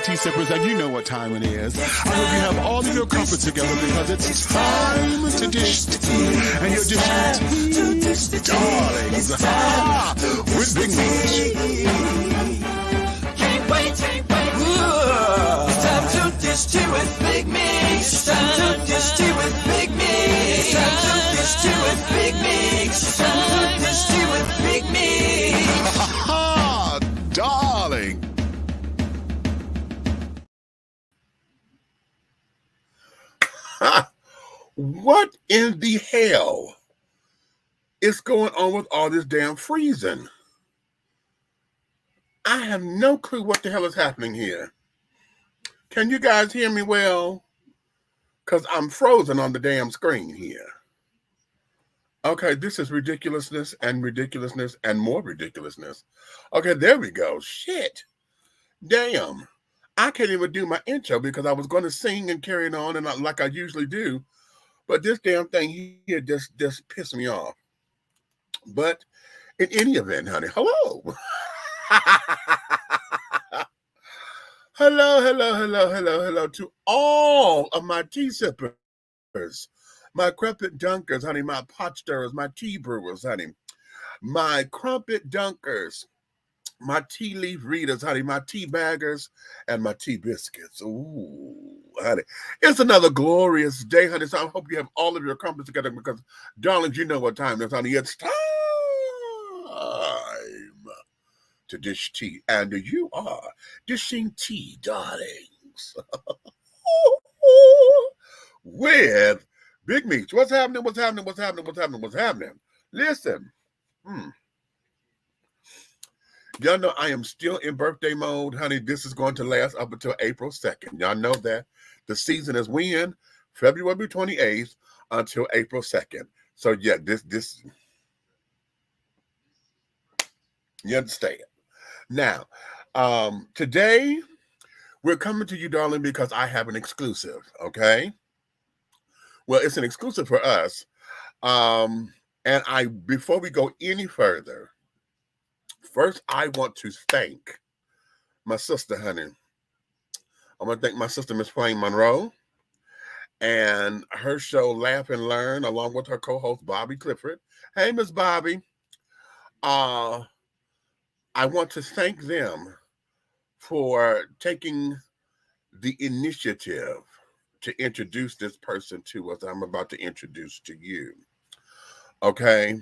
tea sippers, and you know what time it is. I hope you have all of your crumpets together because it's time to dish tea. And you're dishing tea, darlings, with Big Meat. Can't wait. It's time to dish tea with Big Meat. It's time to dish tea with Big Meat. It's time to dish tea with Big Meat. It's time to dish tea with Big Meat. Ha, darling. What in the hell is going on with all this damn freezing? I have no clue what the hell is happening here. Can you guys hear me well? Because I'm frozen on the damn screen here. Okay, this is ridiculousness and more ridiculousness. Okay, there we go. Shit. Damn. I can't even do my intro because I was going to sing and carry it on and like I usually do. But this damn thing here just pissed me off. But in any event, honey, hello. Hello to all of my tea sippers, my crumpet dunkers, honey, my pot stirrers, my tea brewers, honey, my crumpet dunkers, my tea leaf readers, honey, my tea baggers, and my tea biscuits. Ooh, honey. It's another glorious day, honey, so I hope you have all of your crumpets together because, darlings, you know what time it is, honey. It's time to dish tea, and you are dishing tea, darlings, with Big Meat. What's happening? Listen, y'all know I am still in birthday mode, honey. This is going to last up until April 2nd. Y'all know that the season is when? February 28th until April 2nd. So yeah, this you understand. Now, today we're coming to you, darling, because I have an exclusive, okay? Well, it's an exclusive for us. And before we go any further, first I want to thank my sister, honey. I want to thank my sister, Miss Plain Monroe, and her show, Laugh and Learn, along with her co-host, Bobby Clifford. Hey, Miss Bobby. I want to thank them for taking the initiative to introduce this person to us. I'm about to introduce to you. Okay.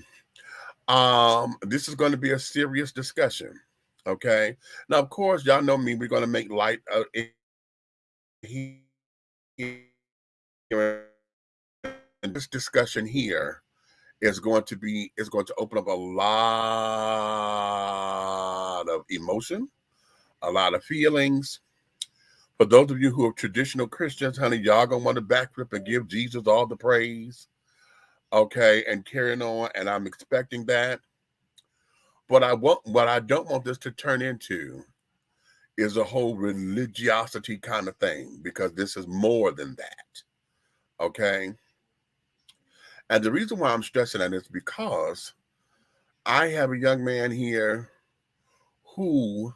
This is going to be a serious discussion. Okay. Now, of course, y'all know me. We're going to make light of it. And this discussion here is going to open up a lot of emotion, a lot of feelings. For those of you who are traditional Christians, honey, y'all gonna want to backflip and give Jesus all the praise, okay, and carrying on. And I'm expecting that. What I don't want this to turn into is a whole religiosity kind of thing, because this is more than that, okay. And the reason why I'm stressing that is because I have a young man here who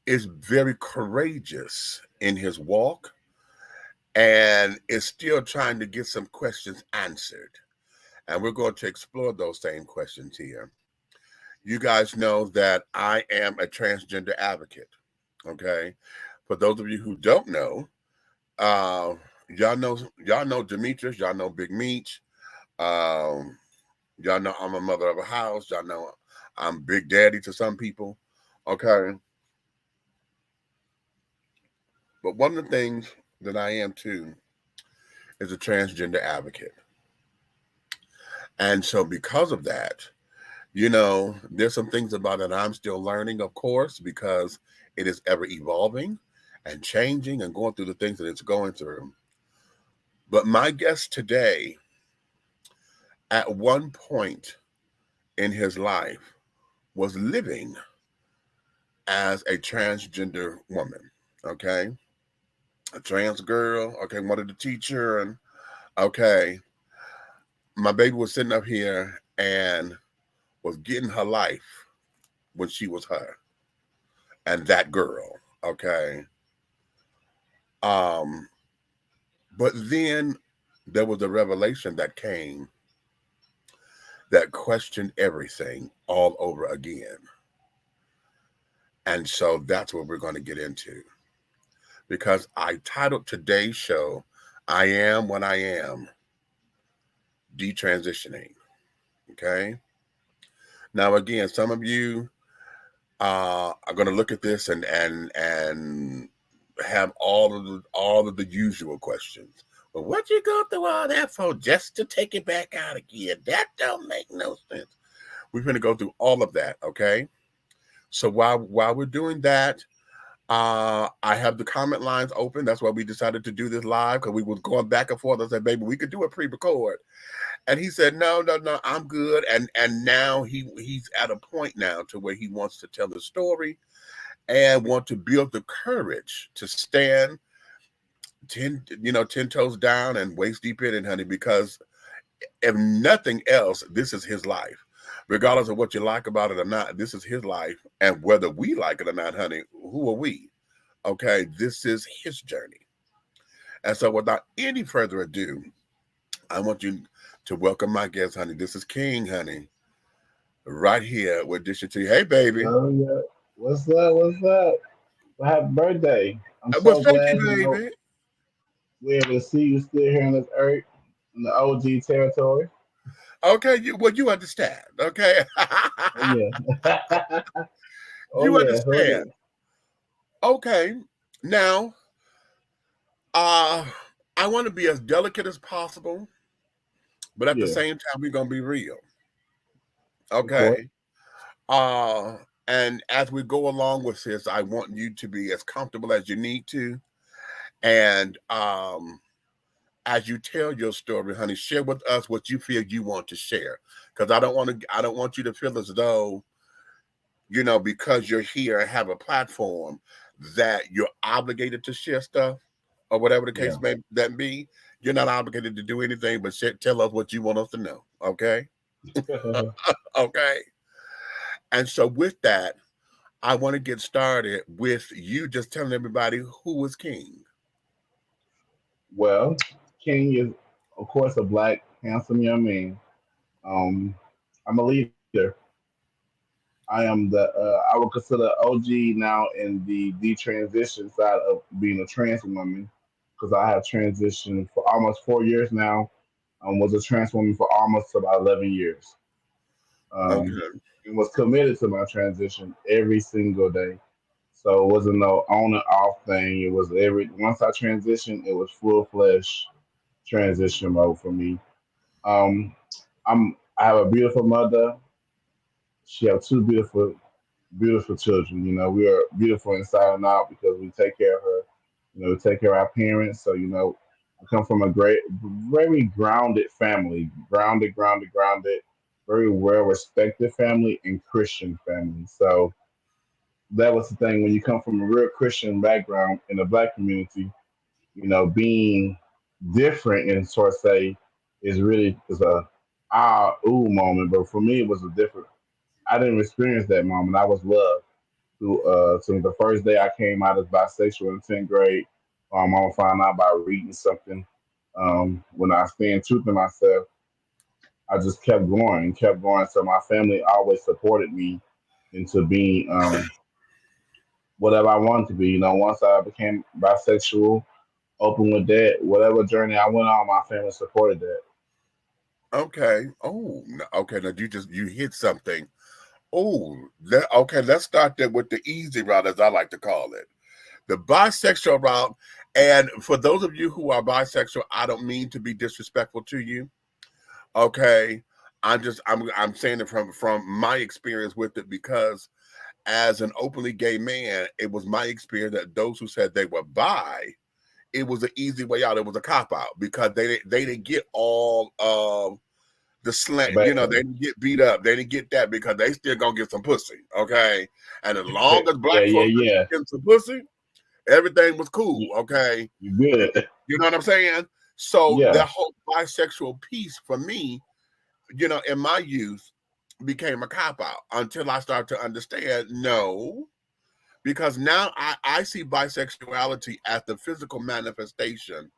is very courageous in his walk and is still trying to get some questions answered. And we're going to explore those same questions here. You guys know that I am a transgender advocate, okay? For those of you who don't know, y'all know Demetrius, y'all know Big Meat. Y'all know I'm a mother of a house. Y'all know I'm Big Daddy to some people. Okay. But one of the things that I am too is a transgender advocate. And so because of that, you know, there's some things about it I'm still learning, of course, because it is ever evolving and changing and going through the things that it's going through. But my guest today, at one point in his life, was living as a transgender woman, okay? A trans girl, okay, wanted to teach her, and okay, my baby was sitting up here and was getting her life when she was her and that girl, okay? Um, but then there was a revelation that came that questioned everything all over again. And so that's what we're going to get into. Because I titled today's show, I Am What I Am, Detransitioning. Okay. Now, again, some of you are going to look at this and have all of the usual questions. Well, what you go through all that for just to take it back out again? That don't make no sense. We're going to go through all of that, okay? So while we're doing that, I have the comment lines open. That's why we decided to do this live, because we was going back and forth. I said, baby, we could do a pre-record. And he said, no, I'm good. And now he's at a point now to where he wants to tell the story and want to build the courage to stand 10 toes down and waist deep in it, honey, because if nothing else, this is his life. Regardless of what you like about it or not, this is his life. And whether we like it or not, honey, who are we? Okay, this is his journey. And so without any further ado, I want you to welcome my guest, honey. This is King, honey, right here with Dish It to you. Hey, baby. Oh yeah. What's up? What's up? Well, happy birthday. I'm Well, so thank you, glad, baby. we're able to see you still here on this earth in the OG territory. Okay, you understand, okay? Oh yeah. Oh You yeah. Oh understand. yeah. Okay. Now, uh, I want to be as delicate as possible, but at the Yeah. same time, we're gonna be real. Of course. Okay. Uh, and as we go along with this, I want you to be as comfortable as you need to. And as you tell your story, honey, share with us what you feel you want to share. Because I don't want you to feel as though, because you're here and have a platform, that you're obligated to share stuff or whatever the case Yeah. may that be. You're not obligated to do anything but tell us what you want us to know. Okay. Okay. And so with that, I want to get started with you just telling everybody who was King. Well, King is of course a black, handsome young man. Um, I'm a leader. I would consider OG now in the detransition side of being a trans woman because I have transitioned for almost 4 years now. Was a trans woman for almost about 11 years. Um, Okay. and was committed to my transition every single day. So it wasn't no on and off thing. It was every once I transitioned, it was full flesh transition mode for me. Um, I have a beautiful mother. She have two beautiful children. We are beautiful inside and out because we take care of her. We take care of our parents. So I come from a very grounded family, grounded, very well respected family and Christian family. So that was the thing when you come from a real Christian background in the black community. Being different and sort of say is a ooh moment. But for me, it was a different. I didn't experience that moment. I was loved since the first day I came out as bisexual in 10th grade. I found out by reading something. When I stand true to myself, I just kept going and kept going. So my family always supported me into being whatever I wanted to be. Once I became bisexual, open with that, whatever journey I went on, my family supported that. Okay. Oh, okay. Now you hit something. Oh, okay. Let's start there with the easy route, as I like to call it, the bisexual route. And for those of you who are bisexual, I don't mean to be disrespectful to you. Okay, I'm saying it from my experience with it, because as an openly gay man, it was my experience that those who said they were bi, it was an easy way out. It was a cop out because they didn't get all of the The slant. They backlash. didn't get beat up. They didn't get that because they still gonna get some pussy. Okay, and as long as Yeah, black yeah, folks yeah. getting some pussy, everything was cool. You, Okay, you good. you know what I'm saying? So Yeah, that whole bisexual piece for me, in my youth, became a cop out until I started to understand. No, because now I see bisexuality as the physical manifestation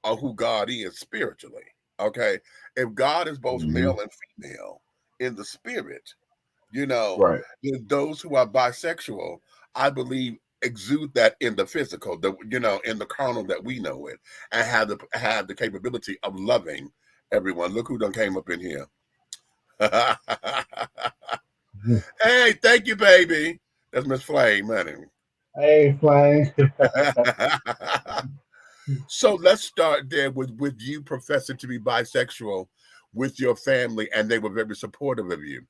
of who God is spiritually. Okay. If God is both Hmm. male and female in the spirit, you know, Right. then those who are bisexual, I believe, exude that in the physical, in the carnal that we know it, and have the capability of loving everyone. Look who done came up in here. Hey, thank you, baby. That's Miss Flame, honey. Hey, Flame. So let's start there with you professing to be bisexual with your family, and they were very supportive of you.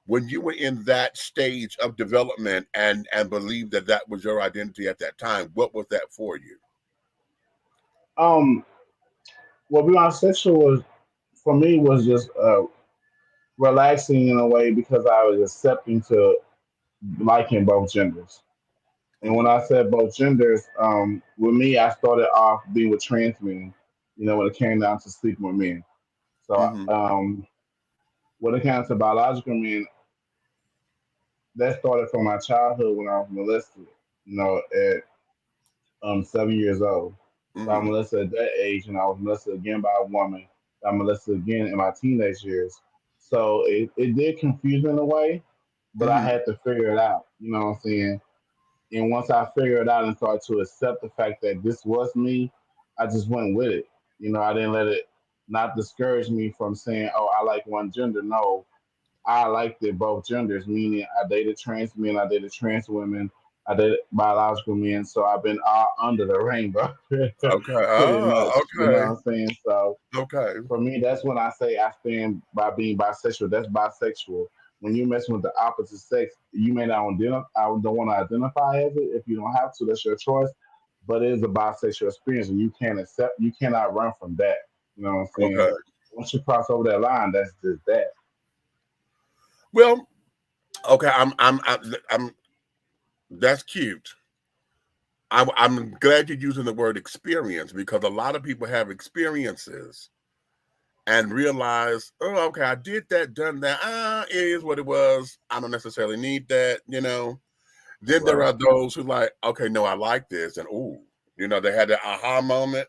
When you were in that stage of development and believed that that was your identity at that time, what was that for you? um, well, being bisexual was for me was just relaxing in a way because I was accepting to liking both genders. And when Hmm. I said both genders, with me, I started off being with trans men. When it came down to sleeping with men. So Hmm. when it came to biological men, that started from my childhood when I was molested. At 7 years old. So I Hmm. molested at that age, and I was molested again by a woman. I molested again in my teenage years. So it did confuse me in a way, but I Hmm. had to figure it out. You know what I'm saying? And once I figured it out and started to accept the fact that this was me, I just went with it. I didn't let it not discourage me from saying, "Oh, I like one gender." No, I liked it both genders, meaning I dated trans men, I dated trans women, I dated biological men. So I've been all under the rainbow, Okay. pretty Oh, much. You know what okay. I'm saying? So Okay. for me, that's when I say I stand by being bisexual. That's bisexual. When you're messing with the opposite sex, you may not identify. I don't want to identify as it. If you don't have to, that's your choice. But it is a bisexual experience, and you can't accept. You cannot run from that. You know what I'm saying? Okay. Once you cross over that line, that's just that. Well, okay. I'm that's cute. I'm glad you're using the word experience because a lot of people have experiences and realize, oh, okay, I did that, done that. It is what it was. I don't necessarily need that. Then there Right. are those who like, okay, no, I like this, and they had that aha moment.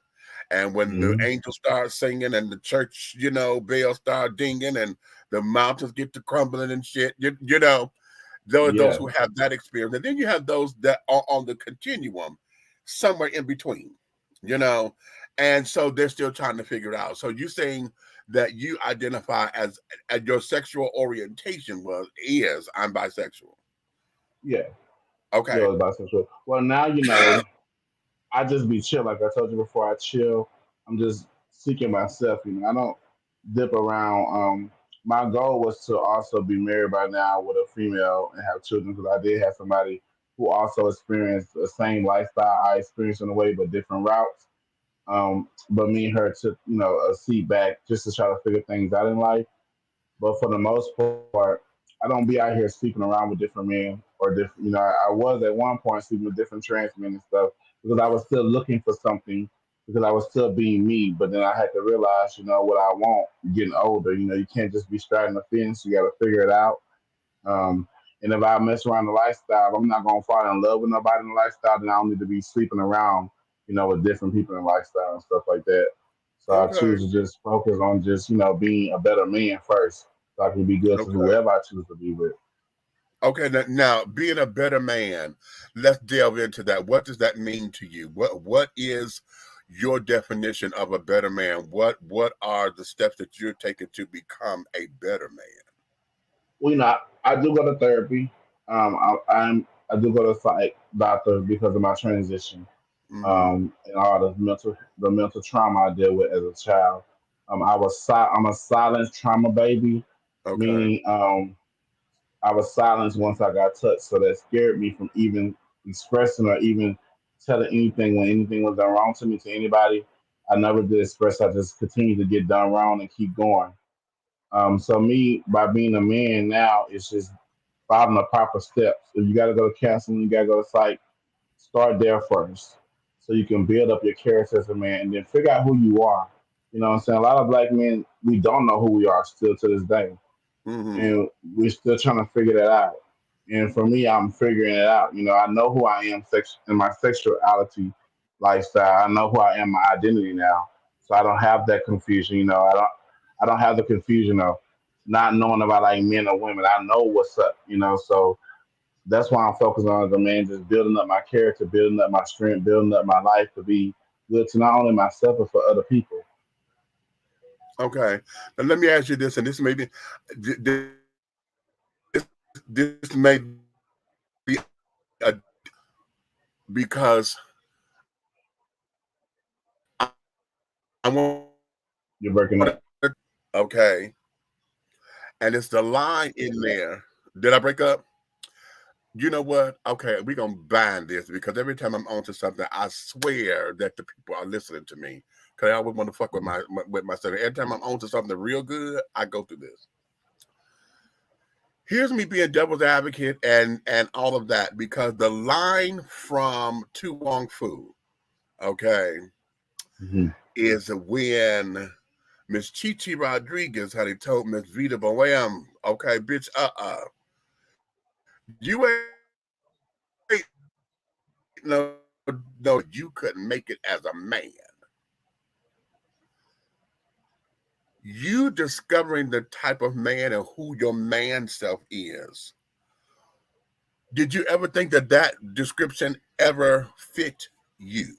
And when the Hmm. angels start singing and the church, bells start dinging and the mountains get to crumbling and shit, there are those Yeah. who have that experience. And then you have those that are on the continuum, somewhere in between, you know, and so they're still trying to figure it out. So you saying that you identify as your sexual orientation is I'm bisexual. Yeah. Yeah. Okay. It was bisexual. Well, now I just be chill. Like I told you before, I chill. I'm just seeking myself. I don't dip around. My goal was to also be married by now with a female and have children because I did have somebody who also experienced the same lifestyle I experienced in a way, but different routes. But me and her took, a seat back just to try to figure things out in life. But for the most part, I don't be out here sleeping around with different men or different. I was at one point sleeping with different trans men and stuff because I was still looking for something because I was still being me. But then I had to realize, what I want. Getting older, you can't just be striding the fence. You got to figure it out. Um, and if I mess around the lifestyle, if I'm not gonna fall in love with nobody in the lifestyle, then I don't need to be sleeping around, with different people in the lifestyle and stuff like that. So I Okay. choose to just focus on just, being a better man first, so I can be good to Okay. whoever I choose to be with. Okay. Now, being a better man, let's delve into that. What does that mean to you? What is your definition of a better man? What are the steps that you're taking to become a better man? Well, I do go to therapy. I do go to psych doctor because of my transition. Hmm. And all the mental trauma I dealt with as a child. I'm a silent trauma baby, Okay. meaning I was silenced once I got touched, so that scared me from even expressing or even telling anything when anything was done wrong to me to anybody. I never did express. I just continued to get done wrong and keep going. So me, by being a man now, it's just following the proper steps. If you got to go to counseling, you got to go to psych. Start there first, so you can build up your character as a man, and then figure out who you are. You know what I'm saying? A lot of black men, we don't know who we are still to this day, Hmm. and we're still trying to figure that out. And for me, I'm figuring it out. I know who I am in my sexuality lifestyle. I know who I am, my identity now. So I don't have that confusion. I don't have the confusion of not knowing about like men or women. I know what's up. So that's why I'm focused on the man, just building up my character, building up my strength, building up my life to be good to not only myself but for other people. Okay. Now let me ask you this, and this may be this may be a because I want You're breaking up. okay, and it's the line in there. Did I break up? You know what? Okay, we're gonna ban this because every time I'm onto something, I swear that the people are listening to me. Cause I always want to fuck with with my stuff. Every time I'm onto something real good, I go through this. Here's me being devil's advocate and all of that because the line from Tu Wong Fu, okay, Hmm. is when Miss Chichi Rodriguez had he told Miss Vita Boam, okay, bitch, you ain't no, you couldn't make it as a man. You discovering the type of man and who your man self is. Did you ever think that that description ever fit you?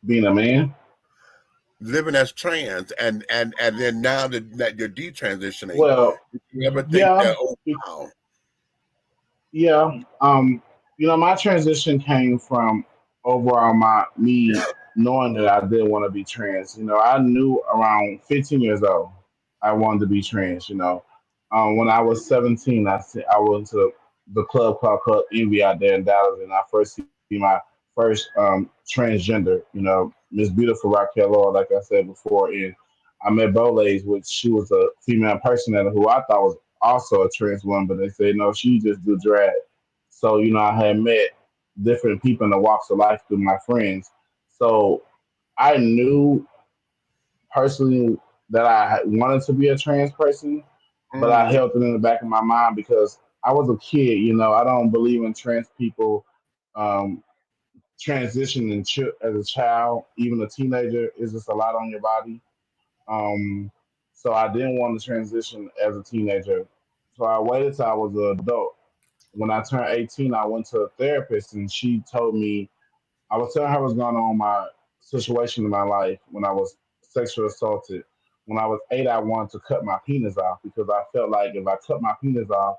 Being a man. Living as trans and then now that you're detransitioning, Well, did you ever think yeah, that, oh wow, yeah. My transition came from overall my me knowing that I did want to be trans. I knew around 15 years old I wanted to be trans. When I was 17, I went to the club called Club Envy out there in Dallas, and I first see my first transgender. Miss Beautiful Raquel Lord, like I said before, and I met Bolays, which she was a female impersonator who I thought was also a trans woman, but they said no, she just do drag. So I had met different people in the walks of life through my friends. So I knew personally that I wanted to be a trans person, but I mm, held it in the back of my mind because I was a kid. I don't believe in trans people um, transitioning as a child, even a teenager. Is just a lot on your body. Um, so I didn't want to transition as a teenager. So I waited till I was an adult. When I turned 18, I went to a therapist and she told me, I was telling her what's going on in my situation in my life when I was sexually assaulted. When I was 8, I wanted to cut my penis off because I felt like if I cut my penis off,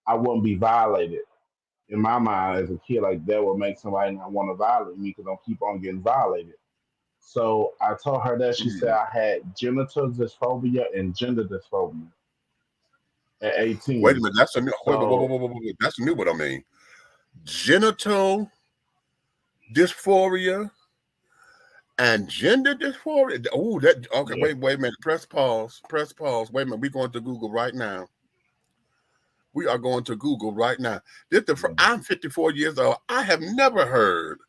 I wouldn't be violated. In my mind, as a kid, like that would make somebody not want to violate me because I'm keep on getting violated. So I told her that she said mm. I had genital dysphoria and gender dysphoria at Wait a 18. minute, that's a new wait, So that's a new what I mean. Genital dysphoria and gender dysphoria. Oh, that okay. yeah, Wait a minute. Press pause. Press pause. Wait a minute. We're going to Google right now. We are going to Google right now. yeah, I'm 54 years old. I have never heard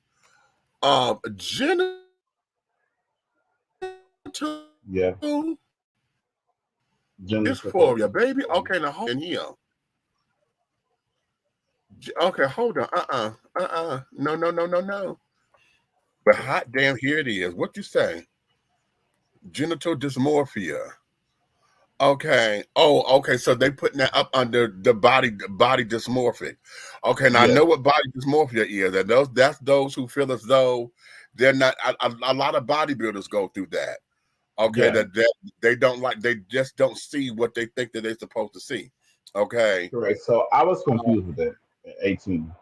of genital yeah, dysphoria, gender baby. Okay, dysphoria. now hold on here. Okay, hold on. No, no, no, no, no. But hot damn, here it is. What you say? Genital dysmorphia. Okay. Oh, okay. So they putting that up under the body dysmorphic. Okay. Now I Yes, know what body dysmorphia is, and that's those who feel as though they're not. A lot of bodybuilders go through that. Okay, yeah, that they don't like. They just don't see what they think that they're supposed to see. Okay. correct. So I was confused with that at 18.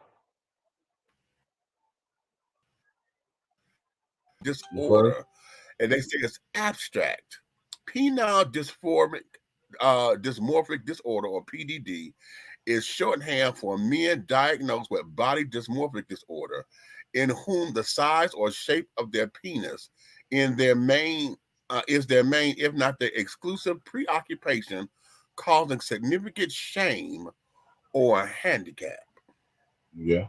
You first? Disorder, and they say it's abstract. Penile dysmorphic disorder, or PDD, is shorthand for men diagnosed with body dysmorphic disorder, in whom the size or shape of their penis in their main is their main, if not their exclusive preoccupation, causing significant shame or handicap. Yeah.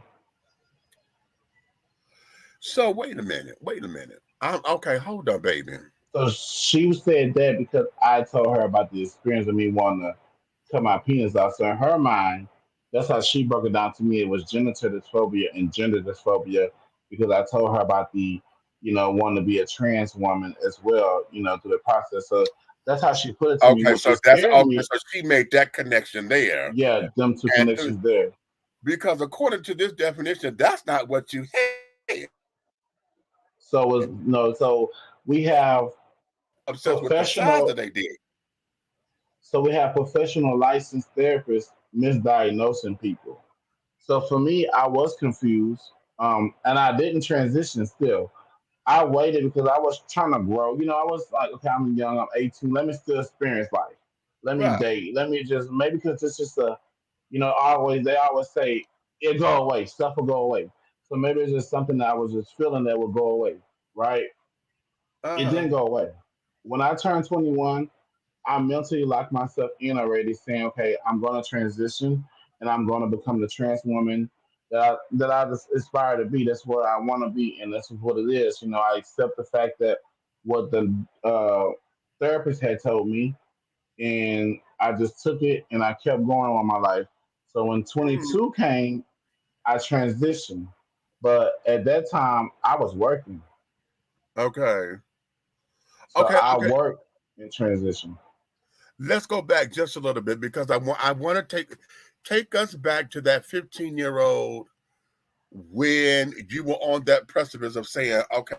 So wait a minute, wait a minute. I'm okay. Hold up, baby. So she said that because I told her about the experience of me wanting to cut my penis off. So in her mind, that's how she broke it down to me. It was genital dysphoria and gender dysphoria because I told her about the, wanting to be a trans woman as well, through the process. So that's how she put it to me, Okay, which so just that's scared okay. me. So she made that connection there, Yeah, them two and connections there. because according to this definition, that's not what you had. So it was no, so we have Obsessed with the size that professional, they did. licensed therapists misdiagnosing people. So for me, I was confused, and I didn't transition still. I waited because I was trying to grow. I was like, okay, I'm young, I'm 18. Let me still experience life. Let me Right. date. Let me just maybe because it's just always they always say it go away, stuff will go away. So maybe it's just something that I was just feeling that would go away, right? It Uh-huh. didn't go away. When I turned 21, I mentally locked myself in already, saying, okay, I'm going to transition and I'm going to become the trans woman that I just aspire to be. That's what I want to be, and that's what it is. I accept the fact that what the therapist had told me, and I just took it and I kept going on my life. So when Mhm. 22 came, I transitioned, but at that time I was working, Okay. so Okay. I Okay. worked in transition. Let's go back just a little bit because I want to take us back to that 15-year-old when you were on that precipice of saying, okay,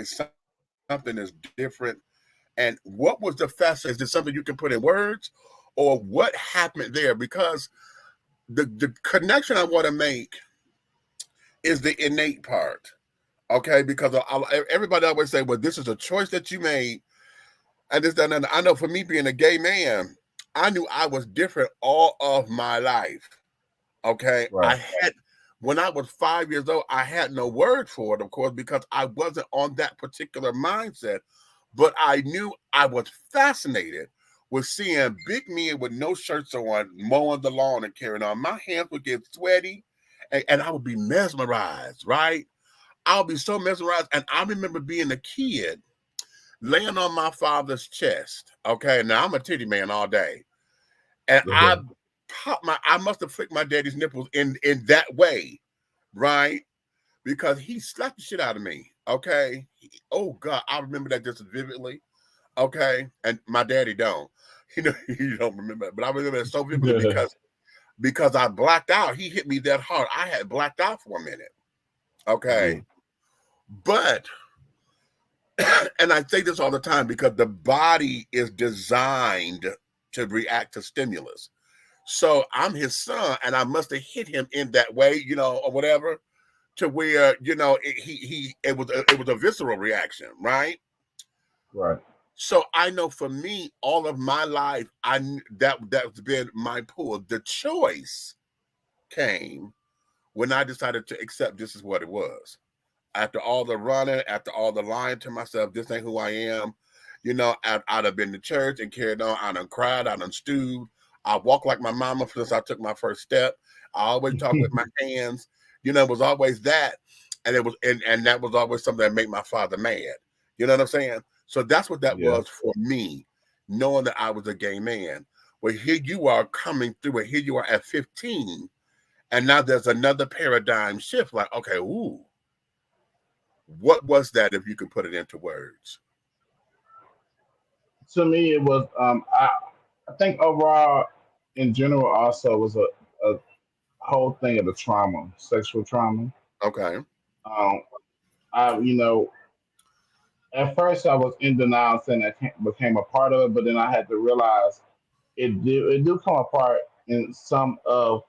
something is different. And what was the facet? Is it something you can put in words, or what happened there? Because the connection I want to make is the innate part. Okay, because everybody always say, "Well, this is a choice that you made," and this, that, and I know for me being a gay man, I knew I was different all of my life. Okay, Right, when I was 5 years old, I had no word for it, of course, because I wasn't on that particular mindset. But I knew I was fascinated with seeing big men with no shirts on mowing the lawn and carrying on. My hands would get sweaty, and I would be mesmerized. Right, I'll be so mesmerized. And I remember being a kid laying on my father's chest. Okay, now I'm a titty man all day, and I must have flicked my daddy's nipples in that way, right? Because he slapped the shit out of me. Okay, oh God, I remember that just vividly. Okay, and my daddy don't. You don't remember, but I remember it so vividly because I blacked out. He hit me that hard. I had blacked out for a minute. yeah, Okay, but and I say this all the time because the body is designed to react to stimulus. So I'm his son, and I must have hit him in that way, or whatever, to where it was a visceral reaction, right? right. So I know for me, all of my life, that's been my pull. The choice came when I decided to accept this is what it was. After all the running, after all the lying to myself, this ain't who I am. I'd have been to church and carried on. I done cried, I done stewed. I walk like my mama since I took my first step. I always talk with my hands. It was always that. And and that was always something that made my father mad. You know what I'm saying? So that's what that Yeah. was for me, knowing that I was a gay man. Well, here you are coming through it. Here you are at 15. And now there's another paradigm shift. Like, okay, ooh, what was that if you could put it into words? To me, it was. I think overall, in general, also was a whole thing of the trauma, sexual trauma. Okay. Um, at first I was in denial, saying that became a part of it, but then I had to realize it do come apart in some of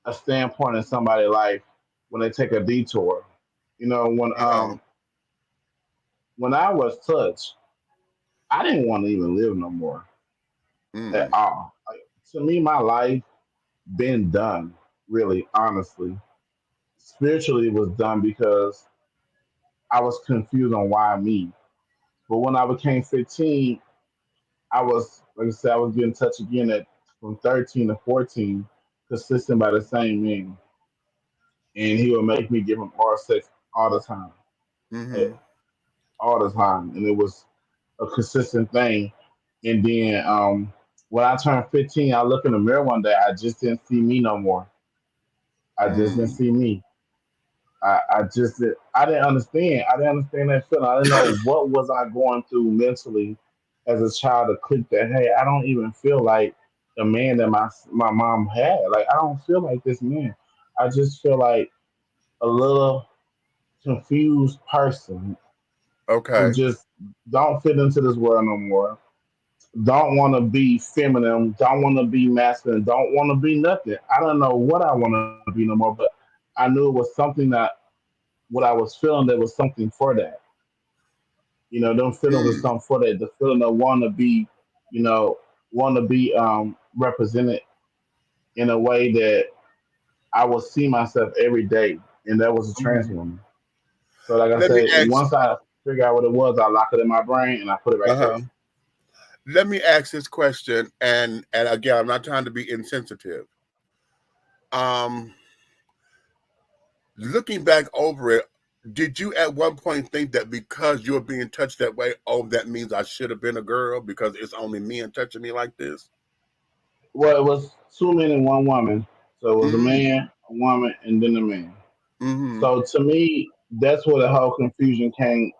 a standpoint in somebody's life when they take a detour. You know, Uh-huh. when I was touched, I didn't want to even live no more at Mm. all. Like, to me, my life been done. Really, honestly, spiritually, it was done because I was confused on why me. But when I became 15, I was, like I said, I was getting touched again at from 13 to 14, consistent by the same man, and he would make me give him oral sex all the time, eh, Mm-hmm. all the time, and it was a consistent thing. And then when I turned 15, I look in the mirror one day. I just didn't see me no more. I just didn't Mm. see me. I didn't understand. I didn't understand that feeling. I didn't know what was I going through mentally as a child to click that. Hey, I don't even feel like the man that my mom had. Like I don't feel like this man. I just feel like a little confused person who Okay. just don't fit into this world no more. Don't want to be feminine. Don't want to be masculine. Don't want to be nothing. I don't know what I want to be no more. But I knew it was something that what I was feeling. There was something for that. Them feelings was Mm. something for that. The feeling of want to be, want to be represented in a way that I would see myself every day, and that was a trans Mhm. woman. So, like I Let me said, ask. once I figure out what it was, I lock it in my brain and I put it back there. Uh-huh. Let me ask this question, and again, I'm not trying to be insensitive. Um, Looking back over it, did you at one point think that because you're being touched that way, oh, that means I should have been a girl because it's only men touching me like this? Well, it was two men and one woman. So it was a Mm. man, a woman, and then a man. Mm-hmm. So to me, that's where the whole confusion came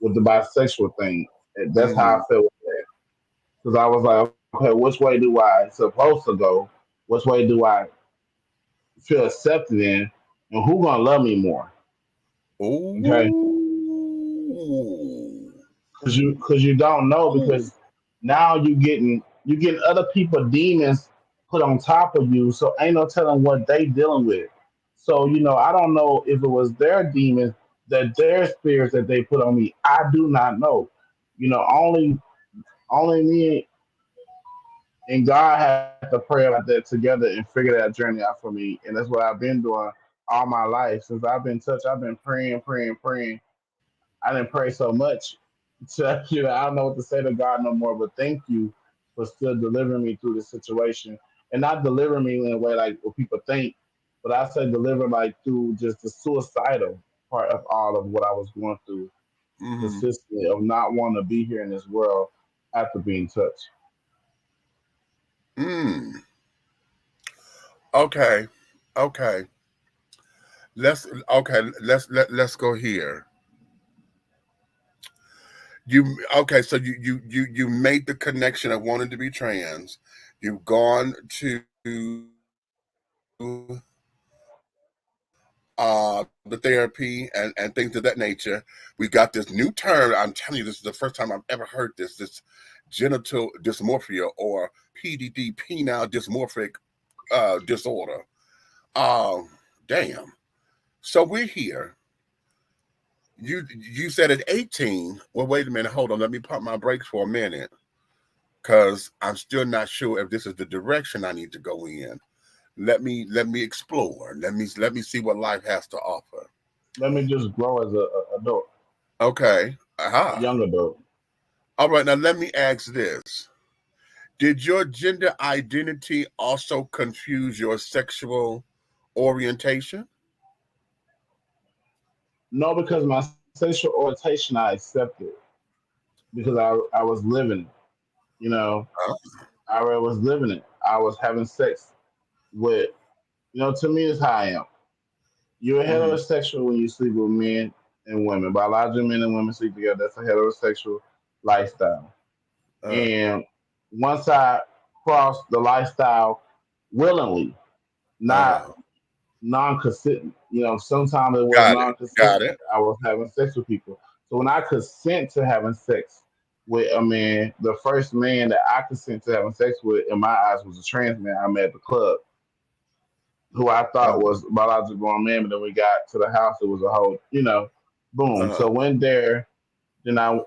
with the bisexual thing. And that's how I Mm-hmm. felt with that. Because I was like, okay, which way do I supposed to go? Which way do I feel accepted in? And who gonna love me more? Okay, Ooh. because you don't know Ooh. because now you getting other people demons put on top of you, so ain't no telling what they dealing with. So I don't know if it was their demons that their spirits that they put on me. I do not know. Only me and God had to pray about that together and figure that journey out for me, and that's what I've been doing all my life since I've been touched. I've been praying, praying, praying. I didn't pray so much to I don't know what to say to God no more. But thank you for still delivering me through this situation, and not delivering me in a way like what people think, but I say deliver like through just the suicidal part of all of what I was going through Mm-hmm. consistently of not wanting to be here in this world after being touched. Mm. Okay. Okay. Let's okay. Let's go here. Okay? So you made the connection of wanting to be trans. You've gone to the therapy and things of that nature. We got this new term. I'm telling you, this is the first time I've ever heard this. This genital dysmorphia or PDD, penile dysmorphic disorder. Um, Damn. So we're here. You said at 18. Well, wait a minute. Hold on. Let me pump my brakes for a minute because I'm still not sure if this is the direction I need to go in. Let me explore. Let me see what life has to offer. Let me just grow as a adult, Okay. a Aha. young adult. All right. Now let me ask this: did your gender identity also confuse your sexual orientation? No, because my sexual orientation I accepted because I was living it. You know, Huh? I was living it. I was having sex with, to me, it's how I am. You're Mm-hmm. heterosexual when you sleep with men and women. Biological men and women sleep together. That's a heterosexual lifestyle. Uh, And once I crossed the lifestyle willingly, not uh, non-consistent. Sometimes it was got it. Got non-consistent. it. I was having sex with people. So when I consent to having sex with a man, the first man that I consent to having sex with, in my eyes, was a trans man I met at the club, who I thought Uh, was biological grown man. But then we got to the house, it was a whole, boom. uh, So went there, then I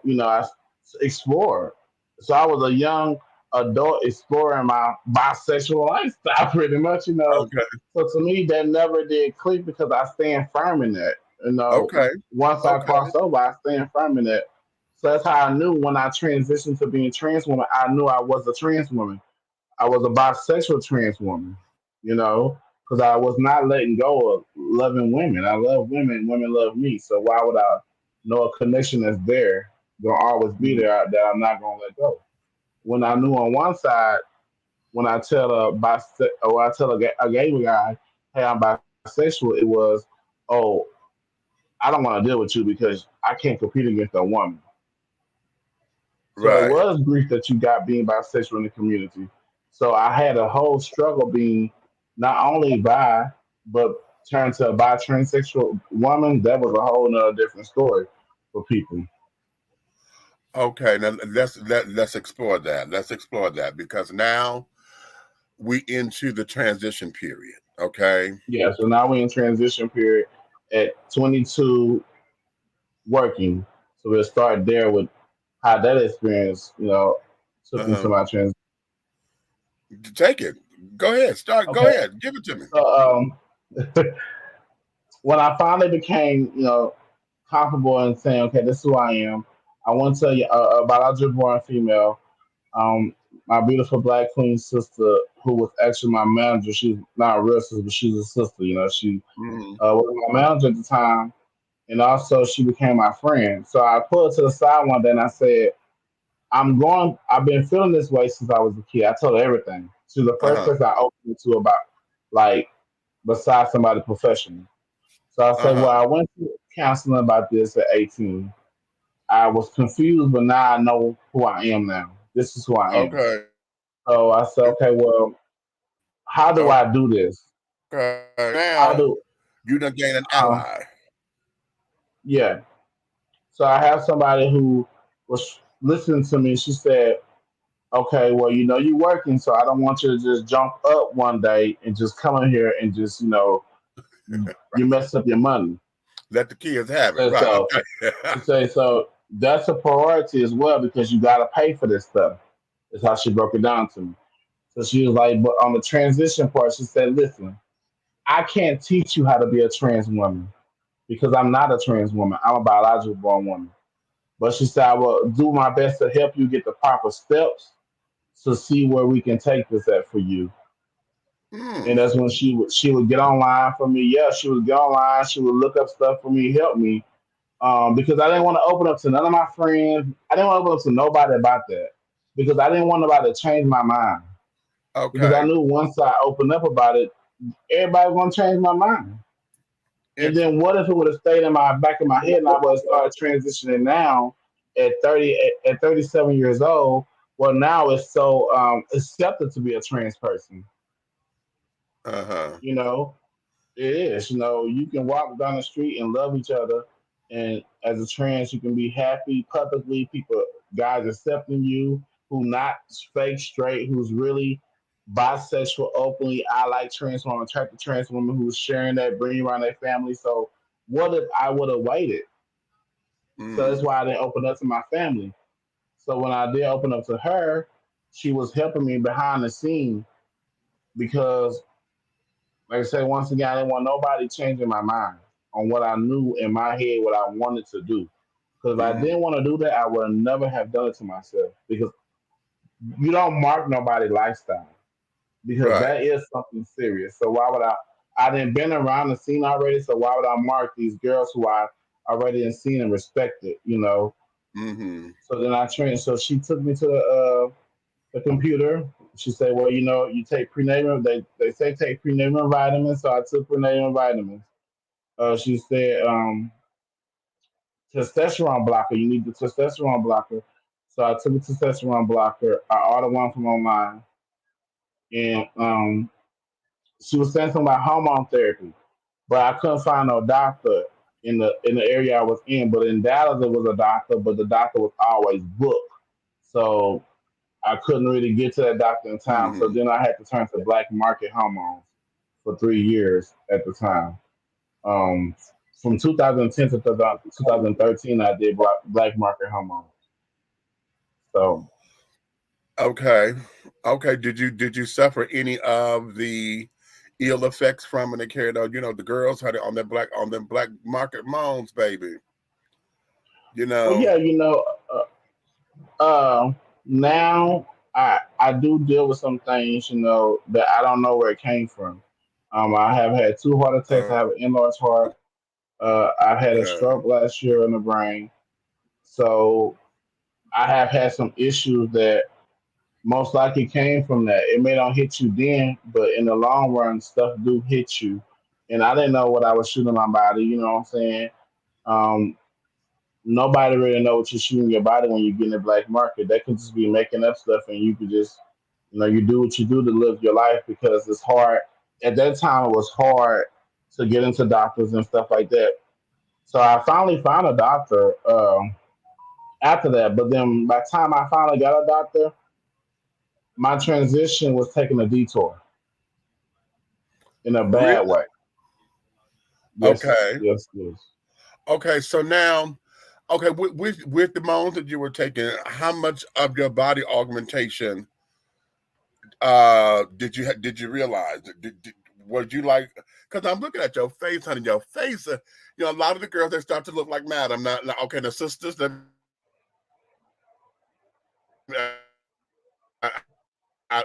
explored. So I was a young adult exploring my bisexual lifestyle, pretty much. okay. So to me, that never did click because I stand firm in that. Okay. Once I Okay. crossed over, I stand firm in that. So that's how I knew when I transitioned to being trans woman, I knew I was a trans woman. I was a bisexual trans woman, because I was not letting go of loving women. I love women, women love me. So why would I know a connection that's there, gonna always be Mhm. there that I'm not gonna let go? when I knew on one side, when I tell or I tell a gay guy, hey, I'm bisexual, it was, oh, I don't want to deal with you because I can't compete against a woman. So it Right. was grief that you got being bisexual in the community. So I had a whole struggle being not only bi, but turned to a bi transsexual woman. That was a whole nother different story for people. Okay. Now let's explore that. Let's explore that because now we into the transition period. Okay. Yeah, so now we're in transition period at 22 working. So we'll start there with how that experience, took me to Uh-huh. my transition. Take it. Go ahead. Start. Go Okay, ahead. Give it to me. so when I finally became, comfortable in saying, okay, this is who I am. I want to tell you a biological born female, my beautiful black queen sister, who was actually my manager. She's not a real sister, but she's a sister. She Hmm. was my manager at the time, and also she became my friend. So I pulled her to the side one day and I said, I've been feeling this way since I was a kid. I told her everything. She was the first Uh-huh. person I opened it to about, like, besides somebody professional. So I said, well, Uh-huh. I went to counseling about this at 18. I was confused, but now I know who I am now. This is who I am. Okay. So I said, okay, well, how do I do this? Okay. How Now do, you done gain an uh, ally. yeah. So I have somebody who was listening to me. She said, okay, well, you're working, so I don't want you to just jump up one day and just come in here and just, you mess up your money. Let the kids have it. And Right. so Okay. she said, so that's a priority as well because you got to pay for this stuff. That's how she broke it down to me. So she was like, but on the transition part, she said, listen, I can't teach you how to be a trans woman because I'm not a trans woman. I'm a biological born woman. But she said, I will do my best to help you get the proper steps to see where we can take this at for you. And Hmm. that's when she would get online for me. Yeah, she would get online. She would look up stuff for me, help me. Because I didn't want to open up to none of my friends. I didn't want to open up to nobody about that because I didn't want nobody to change my mind. Because I Okay. knew once I opened up about it, everybody was gonna change my mind. And then what if it would have stayed in my back of my head and I would have started transitioning now at 30 at 37 years old? Well, now it's so accepted to be a trans person. Uh-huh. You know, it is. You can walk down the street and love each other, and as a trans, you can be happy publicly. People, guys accepting you who not fake straight, who's really bisexual openly. I like trans women, attracted trans women who's sharing that, bringing around their family. So, what if I would have waited? So that's Hmm. why I didn't open up to my family. So when I did open up to her, she was helping me behind the scene because, like I said, once again, I didn't want nobody changing my mind on what I knew in my head, what I wanted to do. Because if I Hmm. didn't want to do that, I would have never have done it to myself. Because you don't mark nobody's lifestyle because Right. that is something serious. So why would I? I didn't been around the scene already, so why would I mark these girls who I already didn't seen and respected? Hmm. So then I trained. So she took me to the computer. She said, "Well, you take prenatal. They say take prenatal vitamins, so I took prenatal vitamins." She said, "Testosterone blocker. You need the testosterone blocker." So I took a testosterone blocker. I ordered one from online, and she was saying something about hormone therapy, but I couldn't find no doctor in the area I was in. But in Dallas, there was a doctor, but the doctor was always booked. So I couldn't really get to that doctor in time, so Hmm. then I had to turn to black market hormones for 3 years at the time. Um, from 2010 to 2013, I did black market hormones. So, Okay. Okay. Did you suffer any of the ill effects from it and carried out? The girls had it on them black market moms, baby. You well, know. yeah, now I do deal with some things, that I don't know where it came from. I have had two heart attacks. I have an enlarged heart. I had a Okay. stroke last year in the brain. So I have had some issues that most likely came from that. It may not hit you then, but in the long run, stuff do hit you. And I didn't know what I was shooting my body. You know what I'm saying? Um, Nobody really know what you're shooting your body when you get in the black market. They could just be making up stuff, and you could just, you do what you do to live your life because it's hard. At that time, it was hard to get into doctors and stuff like that. So I finally found a doctor after that. But then by the time I finally got a doctor, my transition was taking a detour in a bad Really? way. Yes, Okay. yes, yes. Okay. So now, okay, with the moans that you were taking, how much of your body augmentation did you realize? Was you like? Because I'm looking at your face, honey. Your face, a lot of the girls they start to look like Madam. Not okay. The sisters that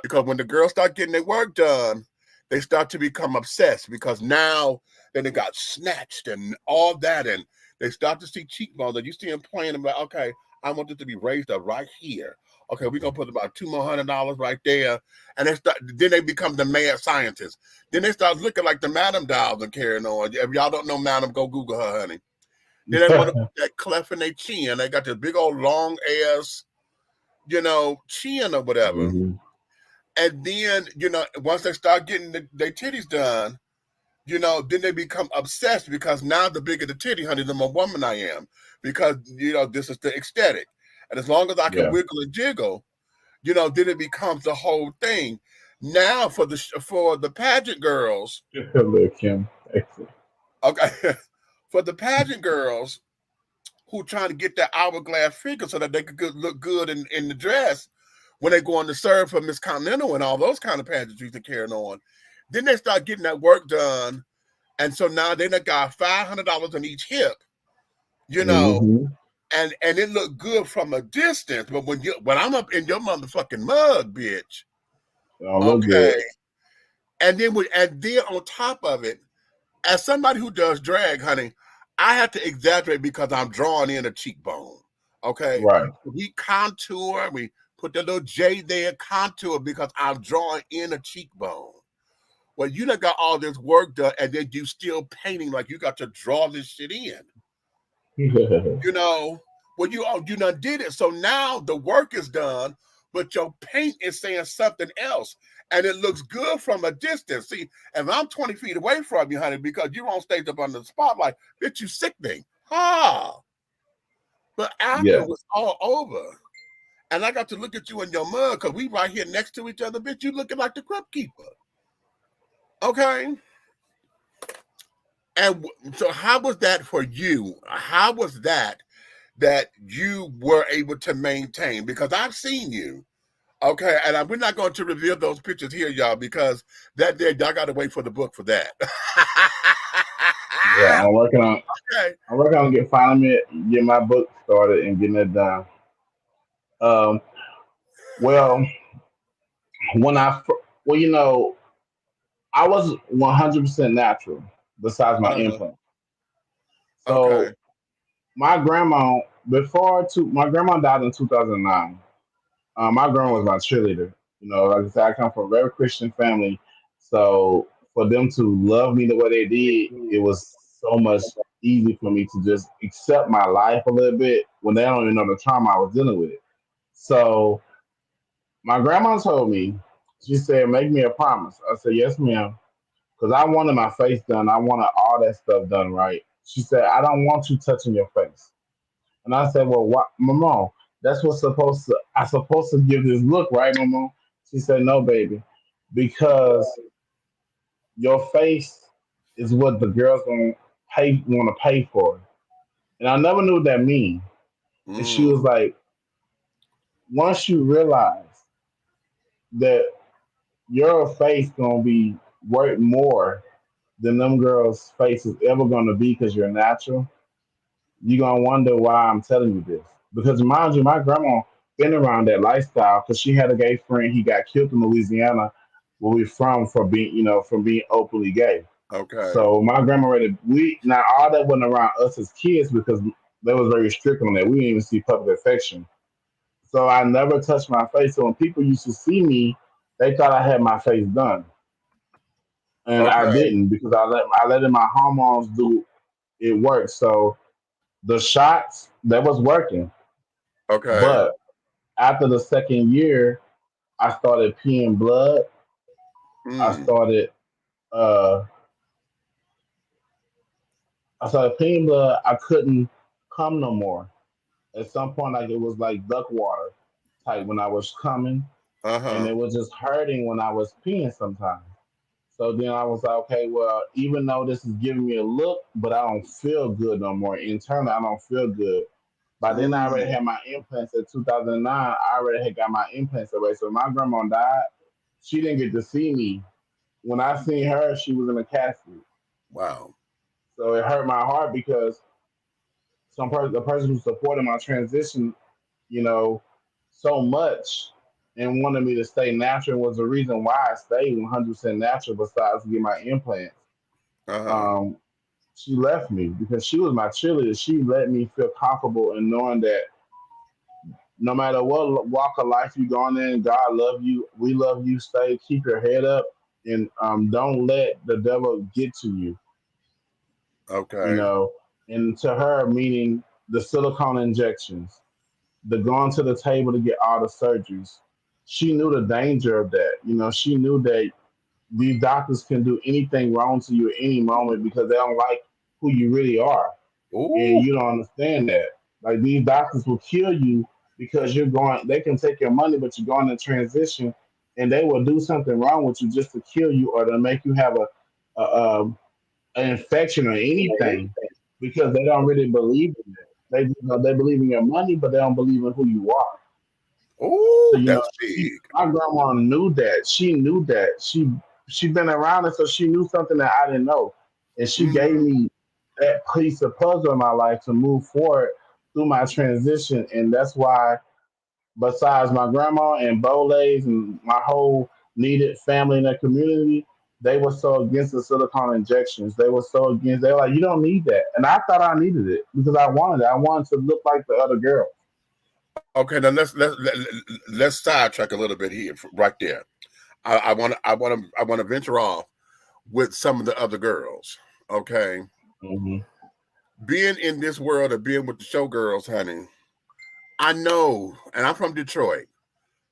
because when the girls start getting their work done, they start to become obsessed because now then they got snatched and all that, and they start to see cheekbones, and you see them playing them like, okay, I want it to be raised up right here. Okay, we're gonna put about $200 right there, and then they become the mad scientists. Then they start looking like the Madam dolls and carrying on. If y'all don't know Madam, go Google her, honey. Then they want to put that cleft in their chin. They got this big old long ass, chin or whatever. Hmm. And then, once they start getting their titties done, then they become obsessed because now the bigger the titty, honey, the more woman I am. Because, this is the aesthetic. And as long as I can Yeah. wiggle and jiggle, then it becomes the whole thing. Now for the pageant girls, Look, Kim. okay, for the pageant girls who trying to get that hourglass figure so that they could look good in the dress when they go on to serve for Miss Continental and all those kind of pageantries and carrying on. Then they start getting that work done. And so now they done got $500 on each hip, you know, Hmm. and it looked good from a distance. But when I'm up in your motherfucking mug, bitch, Don't look okay. good. And then on top of it, as somebody who does drag, honey, I have to exaggerate because I'm drawing in a cheekbone. Okay. Right. We contour, we put the little J there, contour because I'm drawing in a cheekbone. Well, you done got all this work done, and then you still painting like you got to draw this shit in. You know, well, you done did it. So now the work is done, but your paint is saying something else. And it looks good from a distance. See, if I'm 20 feet away from you, honey, because you're on stage up under the spotlight, bitch, you sickening. Ah. But after Yeah. it was all over, and I got to look at you in your mug, because we right here next to each other, bitch, you looking like the crypt keeper. Okay? And so how was that for you? How was that you were able to maintain? Because I've seen you. Okay, and we're not going to reveal those pictures here, y'all, because that there y'all got to wait for the book for that. Yeah. I'm working on. Okay. I'm working on get my book started and getting it done. Um. Well, when well, I was 100% natural. Besides my Uh-huh. implant, Okay. so my grandma my grandma died in 2009. My grandma was my cheerleader. Like I said, I come from a very Christian family, so for them to love me the way they did, it was so much easy for me to just accept my life a little bit when they don't even know the trauma I was dealing with. So my grandma told me, she said, "Make me a promise." I said, "Yes, ma'am," because I wanted my face done. I wanted all that stuff done right. She said, "I don't want you touching your face." And I said, "Well, what, Mama? That's what's I'm supposed to give this look, right, Mama?" She said, "No, baby, because your face is what the girls gonna want to pay for." And I never knew what that mean. And she was Mm. like, "Once you realize that your face gonna be worth more than them girls' face is ever gonna be because you're natural, you're gonna wonder why I'm telling you this." Because mind you, my grandma been around that lifestyle because she had a gay friend. He got killed in Louisiana, where we from, for being, from being openly gay. Okay. So my grandma already we now all that wasn't around us as kids because they was very strict on that. We didn't even see public affection So I never touched my face. So when people used to see me, they thought I had my face done, and I Okay. didn't because I let in my hormones do it work. So the shots that was working, Okay. but after the second year, I started peeing blood. I Mm. started uh I started peeing blood. I couldn't come no more. At some point, like it was like duck water type when I was coming, and Uh-huh. it was just hurting when I was peeing sometimes. So then I was like, okay, well, even though this is giving me a look, but I don't feel good no more. Internally, I don't feel good. By then, I already Mm. had my implants in 2009. I already had got my implants away. So my grandma died. She didn't get to see me. When I seen her, she was in a casket. Wow. So it hurt my heart because the person who supported my transition, you know, so much and wanted me to stay natural was the reason why I stayed 100% natural. Besides get my implants, Uh-huh. um, she left me because she was my cheerleader. She let me feel comfortable in knowing that no matter what walk of life you going in, God love you. We love you. Stay, keep your head up, and don't let the devil get to you. You Okay. know, and to her, meaning the silicone injections, the going to the table to get all the surgeries. She knew the danger of that. You know, she knew that these doctors can do anything wrong to you at any moment because they don't like who you really are. And Ooh. you don't understand that. Like these doctors will kill you because you're going, they can take your money, but you're going in transition and they will do something wrong with you just to kill you or to make you have a an infection or anything because they don't really believe in it. They believe in your money, but they don't believe in who you are. So Ooh, you know, that's big. my grandma knew that. She knew that. She been around it, so she knew something that I didn't know, and she gave Mm. me that piece of puzzle in my life to move forward through my transition, and that's why. Besides my grandma and Boles and my whole needed family in that community, they were so against the silicone injections. They were so against. They were like, "You don't need that," and I thought I needed it because I wanted it. I wanted to look like the other girls. Okay, now let's sidetrack a little bit here, right there. I want to venture off with some of the other girls. Okay, Hmm. being in this world of being with the showgirls, honey, I know, and I'm from Detroit,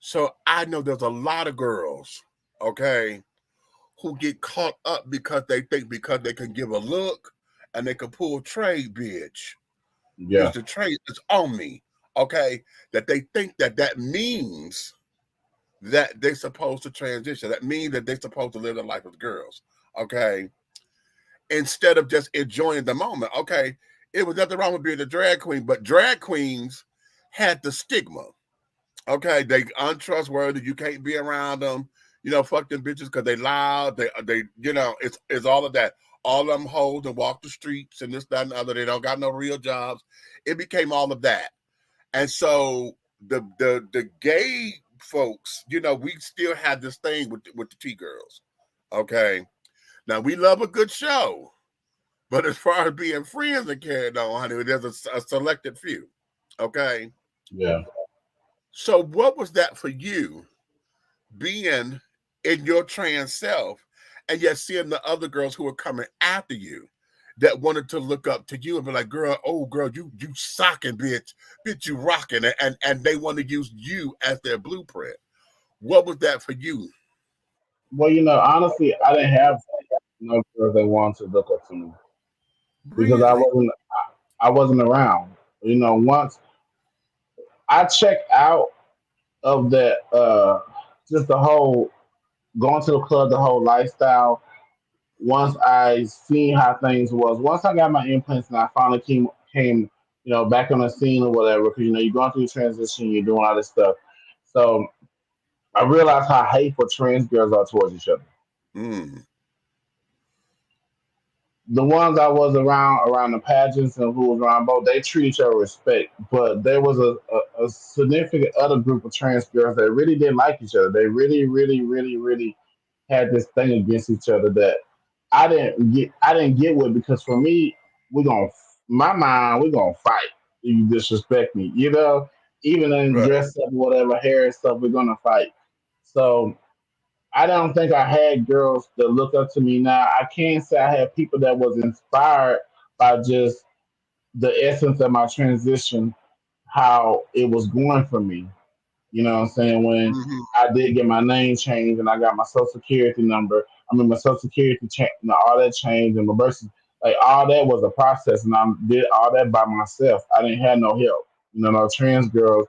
so I know there's a lot of girls, okay, who get caught up because they think because they can give a look and they can pull trade, bitch, Yeah, the trade is on me, okay, that they think that that means that they're supposed to transition. That means that they're supposed to live their life as girls, okay, instead of just enjoying the moment. Okay, it was nothing wrong with being a drag queen, but drag queens had the stigma. Okay, they untrustworthy. You can't be around them. You know, fuck them bitches because they loud. They it's all of that. All of them hold and walk the streets and this, that, and the other. They don't got no real jobs. It became all of that. And so the gay folks, we still had this thing with the T girls. Okay. Now we love a good show. But as far as being friends and carrying on, honey, there's a selected few. Okay. yeah. So what was that for you being in your trans self and yet seeing the other girls who were coming after you that wanted to look up to you and be like, girl, oh girl, you socking bitch, you rocking it, and they want to use you as their blueprint. What was that for you? Well, honestly, I didn't have no girls that wanted to look up to me because I Really? wasn't. I wasn't around. Once I checked out of that, just the whole going to the club, the whole lifestyle. Once I seen how things was, once I got my implants and I finally came, back on the scene or whatever, because you're going through transition, you're doing all this stuff. So I realized how hateful trans girls are towards each other. Mm. The ones I was around the pageants and who was around both, they treat each other with respect. But there was a significant other group of trans girls that really didn't like each other. They really, really, really, really had this thing against each other that I didn't get with because for me, we're gonna my mind, we're gonna fight if you disrespect me, even in Right. dress up, whatever hair and stuff, we're gonna fight. So I don't think I had girls that look up to me now. I can't say I had people that was inspired by just the essence of my transition, how it was going for me. You know what I'm saying? When Hmm. I did get my name changed and I got my social security number, I mean my social security change, all that changed and my birth, like all that was a process, and I did all that by myself. I didn't have no help. No trans girls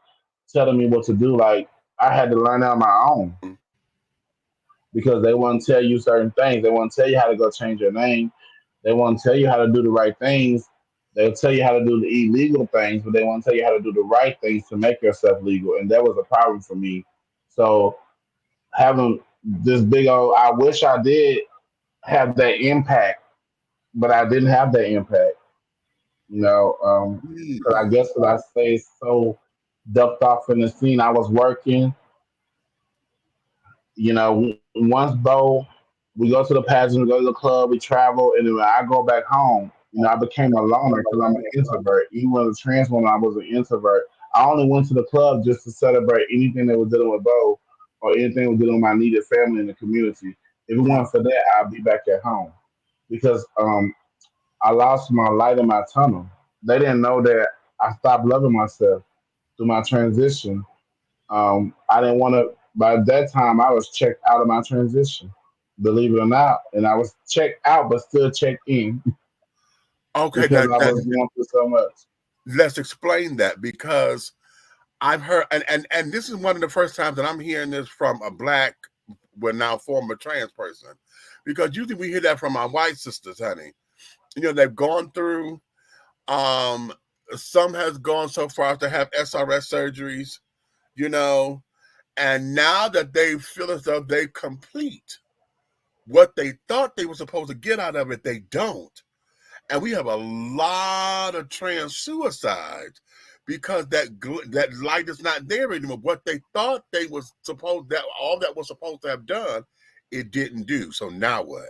telling me what to do. Like I had to learn on my own because they won't tell you certain things. They won't tell you how to go change your name. They won't tell you how to do the right things. They'll tell you how to do the illegal things, but they won't tell you how to do the right things to make yourself legal. And that was a problem for me. So having this big old, I wish I did have that impact, but I didn't have that impact. Because I guess that I stayed so ducked off in the scene. I was working. Once Bo, we go to the pageant, we go to the club, we travel, and then when I go back home, I became a loner because I'm an introvert. Even as a trans woman, I was an introvert. I only went to the club just to celebrate anything that was dealing with Bo or anything that was dealing with my needed family in the community. If it wasn't for that, I'd be back at home because I lost my light in my tunnel. They didn't know that I stopped loving myself through my transition. I didn't want to. By that time, I was checked out of my transition, believe it or not, and I was checked out, but still checked in Okay, because I was going through so much. let's explain that because I've heard, and this is one of the first times that I'm hearing this from a black, well now former trans person, because usually we hear that from our white sisters, honey. They've gone through. Um, some has gone so far as to have SRS surgeries. You know, and now that they feel as though they complete what they thought they were supposed to get out of it, they don't. And we have a lot of trans suicides because that light is not there anymore. What they thought they was supposed that all that was supposed to have done, it didn't do. So now what?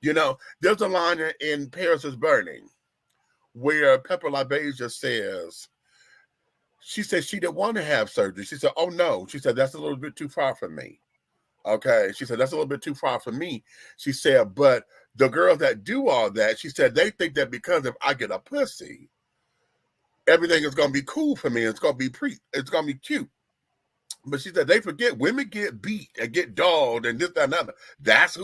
There's a line in Paris is Burning where Pepper LaBeija says, she said she didn't want to have surgery. She said, oh no. She said, that's a little bit too far from me. Okay. She said, that's a little bit too far from me. She said, but the girls that do all that, she said, they think that because if I get a pussy, everything is going to be cool for me. It's going to be it's going to be cute. But she said, they forget women get beat and get dogged and this, that, and other. That's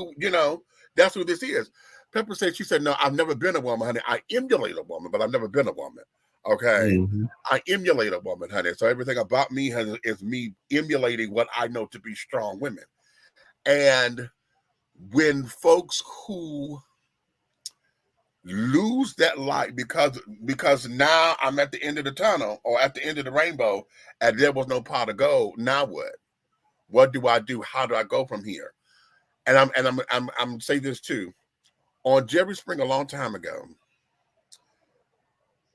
that's who this is. Pepper said, she said, no, I've never been a woman, honey. I emulate a woman, but I've never been a woman. Okay. Hmm. I emulate a woman, honey. So everything about me is me emulating what I know to be strong women. And when folks who lose that light because now I'm at the end of the tunnel or at the end of the rainbow and there was no pot of gold, now what? What do I do? How do I go from here? And I'm say this too. On Jerry Springer a long time ago,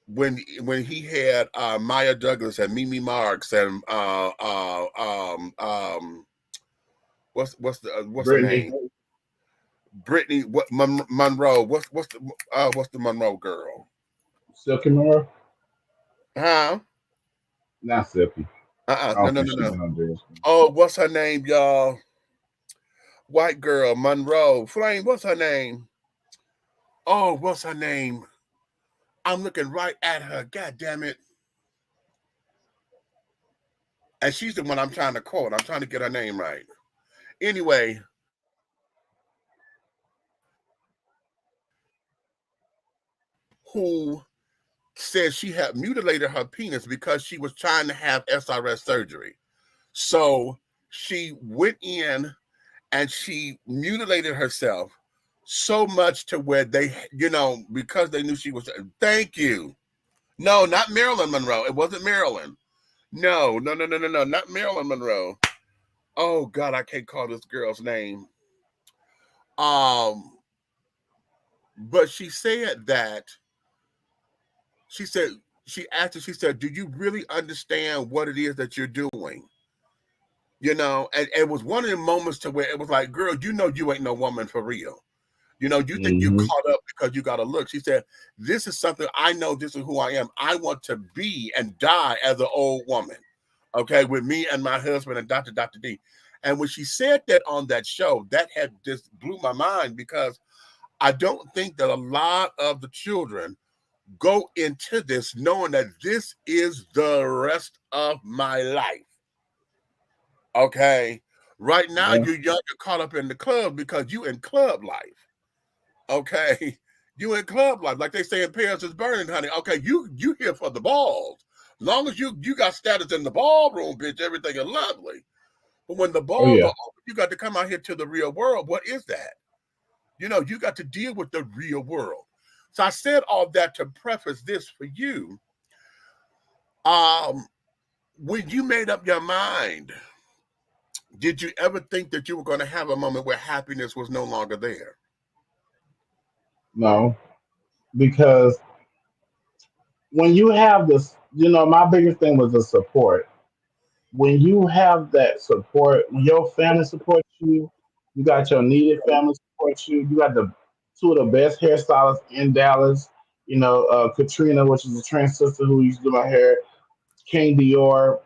when he had Maya Douglas and Mimi Marks and what's her Brittany, name? Brittany Monroe. What's the Monroe girl? Silky Mora, Huh? not Silky. I No, don't no, think no, she's no. on there. Oh, what's her name, y'all? White girl, Monroe. Flame, what's her name? Oh, what's her name? I'm looking right at her. God damn it. And she's the one I'm trying to quote. I'm trying to get her name right. Anyway, who said she had mutilated her penis because she was trying to have SRS surgery. So she went in and she mutilated herself so much to where they, because they knew she was, thank you. No, not Marilyn Monroe. It wasn't Marilyn. No, no, no, no, no, no, not Marilyn Monroe. Oh God, I can't call this girl's name. Um, but she said, she asked her, she said, do you really understand what it is that you're doing? And it was one of the moments to where it was like, girl, you ain't no woman for real. You think you Hmm. caught up because you got a look. She said, "This is something I know. This is who I am. I want to be and die as an old woman." Okay, with me and my husband and Dr. D. And when she said that on that show, that had just blew my mind because I don't think that a lot of the children go into this knowing that this is the rest of my life. Okay. Right now, Yeah. you're young, you're caught up in the club because you in club life. Okay. You in club life. Like they say in Paris is burning, honey. Okay, you here for the balls. Long as you got status in the ballroom, bitch, everything is lovely. But when the Oh balls are yeah. open, you got to come out here to the real world. What is that? You got to deal with the real world. So I said all that to preface this for you. Um, when you made up your mind, did you ever think that you were going to have a moment where happiness was no longer there? No, because when you have this, my biggest thing was the support. When you have that support, when your family supports you, you got your needed family support you. You got the two of the best hairstylists in Dallas. Katrina, which is a trans sister who used to do my hair. King Dior.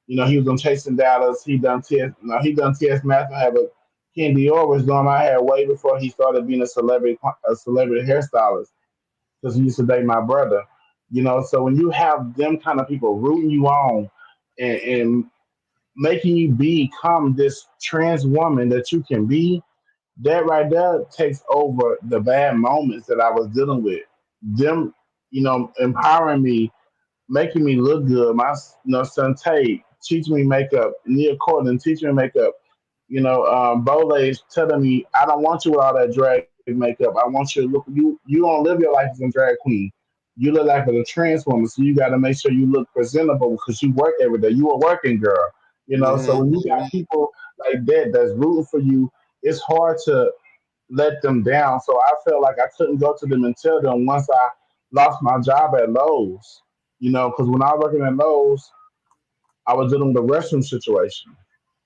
He was on Chasing Dallas. He done TS Math, but King Dior was doing my hair way before he started being a celebrity hairstylist because he used to date my brother. So when you have them kind of people rooting you on and making you become this trans woman that you can be, that right there takes over the bad moments that I was dealing with. Them, empowering me, making me look good. My son Tate teaching me makeup, Nia Cortland teaching me makeup. Bole's telling me, I don't want you with all that drag makeup. I want you to look. You don't live your life as a drag queen. You look like a trans woman, so you got to make sure you look presentable because you work every day. You a working girl. So when you got Mm-hmm. people like that that's rooting for you, it's hard to let them down. So I felt like I couldn't go to them and tell them once I lost my job at Lowe's. Because when I was working at Lowe's, I was dealing with a restroom situation.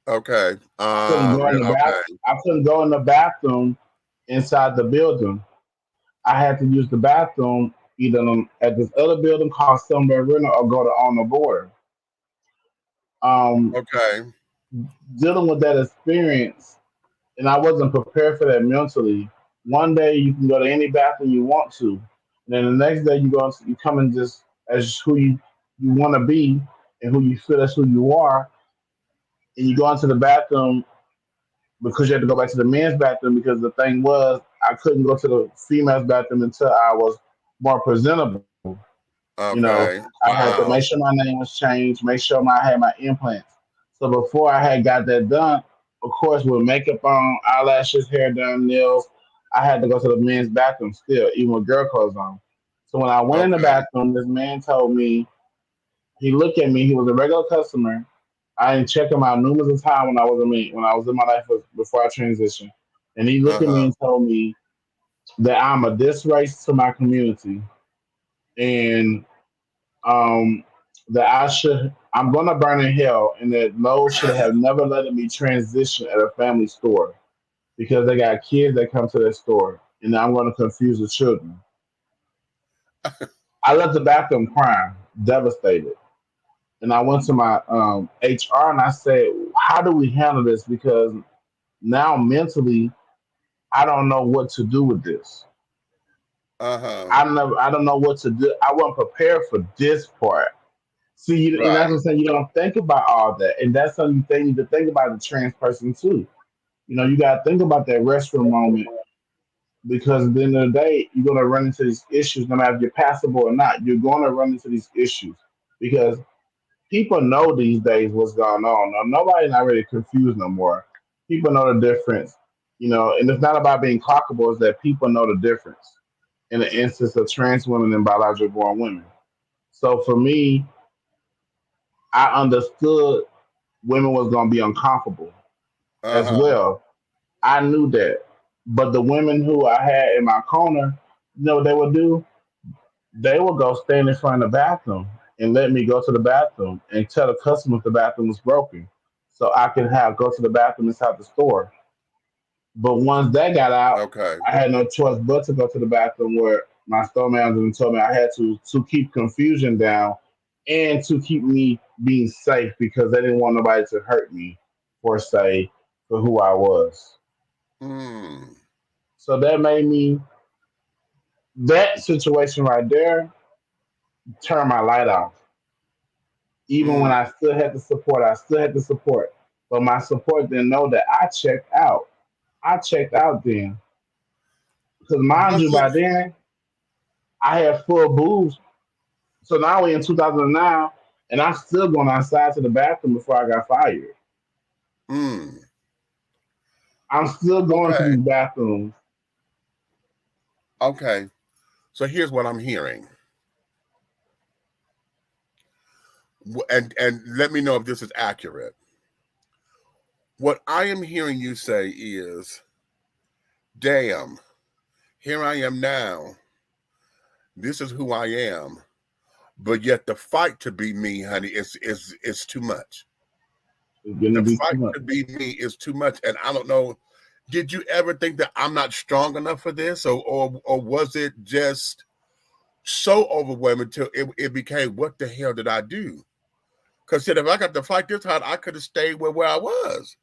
Okay. I couldn't go in the bath. Okay. I couldn't go in the bathroom inside the building. I had to use the bathroom either at this other building called Somewhere Rental or go to On the Border. Um, Okay. Dealing with that experience, and I wasn't prepared for that mentally. One day you can go to any bathroom you want to, and then the next day you come in just as who you want to be and who you feel that's who you are, and you go into the bathroom because you had to go back to the men's bathroom because the thing was I couldn't go to the female's bathroom until I was more presentable. Okay. I had to make Wow. sure my name was changed, make sure I had my implants. So before I had got that done, of course, with makeup on, eyelashes, hair done, nails, I had to go to the men's bathroom still, even with girl clothes on. So when I went in the Okay. bathroom, this man told me, he looked at me, he was a regular customer. I didn't check him out numerous of times when I was in my life before I transitioned. And he looked at me Uh-huh. and told me that I'm a disgrace to my community and um, that I'm gonna burn in hell, and that Lowe's should have never let me transition at a family store because they got kids that come to their store, and I'm gonna confuse the children. I left the bathroom crying, devastated, and I went to my HR and I said, "How do we handle this? Because now mentally, I don't know what to do with this. Uh-huh. I don't know what to do. I wasn't prepared for this part." See, and that's Right. what I'm saying. You don't think about all that, and that's something you need to think about the trans person too. You got to think about that restroom moment because at the end of the day, you're going to run into these issues, no matter if you're passable or not. You're going to run into these issues because people know these days what's going on. Now, nobody's not really confused no more. People know the difference, and it's not about being clockable. It's that people know the difference in the instance of trans women and biologically born women. So for me, I understood women was gonna be uncomfortable as Uh-huh. well. I knew that. But the women who I had in my corner, what they would do? They would go stand in front of the bathroom and let me go to the bathroom and tell the customer if the bathroom was broken. So I can go to the bathroom inside the store. But once that got out, Okay. I had no choice but to go to the bathroom where my store manager told me I had to keep confusion down and to keep me being safe because they didn't want nobody to hurt me for say for who I was. Hmm. So that made me that situation right there turn my light off. Even when Hmm. I still had the support, I still had the support. But my support didn't know that I checked out. I checked out then. Because mind Was you, it? by then I had full boobs. So now we in 2009, and I'm still going outside to the bathroom before I got fired. Hmm. I'm still going to Okay. these bathrooms. Okay. So here's what I'm hearing, and let me know if this is accurate. What I am hearing you say is, "Damn, here I am now. This is who I am." But yet the fight to be me, honey, is too much. It's going to The be too fight much. to be me is too much, and I don't know. Did you ever think that I'm not strong enough for this, or was it just so overwhelming until it became, what the hell did I do? Because if I got to fight this hard, I could have stayed where I was.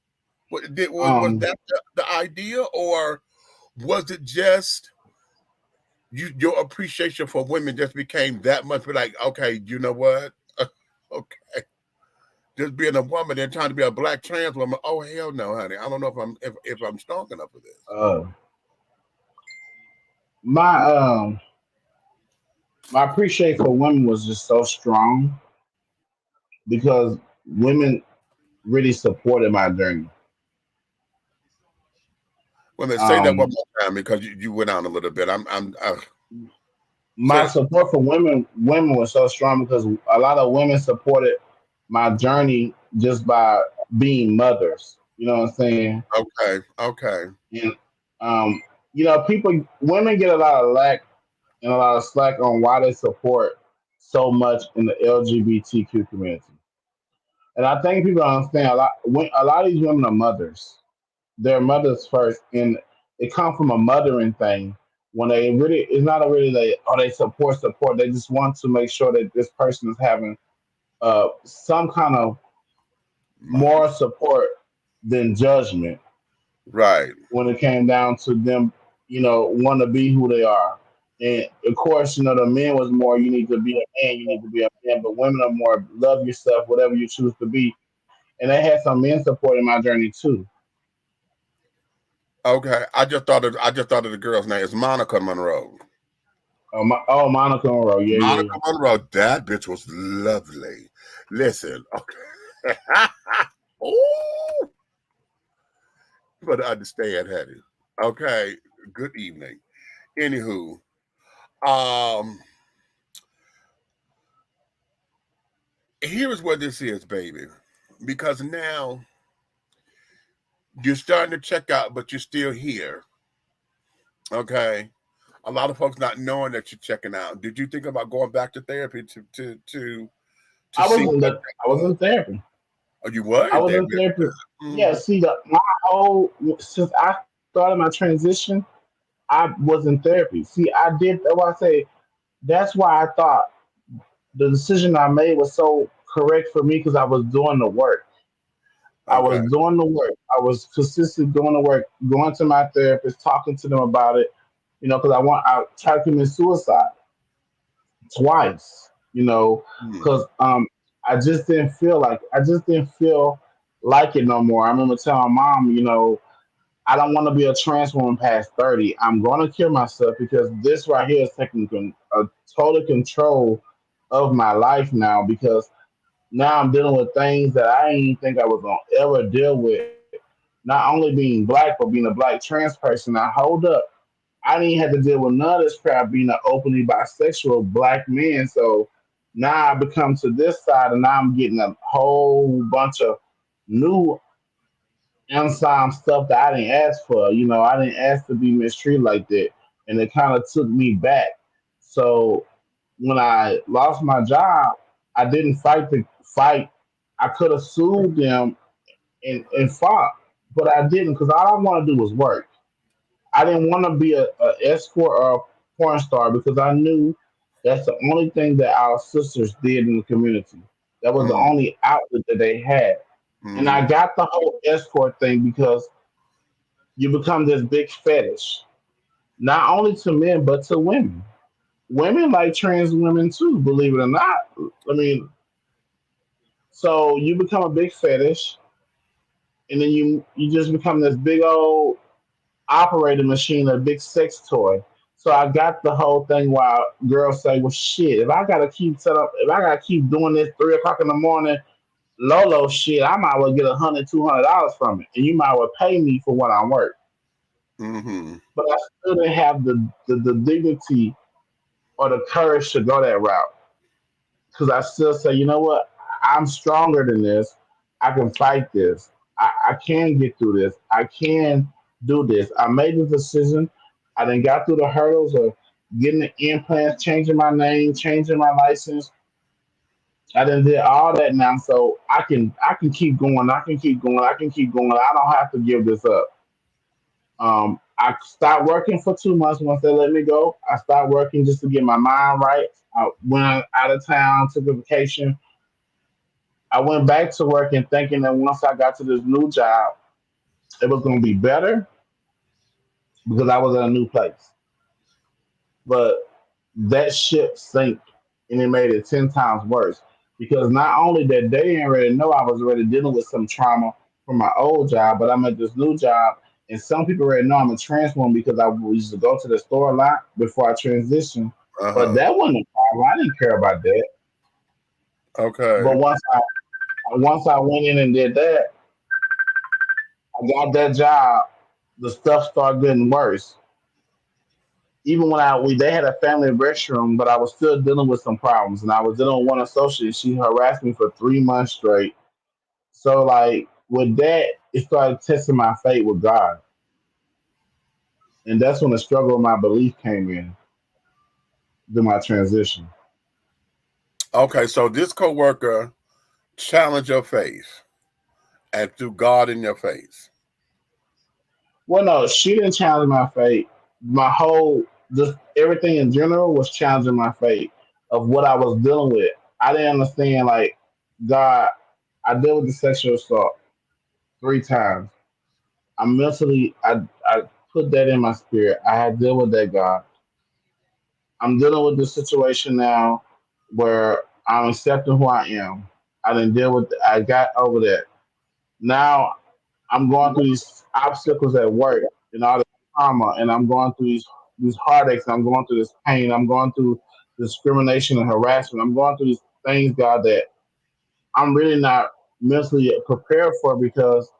Was Um, that the idea, or was it just your appreciation for women just became that much? Be like, okay, you know what? Okay, just being a woman and trying to be a black trans woman. Oh hell no, honey. I don't know if I'm strong enough for this. uh, my my appreciation for women was just so strong because women really supported my journey. Well, then say that one Um, more time because you went on a little bit. I'm my say support for women was so strong because a lot of women supported my journey just by being mothers. You know what I'm saying? okay, okay, And um, people, women get a lot of lack and a lot of slack on why they support so much in the LGBTQ community. And I think people don't understand a lot of these women are mothers. They're mothers first, and it comes from a mothering thing. When they really, it's not a really they support. They just want to make sure that this person is having some kind of my more support than judgment right, when it came down to them, want to be who they are. And of course, the men was more, you need to be a man, you need to be a man, but women are more love yourself, whatever you choose to be. And they had some men supporting my journey too. okay. I just thought of the girl's name. It's Monica Monroe. Monica Monroe, yeah, yeah, Monica yeah. Monroe. That bitch was lovely. Listen, okay. Oh, you better understand, honey. Okay. Good evening. Anywho, um, here is what this is, baby. Because now you're starting to check out, but you're still here. Okay. A lot of folks not knowing that you're checking out. Did you think about going back to therapy to I was see in what the, I that was was? in therapy. Oh, you were I in was in therapy. therapy. Yeah, Mm, see, my whole since I started my transition, I was in therapy. See, I did. That's why I say that's why I thought the decision I made was so correct for me because I was doing the work. I was okay. doing the work. I was consistently doing the work, going to my therapist, talking to them about it. Because I tried to commit suicide twice. Mm, Because I just didn't feel like it no more. I remember telling mom, I don't want to be a trans woman past 30. I'm going to kill myself because this right here is taking a total control of my life now because now I'm dealing with things that I didn't think I was going to ever deal with. Not only being black, but being a black trans person. Now, hold up. I didn't have to deal with none of this crap being an openly bisexual black man. So now I become to this side and now I'm getting a whole bunch of new unsigned stuff that I didn't ask for. I didn't ask to be mistreated like that. And it kind of took me back. So when I lost my job, I didn't fight the fight. I could have sued them and fought. but I didn't because all I want to do was work. I didn't want to be a escort or a porn star because I knew that's the only thing that our sisters did in the community. That was the Mm, only outlet that they had. And I mm, got the whole escort thing because you become this big fetish, not only to men but to women. Women like trans women too, believe it or not. I mean, so you become a big fetish, and then you just become this big old operating machine, a big sex toy. So I got the whole thing while girls say, well, shit, if I gotta keep doing this 3 o'clock in the morning, Lolo shit, I might well get $100, $200 from it. And you might well pay me for what I work. mm-hmm. But I still didn't have the dignity or the courage to go that route. Because I still say, you know what? I'm stronger than this. I can fight this. I can get through this. I can do this. I made the decision. I then got through the hurdles of getting the implants, changing my name, changing my license. I done did all that now, so I can keep going. I can keep going. I can keep going. I don't have to give this up. I stopped working for 2 months once they let me go. I stopped working just to get my mind right. I went out of town, took a vacation. I went back to working thinking that once I got to this new job, it was going to be better because I was in a new place. But that ship sank and it made it 10 times worse because not only that they didn't already know I was already dealing with some trauma from my old job, but I'm at this new job. And some people already know I'm a trans woman because I used to go to the store a lot before I transitioned. But Uh-huh. that wasn't a problem. I didn't care about that. But Okay. once I went in and did that, I got that job. The stuff started getting worse. Even when they had a family restroom, but I was still dealing with some problems, and I was dealing with one associate. She harassed me for 3 months straight. So like with that, it started testing my faith with God, and that's when the struggle of my belief came in through my transition. Okay, so this coworker challenged your faith and threw God in your face. Well, no, she didn't challenge my faith. My whole just everything in general was challenging my faith of what I was dealing with. I didn't understand like God. I dealt with the sexual assault 3 times. I put that in my spirit. I had dealt with that God. I'm dealing with the situation now where I'm accepting who I am. I didn't deal with I got over that. Now I'm going through these obstacles at work and all this trauma and I'm going through these heartaches, I'm going through this pain, I'm going through discrimination and harassment. I'm going through these things, God, that I'm really not mentally prepared for because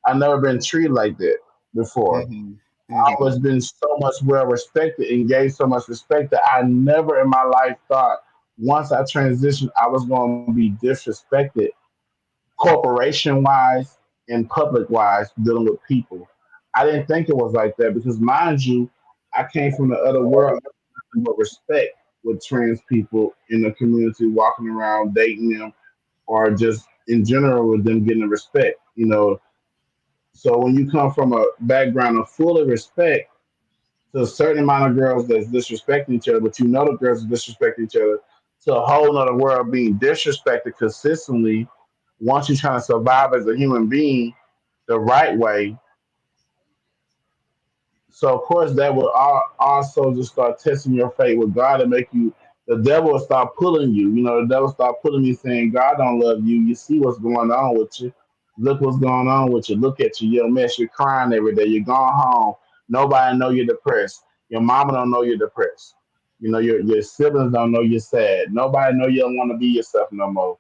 I've never been treated like that before. Mm-hmm. I Mm-hmm. was been so much well respected and gave so much respect that I never in my life thought once I transitioned I was going to be disrespected corporation wise and public wise dealing with people. I didn't think it was like that because mind you, I came from the other world but respect with trans people in the community walking around dating them or just in general with them getting the respect, so when you come from a background of full of respect to a certain amount of girls that's disrespecting each other, but you know the girls are disrespecting each other, to a whole nother world being disrespected consistently. Once you're trying to survive as a human being the right way, so of course that will also just start testing your faith with God and make you. The devil will start pulling you. The devil start pulling me, saying, "God don't love you. You see what's going on with you. Look what's going on with you. Look at you. You're a mess. You're crying every day. You're going home. Nobody know you're depressed. Your mama don't know you're depressed. Your siblings don't know you're sad. Nobody know you don't want to be yourself no more.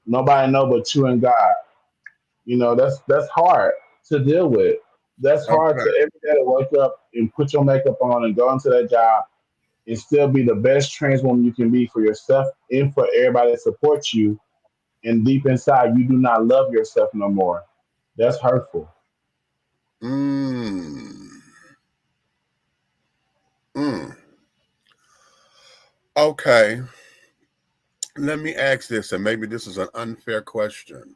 Nobody know but you and God. That's hard to deal with. That's hard Okay. to every day to wake up and put your makeup on and go into that job and still be the best trans woman you can be for yourself and for everybody that supports you. And deep inside, you do not love yourself no more. That's hurtful. Mm. Mm. Okay. Let me ask this, and maybe this is an unfair question.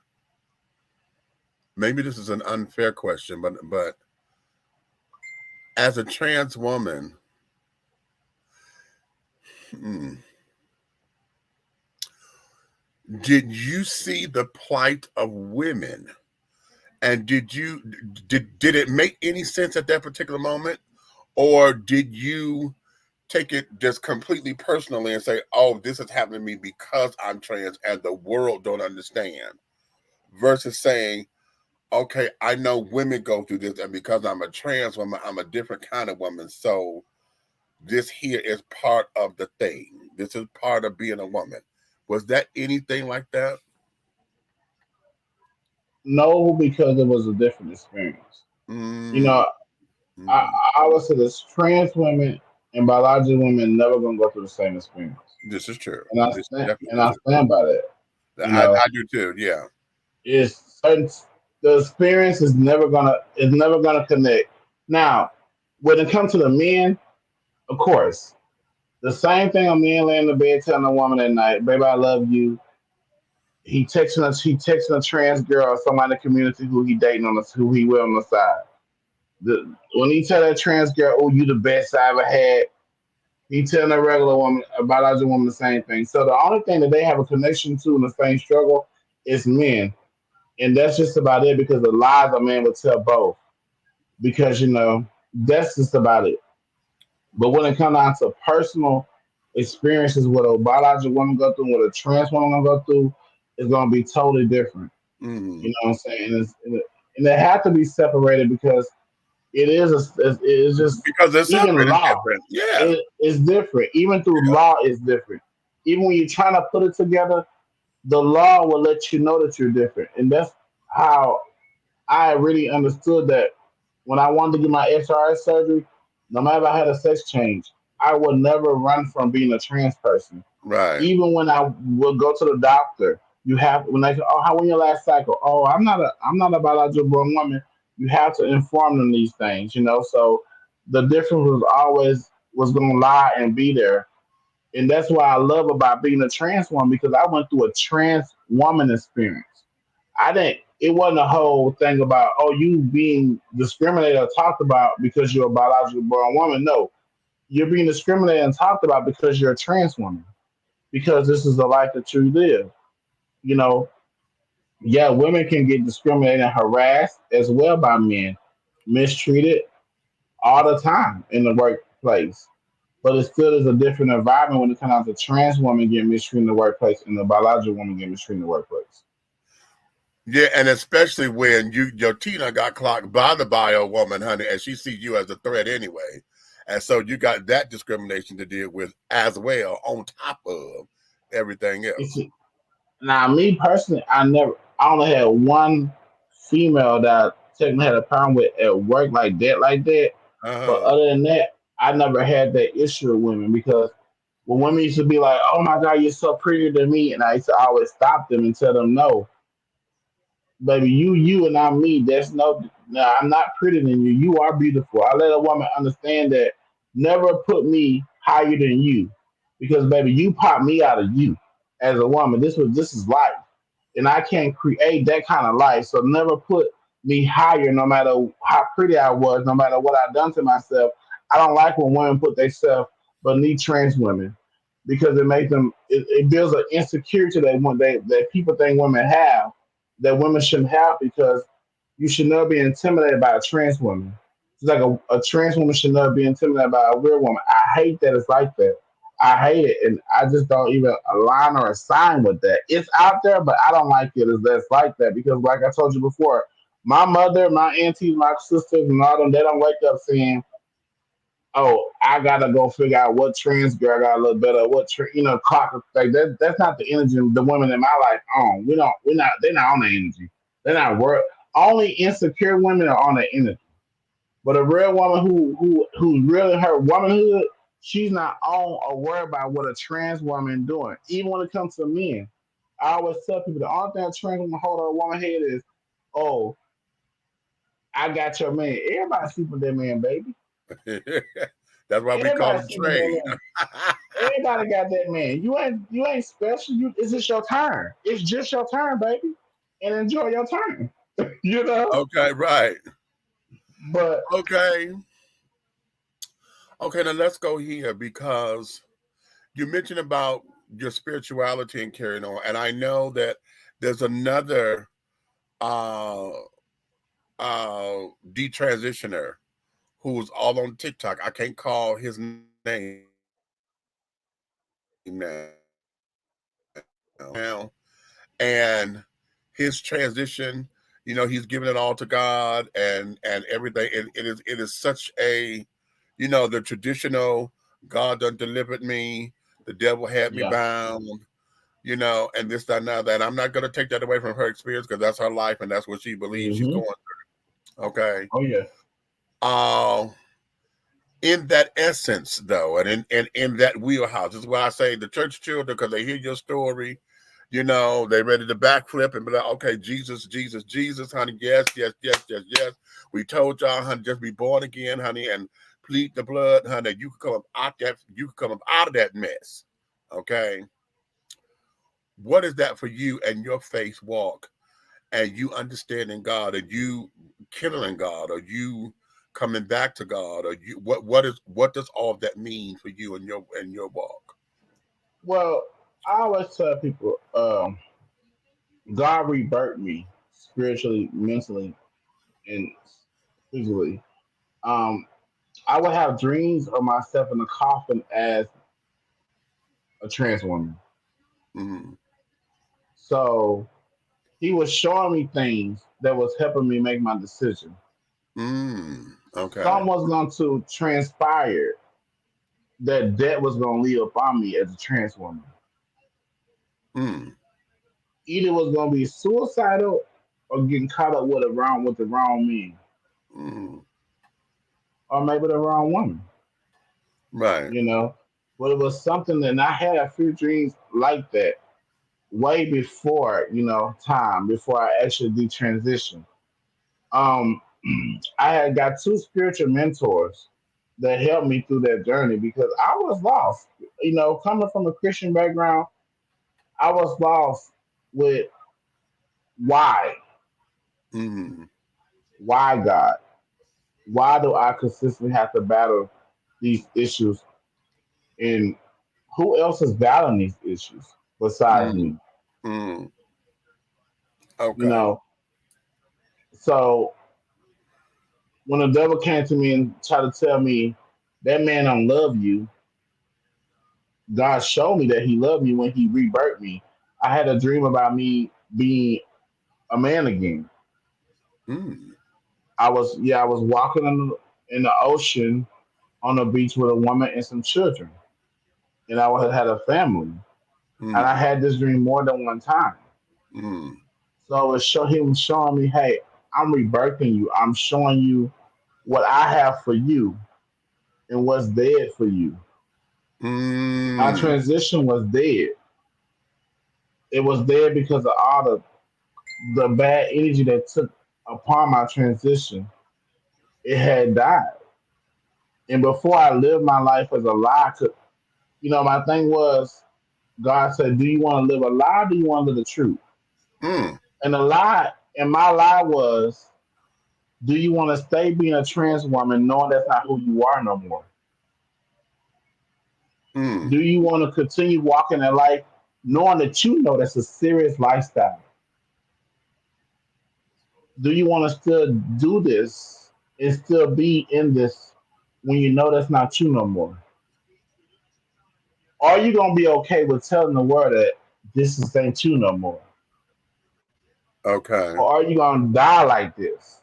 maybe this is an unfair question, but as a trans woman, did you see the plight of women? And did it make any sense at that particular moment? Or did you take it just completely personally and say, oh, this is happening to me because I'm trans and the world don't understand? Versus saying, okay, I know women go through this, and because I'm a trans woman, I'm a different kind of woman. So this here is part of the thing. This is part of being a woman. Was that anything like that? No, because it was a different experience. You Mm, know, I, mm. I would say this trans women and biological women never gonna go through the same experience. This is true. And This is definitely I true. stand by that. You know, I do too. Yeah. it's certain the experience is never gonna connect. Now, when it comes to the men, of course, the same thing a man laying in the bed telling a woman at night, baby, I love you. He texting a trans girl or somebody in the community who he dating on the who he with on the side. When he tell that trans girl, oh, you the best I ever had, he telling a regular woman, a biological woman, the same thing. So the only thing that they have a connection to in the same struggle is men. And that's just about it because the lies a man would tell both. Because, that's just about it. But when it comes down to personal experiences, what a biological woman go through, what a trans woman gonna go through, is gonna be totally different. You Mm. know what I'm saying? And they have to be separated because it's just Because they're even separate and law different. Yeah. is different. Even through law is different. Even when you're trying to put it together, the law will let you know that you're different, and that's how I really understood that when I wanted to get my SRS surgery. No matter if I had a sex change, I would never run from being a trans person. Right. Even when I would go to the doctor, you have when they say, "Oh, how was your last cycle?" "Oh, I'm not a biological born woman." You have to inform them these things, So the difference was going to lie and be there, and that's what I love about being a trans woman because I went through a trans woman experience. I didn't. It wasn't a whole thing about you being discriminated or talked about because you're a biological born woman. No, you're being discriminated and talked about because you're a trans woman because this is the life that you live. You know, yeah, women can get discriminated and harassed as well by men, mistreated all the time in the workplace. But it still is a different environment when it comes out to trans women getting mistreated in the workplace and the biological woman getting mistreated in the workplace. Yeah, and especially when your Tina got clocked by the bio woman, honey, and she sees you as a threat anyway. And so you got that discrimination to deal with as well, on top of everything It's else. Now, me personally, I only had one female that I technically had a problem with at work like that. But Uh-huh. other than that, I never had that issue with women because when women used to be like, "Oh my God, you're so prettier than me," and I used to always stop them and tell them, "No, baby, you and not me. No, I'm not prettier than you. You are beautiful." I let a woman understand that never put me higher than you because baby, you pop me out of you as a woman. This is life, and I can't create that kind of life. So never put me higher, no matter how pretty I was, no matter what I've done to myself. I don't like when women put themselves beneath trans women because it builds an insecurity that people think women have that women shouldn't have because you should never be intimidated by a trans woman. It's like a trans woman should never be intimidated by a real woman. I hate that it's like that. I hate it, and I just don't even align or assign with that. It's out there, but I don't like it as that's like that because, like I told you before, my mother, my aunties, my sisters, and all them, they don't wake up saying, "Oh, I gotta go figure out what trans girl got a little better, clock." Like that. That's not the energy the women in my life on. We don't. We're not. They're not on the energy. They're not work. Only insecure women are on the energy. But a real woman who's really her womanhood, she's not on or worried about what a trans woman doing. Even when it comes to men, I always tell people the only thing a trans woman hold on a woman head is, "Oh, I got your man." Everybody sleep with that man, baby. That's why we call Everybody them sleep with that trade. man. Everybody got that man. You ain't special. It's just your turn. It's just your turn, baby. And enjoy your turn. you know. Okay, right. But Okay. Okay, now let's go here because you mentioned about your spirituality and carrying on. And I know that there's another uh detransitioner who's all on TikTok. I can't call his name now. And his transition, he's giving it all to God and everything. It is such a, the traditional God done delivered me, the devil had me yeah. bound, and this, that, now that. I'm not going to take that away from her experience because that's her life and that's what she believes she's Hmm. going through. Okay. Oh yeah. Uh, in that essence, though, and in that wheelhouse, this is why I say the church children, because they hear your story, they ready to backflip and be like, okay, Jesus, Jesus, Jesus, honey, yes, yes, yes, yes, yes. We told y'all, honey, just be born again, honey, and plead the blood, honey. You can come up out of that mess. Okay. What is that for you and your faith walk and you understanding God? Are you kindling God? Are you coming back to God? Or what does all of that mean for you and your walk? Well, I always tell people, God rebirthed me spiritually, mentally, and physically. Um, I would have dreams of myself in a coffin as a trans woman. Mm, So he was showing me things that was helping me make my decision. okay. Some was going to transpire that was going to lead upon me as a trans woman. Mm, Either was going to be suicidal or getting caught up with the wrong man mm, or maybe the wrong woman. right. You know. But it was something that, and I had a few dreams like that way before, time, before I actually did transition. Um, I had got two spiritual mentors that helped me through that journey because I was lost. Coming from a Christian background, I was lost with why, Mm, why God, why do I consistently have to battle these issues, and who else is battling these issues besides mm, me? mm, You okay. know, so when the devil came to me and tried to tell me that man don't love you, God showed me that he loved me when he rebirthed me. I had a dream about me being a man again. Mm, I was walking in the ocean on the beach with a woman and some children, and I had a family. And I mm, had this dream more than one time. mm, So him showing me, hey, I'm rebirthing you. I'm showing you what I have for you and what's dead for you. My mm, transition was dead. It was dead because of all the bad energy that took upon my transition. It had died. And before I lived my life as a lie, my thing was, God said, do you want to live a lie or do you want to live the truth? mm, And my lie was, do you want to stay being a trans woman knowing that's not who you are no more? mm, Do you want to continue walking in life knowing that you know that's a serious lifestyle? Do you want to still do this and still be in this when you know that's not you no more? Are you gonna be okay with telling the world that ain't you no more? okay. Or are you gonna die like this?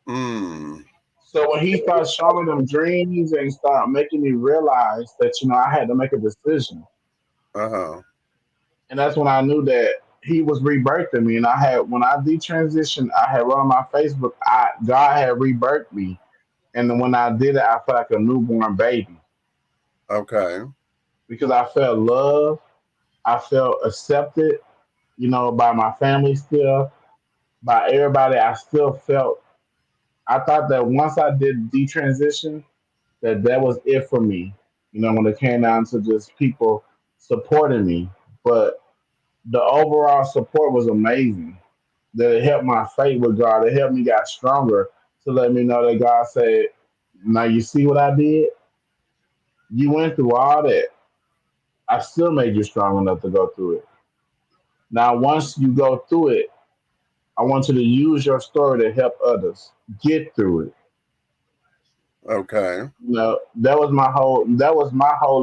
Mm, So when he started showing me them dreams and started making me realize that I had to make a decision, uh-huh. and that's when I knew that he was rebirthing me. And I had when I detransitioned, I had wrote on my Facebook, God had rebirthed me, and then when I did it, I felt like a newborn baby Okay. because I felt love, I felt accepted, by my family still, by everybody. I still felt. I thought that once I did detransition, that was it for me. When it came down to just people supporting me, but the overall support was amazing. that it helped my faith with God. It helped me get stronger to let me know that God said, now you see what I did? You went through all that. I still made you strong enough to go through it. Now, once you go through it, I want you to use your story to help others get through it. Okay. You know, that was my whole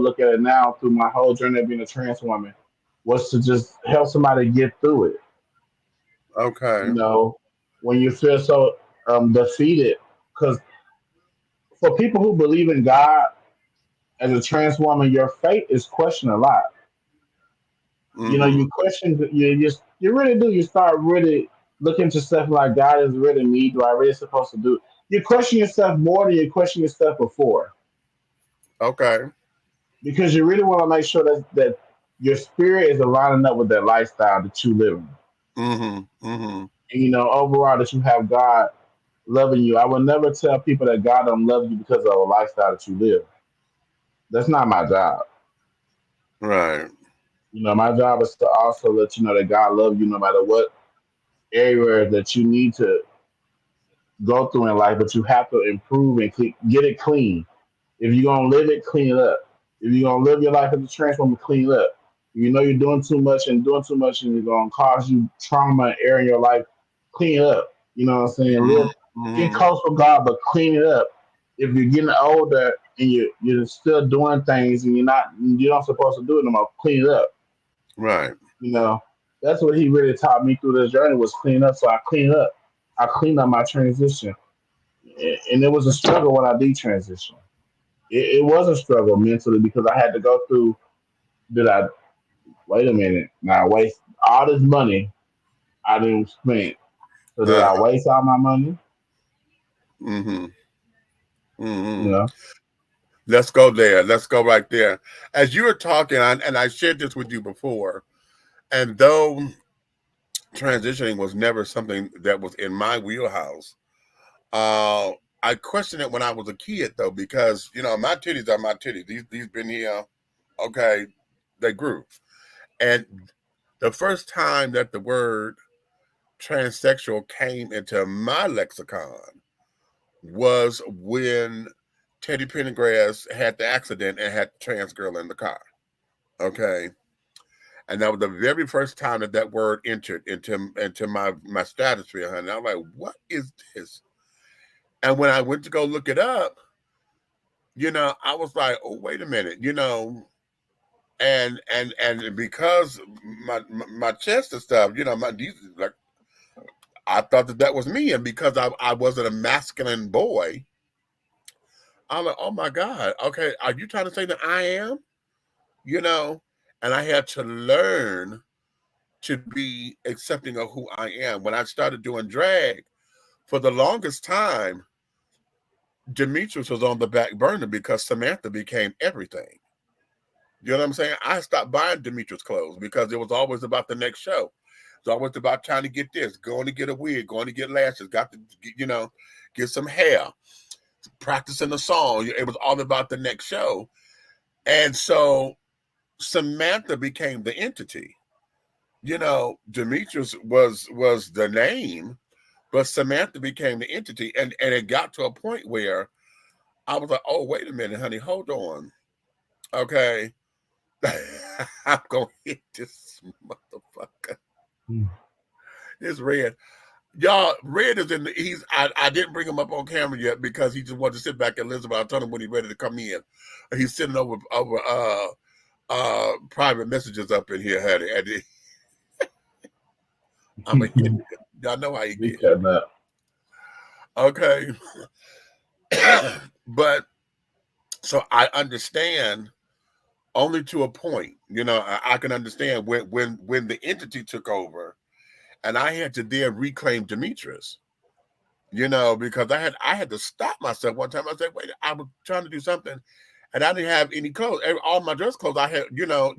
look at it now through my whole journey of being a trans woman was to just help somebody get through it. Okay. You know, when you feel so defeated, because for people who believe in God as a trans woman, your faith is questioned a lot. You know, Mm-hmm. you question, you really do. You start really looking to stuff like, God is really me. Do I really supposed to do? You question yourself more than you question yourself before, Okay. because you really want to make sure that your spirit is aligning up with that lifestyle that you live in. Mm-hmm. Mm-hmm. And, you know, overall that you have God loving you. I would never tell people that God don't love you because of a lifestyle that you live. That's not my job. Right. You know, my job is to also let you know that God loves you no matter what area that you need to go through in life, but you have to improve and get it clean. If you're gonna live it, clean it up. If you're gonna live your life as a trans woman, clean it up. If you know you're doing too much and doing too much and it's gonna cause you trauma and error in your life, clean it up. You know what I'm saying? Mm-hmm. Get Mm-hmm. close with God, but clean it up. If you're getting older and you're still doing things and you're not supposed to do it no more, clean it up. Right. You know, that's what he really taught me through this journey was clean up. So I clean up. I cleaned up my transition, and it was a struggle when I did transition. It was a struggle mentally because I had to go through. Did I wait a minute? Now I waste all this money I didn't spend. So did Uh, I waste all my money? mm-hmm. You Mm-hmm. know. Let's go there. Let's go right there. As you were talking, and I shared this with you before, and though transitioning was never something that was in my wheelhouse, uh, I questioned it when I was a kid, though, because, you know, my titties are my titties. These been here, okay, they grew. And the first time that the word transsexual came into my lexicon was when Teddy Pendergrass had the accident and had the trans girl in the car. Okay. And that was the very first time that that word entered into my stratosphere. And I was like, what is this? And when I went to go look it up, you know, I was like, oh, wait a minute, you know, and because my chest and stuff, you know, my these like I thought that that was me, and because I wasn't a masculine boy, I'm like, oh my God, okay, are you trying to say that I am? You know, and I had to learn to be accepting of who I am. When I started doing drag, for the longest time, Demetrius was on the back burner because Samantha became everything. You know what I'm saying? I stopped buying Demetrius clothes because it was always about the next show. It's always about trying to get this, going to get a wig, going to get lashes, got to, you know, get some hair, practicing the song. It was all about the next show. And so Samantha became the entity. You know, Demetrius was the name, but Samantha became the entity. And it got to a point where I was like, oh, wait a minute, honey, hold on. Okay. I'm gonna hit this motherfucker. Mm. It's Red. Y'all, Red is in the I didn't bring him up on camera yet because he just wanted to sit back and listen, but I told him when he's ready to come in. He's sitting over private messages up in here, honey. And I'm gonna hit it. Y'all know how he We get. cutting up. Okay. But so I understand only to a point. You know, I can understand when the entity took over and I had to then reclaim Demetrius. You know, because I had to stop myself one time. I said, wait, I was trying to do something and I didn't have any clothes. All my dress clothes I had, you know,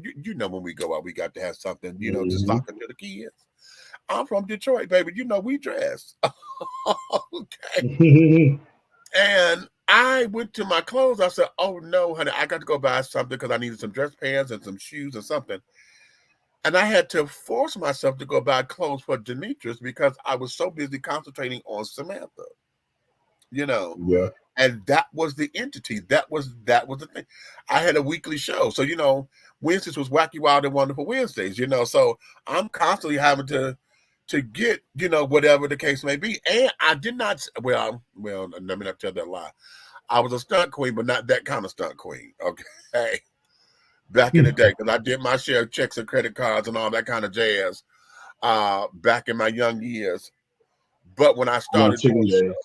when we go out, we got to have something, you know, just Hmm. talking to the kids. I'm from Detroit, baby. You know, we dress. Okay. And I went to my clothes. I said, oh no, honey, I got to go buy something because I needed some dress pants and some shoes or something. And I had to force myself to go buy clothes for Demetrius because I was so busy concentrating on Samantha, you know. Yeah. And that was the entity. That was the thing. I had a weekly show. So, Wednesdays was Wacky Wild and Wonderful Wednesdays, So I'm constantly having to get, whatever the case may be. And I did not well, let me not tell that lie. I was a stunt queen, but not that kind of stunt queen. Okay. Back in the day, because I did my share of checks and credit cards and all that kind of jazz back in my young years. But when I Young started doing chicken days.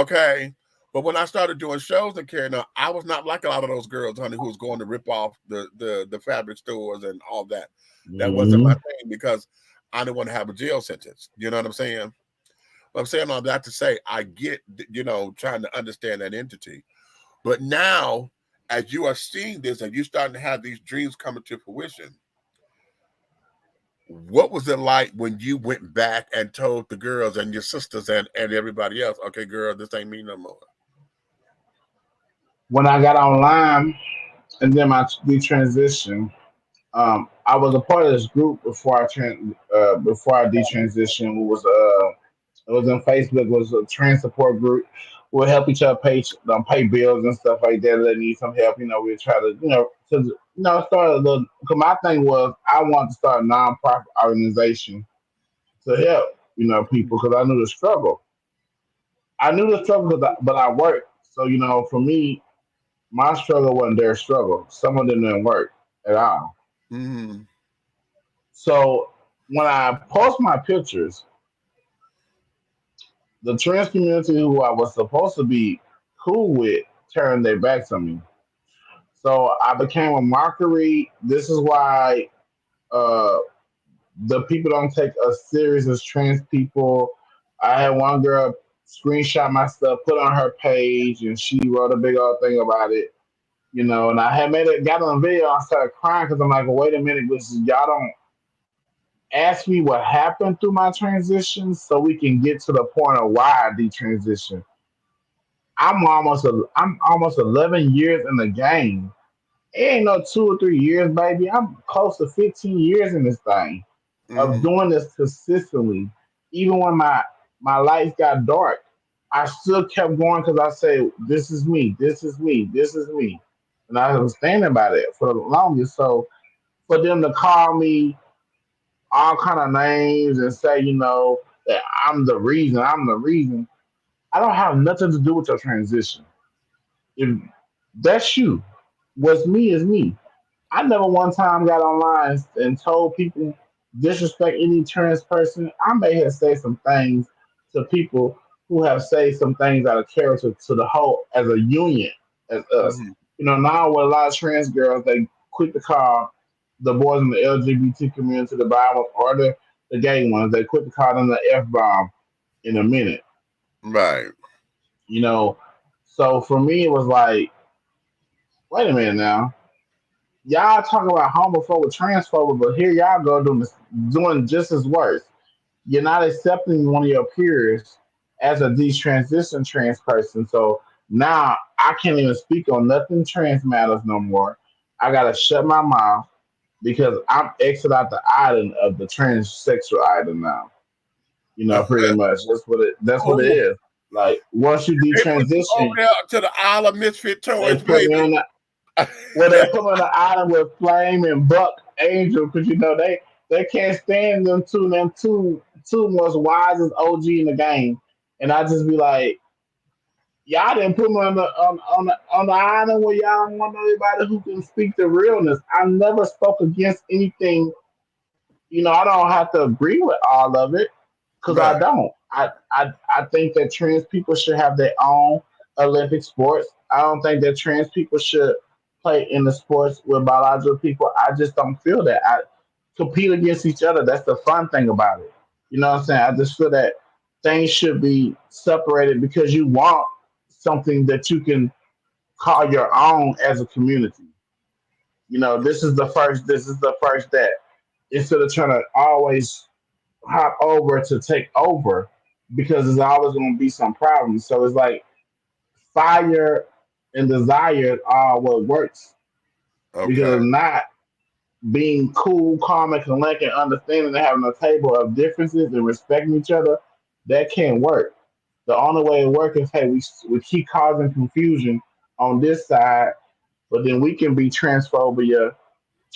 okay. But when I started doing shows and carrying on, I was not like a lot of those girls, honey, who was going to rip off the fabric stores and all that. That wasn't my Hmm. thing because I didn't want to have a jail sentence. You know what I'm saying? But I'm saying all that to say I get, trying to understand that entity. But now, as you are seeing this and you starting to have these dreams coming to fruition, what was it like when you went back and told the girls and your sisters and everybody else, okay, girl, this ain't me no more? When I got online and then my detransition, I was a part of this group before I detransitioned. It was in Facebook. It was a trans support group. We'll help each other pay bills and stuff like that. That need some help. We try to start a little. Cause my thing was I wanted to start a nonprofit organization to help people because I knew the struggle. I knew the struggle, but I worked. So for me, my struggle wasn't their struggle. Some of them didn't work at all. Mm-hmm. So when I post my pictures, the trans community who I was supposed to be cool with turned their backs on me. So I became a mockery. This is why uh, the people don't take us serious as trans people. I had one girl screenshot my stuff, put on her page, and she wrote a big old thing about it. And I had got on video. I started crying because I'm like, well, wait a minute, y'all don't ask me what happened through my transition, so we can get to the point of why I detransition. I'm almost 11 years in the game. It ain't no 2 or 3 years, baby. I'm close to 15 years in this thing of Mm-hmm. doing this consistently. Even when my lights got dark, I still kept going because I say, "This is me. This is me. This is me," and I was standing by that for the longest. So for them to call me all kind of names and say, that I'm the reason. I don't have nothing to do with your transition. If that's you, what's me is me. I never one time got online and told people disrespect any trans person. I may have said some things to people who have said some things out of character to the whole as a union as us. Mm-hmm. Now with a lot of trans girls, they quick to call the boys in the LGBT community the Bible or the gay ones. They quick to call them the F bomb in a minute. Right. You know, so for me it was like, wait a minute now, y'all talk about homophobic, transphobic, but here y'all go doing just as worse. You're not accepting one of your peers as a detransition trans person. So now I can't even speak on nothing trans matters no more. I gotta shut my mouth because I'm exit out the island of the transsexual island now. Pretty much. That's what it Oh, is. Like once you they put you over detransition, there to the Isle of Misfit they Toys, put me baby. on they put me on the island with Flame and Buck Angel because they can't stand them two most wisest OG in the game, and I just be like, y'all didn't put me on the island where y'all don't want anybody who can speak the realness. I never spoke against anything. I don't have to agree with all of it because I Right. don't. I think that trans people should have their own Olympic sports. I don't think that trans people should play in the sports with biological people. I just don't feel that. I compete against each other. That's the fun thing about it. You know what I'm saying? I just feel that things should be separated because you want something that you can call your own as a community. This is the first that instead of trying to always hop over to take over because there's always going to be some problems. So it's like fire and desire are what works because if Okay. not, being cool, calm, and collected, understanding and having a table of differences and respecting each other, that can't work. The only way it works is, hey, we keep causing confusion on this side, but then we can be transphobic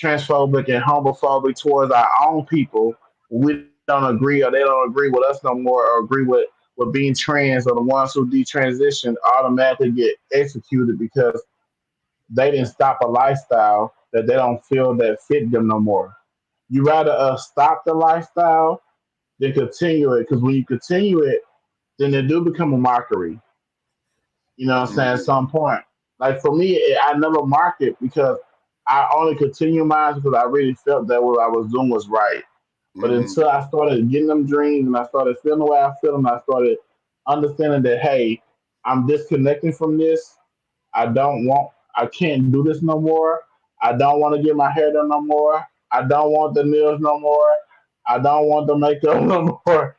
and homophobic towards our own people. We don't agree or they don't agree with us no more or agree with being trans, or the ones who detransition automatically get executed because they didn't stop a lifestyle that they don't feel that fit them no more. You rather stop the lifestyle than continue it, because when you continue it, then it do become a mockery. You know what I'm saying? At Mm-hmm. some point, like for me, I never marked it because I only continue mine because I really felt that what I was doing was right. But Mm-hmm. until I started getting them dreams and I started feeling the way I feel, and I started understanding that, hey, I'm disconnecting from this. I can't do this no more. I don't want to get my hair done no more. I don't want the nails no more. I don't want the makeup no more.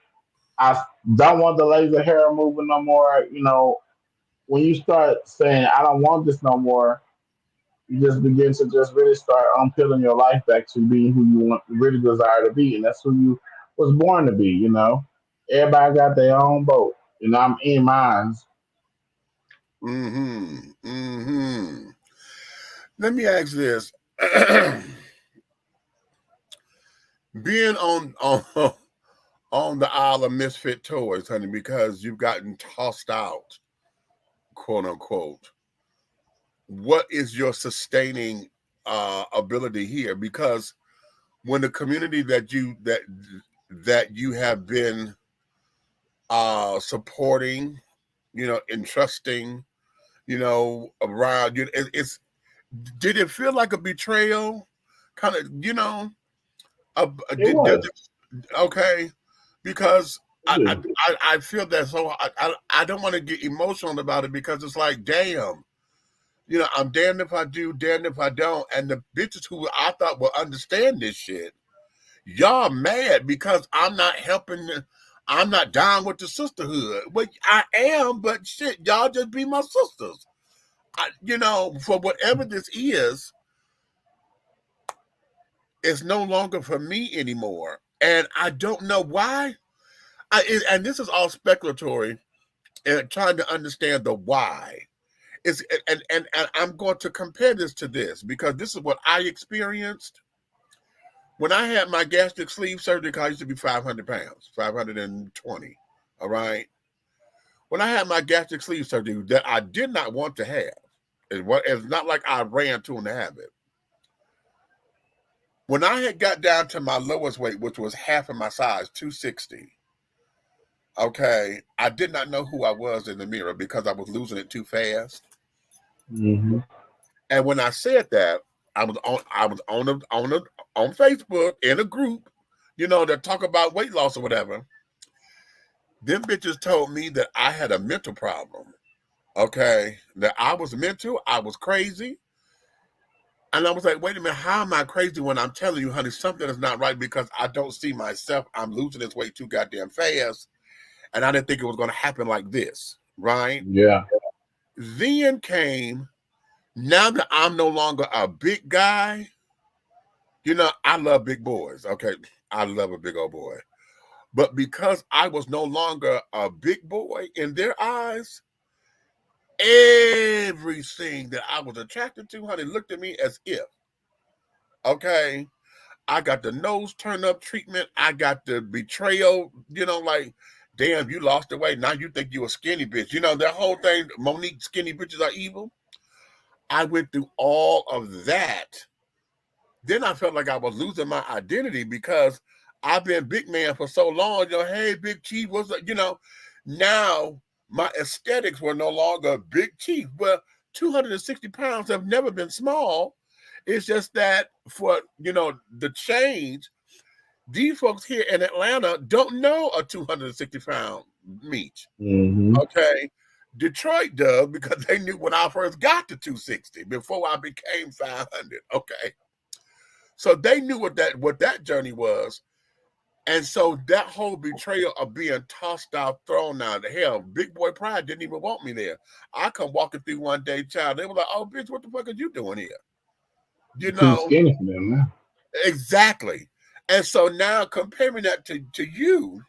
I don't want the laser hair moving no more. When you start saying, I don't want this no more, you just begin to just really start unpeeling your life back to being who you want, really desire to be. And that's who you was born to be. Everybody got their own boat, and I'm in mine. Mm-hmm. Mm-hmm. Let me ask this. Being on on the Isle of Misfit Toys, honey, because you've gotten tossed out, quote unquote. What is your sustaining ability here? Because when the community that you have been supporting, entrusting, around you, it's did it feel like a betrayal? Kind of, It does was. it, okay, because It is. I feel that, so I don't want to get emotional about it, because it's like, damn, I'm damned if I do, damned if I don't. And the bitches who I thought would understand this shit, y'all mad because I'm not helping. I'm not down with the sisterhood. Well, I am, but shit, y'all just be my sisters. For whatever this is, it's no longer for me anymore. And I don't know why. And this is all speculatory and trying to understand the why. It's and I'm going to compare this to this, because this is what I experienced when I had my gastric sleeve surgery. 'Cause I used to be 500 pounds, 520. All right. When I had my gastric sleeve surgery that I did not want to have, it's not like I ran to and have it. When I had got down to my lowest weight, which was half of my size, 260, okay, I did not know who I was in the mirror because I was losing it too fast. Mm-hmm. And when I said that, I was on Facebook in a group, that talk about weight loss or whatever. Them bitches told me that I had a mental problem. Okay, that I was mental, I was crazy. And I was like, wait a minute, how am I crazy when I'm telling you, honey, something is not right, because I don't see myself. I'm losing this weight too goddamn fast. And I didn't think it was going to happen like this, right? Yeah. Then came, now that I'm no longer a big guy, I love big boys. Okay. I love a big old boy. But because I was no longer a big boy in their eyes, everything that I was attracted to, honey, looked at me as if, okay, I got the nose turn up treatment. I got the betrayal, like, damn, you lost the weight. Now you think you a skinny bitch. That whole thing, Monique, skinny bitches are evil. I went through all of that. Then I felt like I was losing my identity, because I've been big man for so long. Hey, Big Chief, what's up? Now my aesthetics were no longer Big Chief. Well, 260 pounds have never been small. It's just that for, the change, these folks here in Atlanta don't know a 260-pound meat. Mm-hmm. Okay. Detroit does, because they knew when I first got to 260 before I became 500. Okay. So they knew what that journey was. And so that whole betrayal of being tossed out, thrown out of hell, Big Boy Pride didn't even want me there. I come walking through one day, child. They were like, oh, bitch, what the fuck are you doing here? You Too know, skinny for them now. Exactly. And so now comparing that to you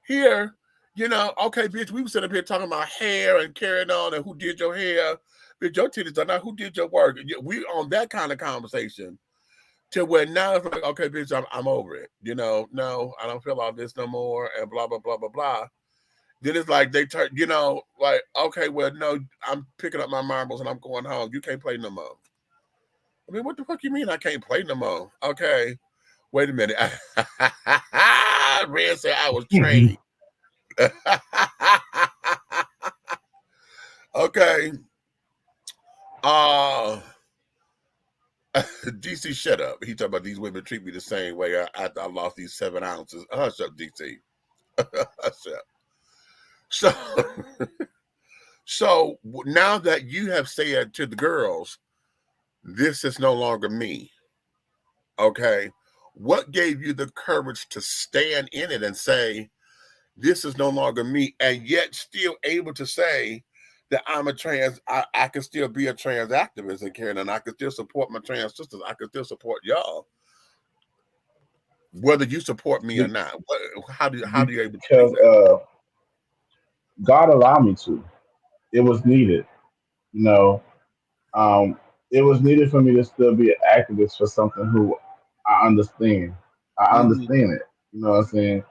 here, okay, bitch, we were sitting up here talking about hair and carrying on and who did your hair. Bitch, your titties done. Now who did your work? We on that kind of conversation to where now it's like, okay, bitch, I'm over it. No, I don't feel all this no more and blah, blah, blah, blah, blah. Then it's like they turn, like, okay, well, no, I'm picking up my marbles and I'm going home. You can't play no more. I mean, what the fuck you mean I can't play no more? Okay, wait a minute. Red said I was trained. Okay. Uh DC, shut up. He talking about these women treat me the same way after I lost these 7 ounces. Hush up, DC. Hush up. So, so now that you have said to the girls, this is no longer me. Okay. What gave you the courage to stand in it and say, this is no longer me, and yet still able to say that I'm a trans, I can still be a trans activist in Canada, and I can still support my trans sisters. I can still support y'all, whether you support me or not. How do you able to do because that? God allowed me to. It was needed, you know. Um, it was needed for me to still be an activist for something who I understand. I Mm-hmm. understand it. You know what I'm saying?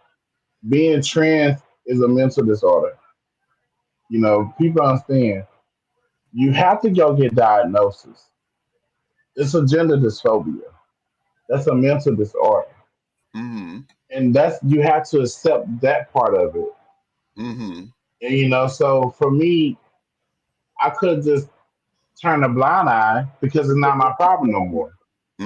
Being trans is a mental disorder. People understand. You have to go get diagnosis. It's a gender dysphoria. That's a mental disorder, Mm-hmm. and that's you have to accept that part of it. Mm-hmm. And so for me, I could just turn a blind eye because it's not my problem no more.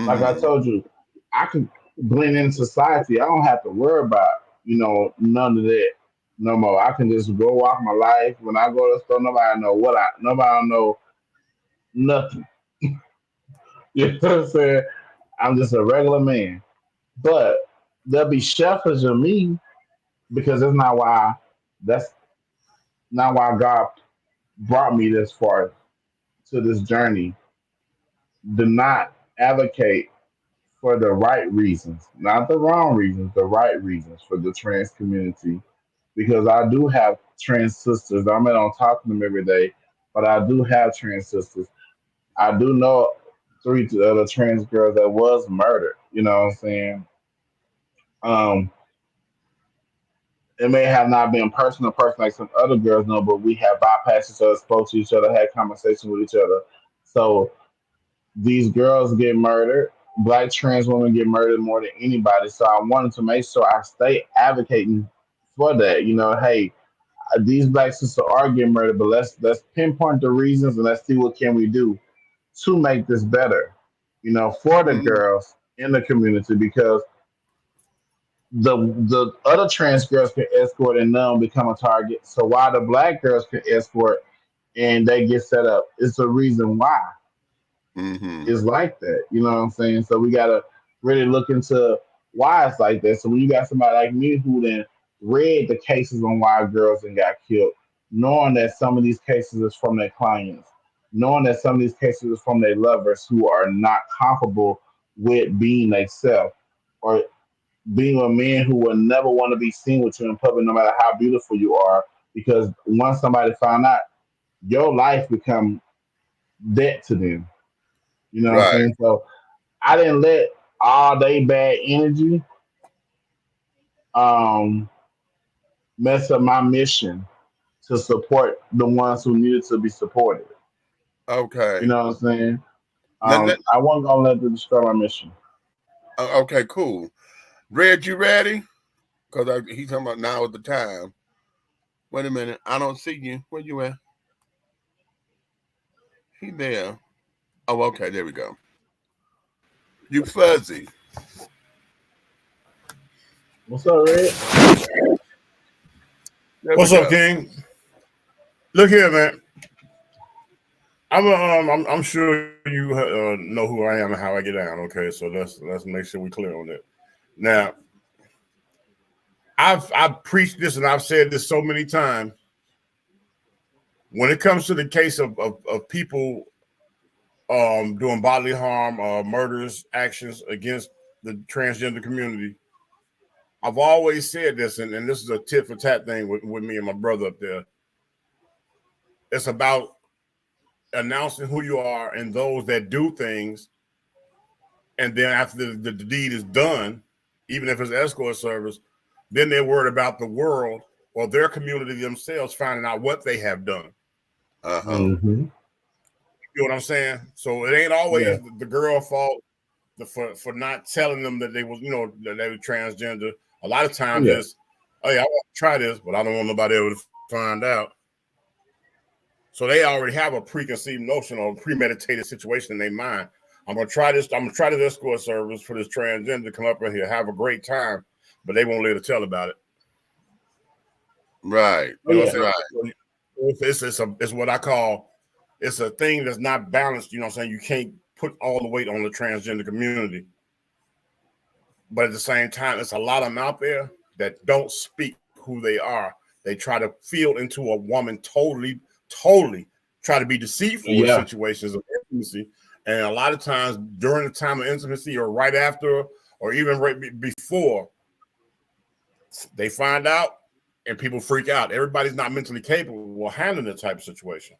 Like I Mm-hmm. told you, I can blend in society. I don't have to worry about, none of that no more. I can just go walk my life. When I go to the store, nobody know nothing. You know what I'm saying? I'm just a regular man. But they'll be selfish of me because that's not why God brought me this far to this journey. Do not advocate for the right reasons, not the wrong reasons, the right reasons for the trans community. Because I do have trans sisters. I mean, I don't talk to them every day, but I do have trans sisters. I do know 3 other trans girls that was murdered. You know what I'm saying? Um, it may have not been person to person like some other girls know, but we have bypassed each other, spoke to each other, had conversations with each other. So these girls get murdered. Black trans women get murdered more than anybody. So I wanted to make sure I stay advocating for that. Hey, these black sisters are getting murdered, but let's pinpoint the reasons and let's see what can we do to make this better. For the Mm-hmm. girls in the community because the other trans girls can escort and none become a target. So why the black girls can escort and they get set up? It's a reason why Mm-hmm. is like that. You know what I'm saying? So we gotta really look into why it's like that. So when you got somebody like me who then read the cases on why girls and got killed, knowing that some of these cases is from their clients, knowing that some of these cases is from their lovers who are not comfortable with being themselves or being a man who will never want to be seen with you in public no matter how beautiful you are because once somebody found out your life become debt to them. You know what I'm Right. saying? So I didn't let all day bad energy um, mess up my mission to support the ones who needed to be supported. You Okay. know what I'm saying? Let, I wasn't gonna let them destroy my mission. okay, cool. Red, you ready? Because he's talking about now at the time. Wait a minute. I don't see you. Where you at? He there. Oh, okay. There we go. You fuzzy. What's up, Red? There we What's up, go. King? Look here, man. I'm sure you know who I am and how I get down. Okay, so let's make sure we clear on that. Now, I've preached this and I've said this so many times. When it comes to the case of people doing bodily harm, murders, actions against the transgender community. I've always said this, and this is a tit for tat thing with me and my brother up there. It's about announcing who you are and those that do things, and then after the deed is done, even if it's escort service, then they're worried about the world or their community themselves finding out what they have done. Mm-hmm. You know what I'm saying? So it ain't always the girl fault for not telling them that they was, you know, that they were transgender. A lot of times it's, oh yeah, I want to try this, but I don't want nobody able to find out. So they already have a preconceived notion or premeditated situation in their mind. I'm gonna try this. I'm gonna try this escort service for this transgender to come up in here, have a great time, but they won't let her tell about it. Right. You know what I'm saying? It's what I call, it's a thing that's not balanced. You know what I'm saying? You can't put all the weight on the transgender community, but at the same time, it's a lot of them out there that don't speak who they are. They try to feel into a woman totally try to be deceitful in situations of intimacy. And a lot of times during the time of intimacy or right after or even right before, they find out and people freak out. Everybody's not mentally capable of handling that type of situation.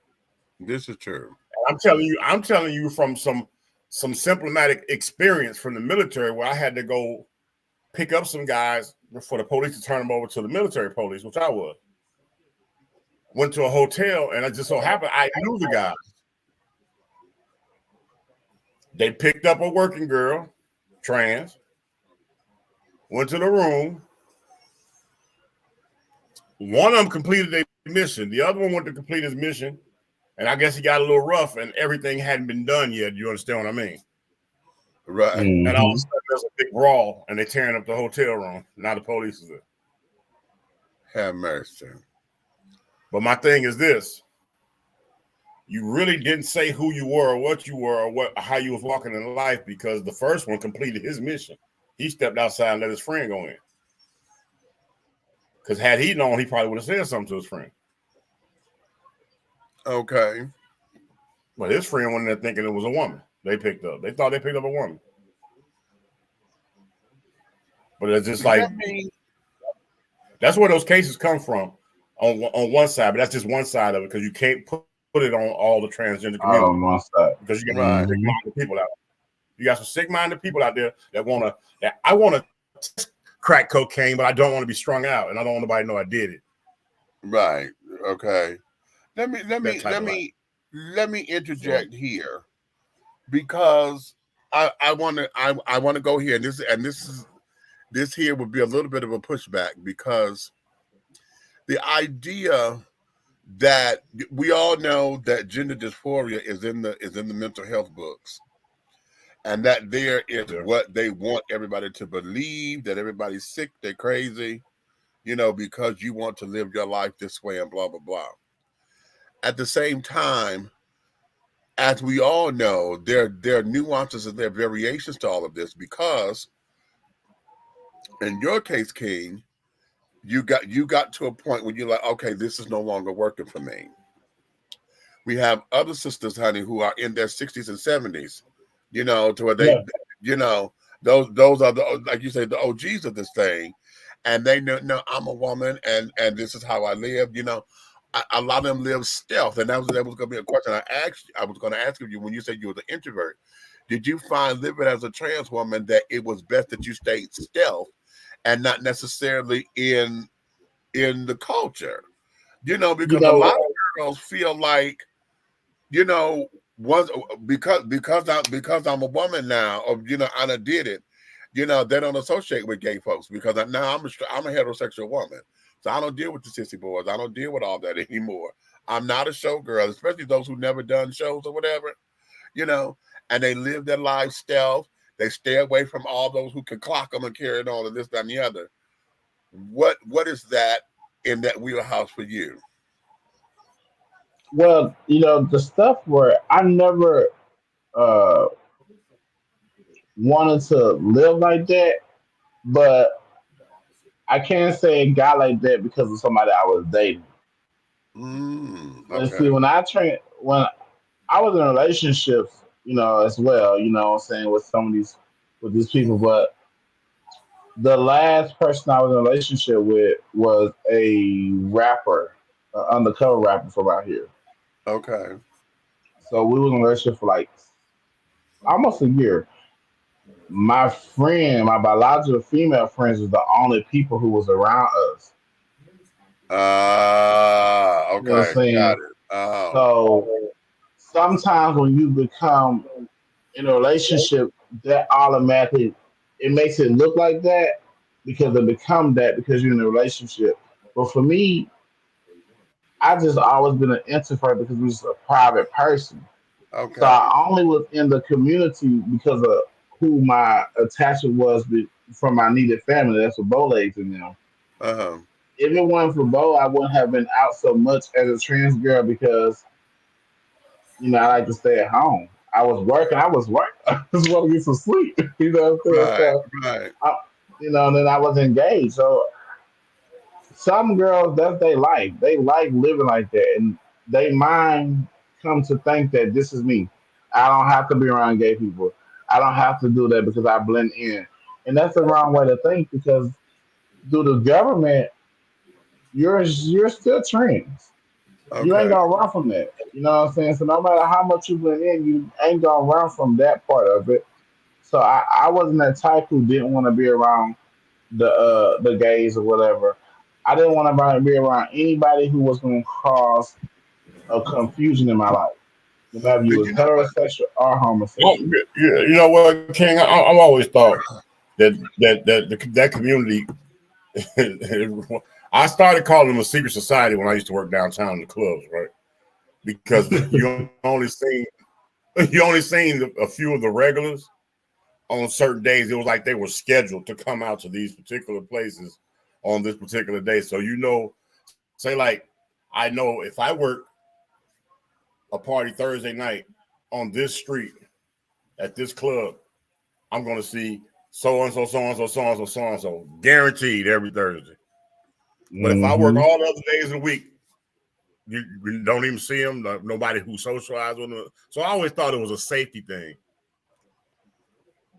This is true. I'm telling you from some symptomatic experience from the military where I had to go pick up some guys for the police to turn them over to the military police, which I was. Went to a hotel, and it just so happened I knew the guys. They picked up a working girl, trans, went to the room. One of them completed their mission. The other one went to complete his mission, and I guess he got a little rough, and everything hadn't been done yet. You understand what I mean? Right. Mm-hmm. And all of a sudden, there's a big brawl, and they're tearing up the hotel room. Now the police is there. Have mercy. But my thing is this: you really didn't say who you were, or what you were, or how you was walking in life, because the first one completed his mission. He stepped outside and let his friend go in. Because had he known, he probably would have said something to his friend. Okay. But his friend went in there thinking it was a woman. They thought they picked up a woman. But it's just like, that's where those cases come from on one side, but that's just one side of it, because you can't put it on all the transgender community. On one side. Because you got sick-minded people out there. You got some sick-minded people out there that I want to crack cocaine, but I don't want to be strung out, and I don't want nobody to know I did it. Right. Okay. Let me interject here, because I want to go here, and this here would be a little bit of a pushback, because the idea that we all know that gender dysphoria is in the mental health books, and that there is what they want everybody to believe, that everybody's sick, they're crazy, you know, because you want to live your life this way and blah, blah, blah. At the same time, as we all know, there are nuances and there are variations to all of this, because in your case, King, you got to a point where you're like, okay, this is no longer working for me. We have other sisters, honey, who are in their 60s and 70s, you know, to where they, you know, those are the, like you say, the OGs of this thing, and they know, no, I'm a woman, and this is how I live. You know, a lot of them live stealth, and that was going to be a question I was going to ask you when you said you were an introvert. Did you find living as a trans woman that it was best that you stayed stealth and not necessarily in the culture? You know, because a lot of girls feel like, you know, because I'm a woman now, or, you know, I done did it, you know, they don't associate with gay folks, because now I'm a heterosexual woman, so I don't deal with the sissy boys. I don't deal with all that anymore. I'm not a showgirl, especially those who never done shows or whatever, you know, and they live their lives stealth. They stay away from all those who can clock them and carry it on and this, that, and the other. What is that in that wheelhouse for you? Well, you know, the stuff where I never wanted to live like that, but I can't say it got like that because of somebody I was dating. Okay. And see, when I was in relationships, as well. What I'm saying, with some of these people, but the last person I was in a relationship with was a rapper, an undercover rapper from out here. Okay. So we was in a relationship for like almost a year. My friend, my biological female friends, was the only people who was around us. You know what I'm Okay. Got saying? it. Oh. So sometimes when you become in a relationship, that automatically it makes it look like that because it become that because you're in a relationship. But for me, I just always been an introvert because I'm just a private person. So Okay. I only was in the community because of who my attachment was from my needed family. That's what Bolegs and them. Uh-huh. If it wasn't for Bo, I wouldn't have been out so much as a trans girl because I like to stay at home. I was working. I was working. I just want to get some sleep. You know what I'm saying? Right. So, Right. and then I was engaged. So some girls, that's their life. They like living like that, and they mind come to think that this is me. I don't have to be around gay people. I don't have to do that because I blend in, and that's the wrong way to think because through the government, you're still trans. You ain't Okay. gonna run from that. You know what I'm saying? So no matter how much you blend in, you ain't gonna run from that part of it. So I wasn't that type who didn't want to be around the gays or whatever. I didn't want to be around anybody who was going to cause a confusion in my life, no matter if you But was you know what? heterosexual or Well, homosexual. you know what, King? I've always thought that community. I started calling them a secret society when I used to work downtown in the clubs, right? Because you only seen a few of the regulars on certain days. It was like they were scheduled to come out to these particular places on this particular day. So say like I know if I work a party Thursday night on this street at this club, I'm going to see so and so, so and so, so and so, so and so, guaranteed every Thursday. But if I work Hmm. all the other days of the week, you don't even see them. Nobody who socialized with them. So I always thought it was a safety thing.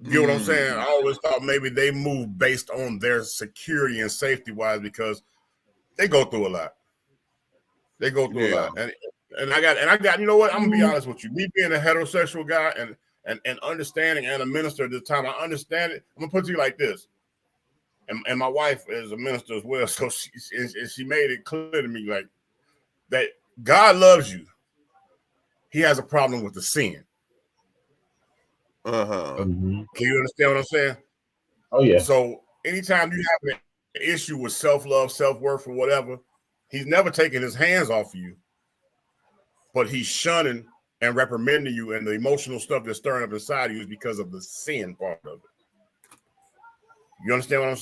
You know what I'm saying? I Mm, always thought maybe they move based on their security and safety wise because they go through a lot. They go through a yeah. lot, and I got. You know what? I'm gonna be honest with you. Me being a heterosexual guy and understanding and a minister at this time, I understand it. I'm gonna put it to you like this, and my wife is a minister as well, so she made it clear to me like that God loves you. He has a problem with the sin. Uh-huh. Hmm. Can you understand what I'm saying? Oh yeah. So anytime you have an issue with self-love, self-worth, or whatever, he's never taking his hands off of you, but he's shunning and reprimanding you, and the emotional stuff that's stirring up inside of you is because of the sin part of it. You understand what I'm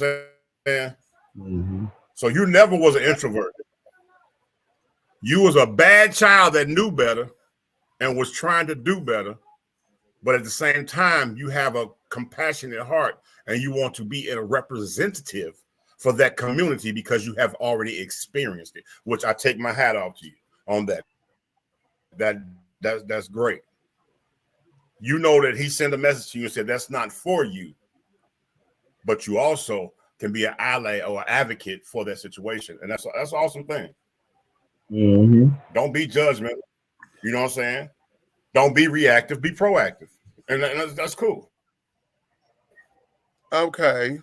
saying? Hmm. So you never was an introvert. You was a bad child that knew better and was trying to do better, but at the same time, you have a compassionate heart and you want to be a representative for that community because you have already experienced it, which I take my hat off to you on that. That's great. You know that he sent a message to you and said that's not for you, but you also can be an ally or an advocate for that situation, and that's an awesome thing. Hmm. Don't be judgmental. You know what I'm saying? Don't be reactive. Be proactive, and that's cool. Okay.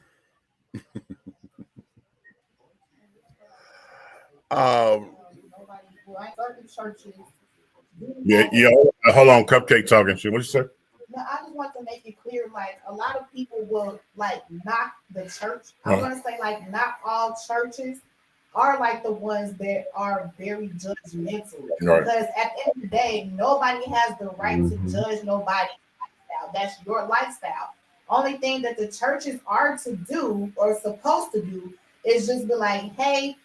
Um, Yeah, yeah. Hold on, Cupcake talking shit. What you say? No, I just want to make it clear, like a lot of people will like knock the church. I'm Uh, gonna say like not all churches are like the ones that are very judgmental. right. Because at the end of the day, nobody has the right to Hmm. judge nobody's lifestyle. That's your lifestyle. Only thing that the churches are to do or supposed to do is just be like, hey,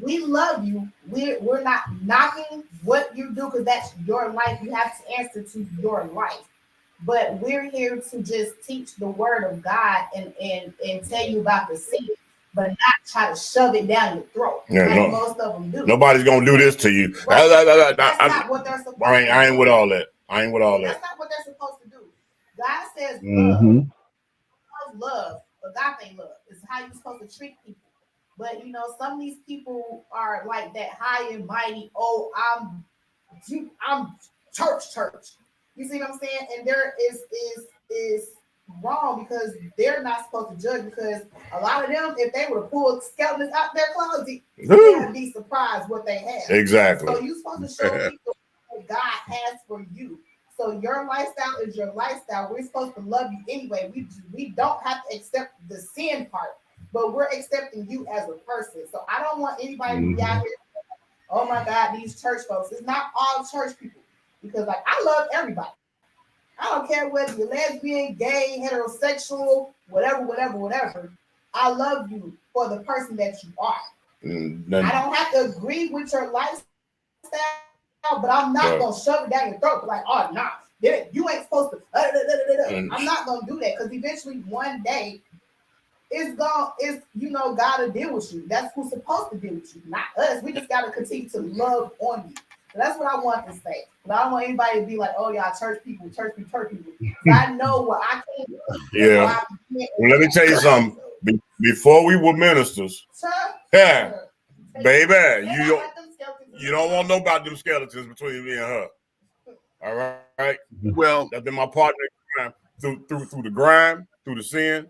we love you. We're not knocking what you do because that's your life. You have to answer to your life. But we're here to just teach the word of God and tell you about the sin, but not try to shove it down your throat Yeah, like no, most of them do. nobody's gonna do this to you. Right. That's not what they're supposed to I ain't with do. all that. I ain't with all That's that. not what they're supposed to do. God says Mm-hmm. love, agape love. It's how you're supposed to treat people. But some of these people are like that high and mighty. Oh, I'm church. You see what I'm saying? And there is wrong because they're not supposed to judge because a lot of them, if they were to pull skeletons out their closet, you would be surprised what they have. Exactly. So you're supposed to show people what God has for you. So your lifestyle is your lifestyle. We're supposed to love you anyway. We don't have to accept the sin part, but we're accepting you as a person. So I don't want anybody to be out here, oh my God, these church folks. It's not all church people because I love everybody. I don't care whether you're lesbian, gay, heterosexual, whatever. I love you for the person that you are. I don't have to agree with your lifestyle, but I'm not gonna shove it down your throat like, oh nah, you ain't supposed to. I'm not gonna do that because eventually one day it's God to deal with you. That's who's supposed to deal with you, not us. We just gotta continue to love on you. So that's what I want to say. But I don't want anybody to be like, oh y'all church people. I know what I can do. Yeah. Well, let me tell you something. Before we were ministers, baby, you don't want to know about them skeletons between me and her. All right. Well, that's been my partner through the grime, through the sin,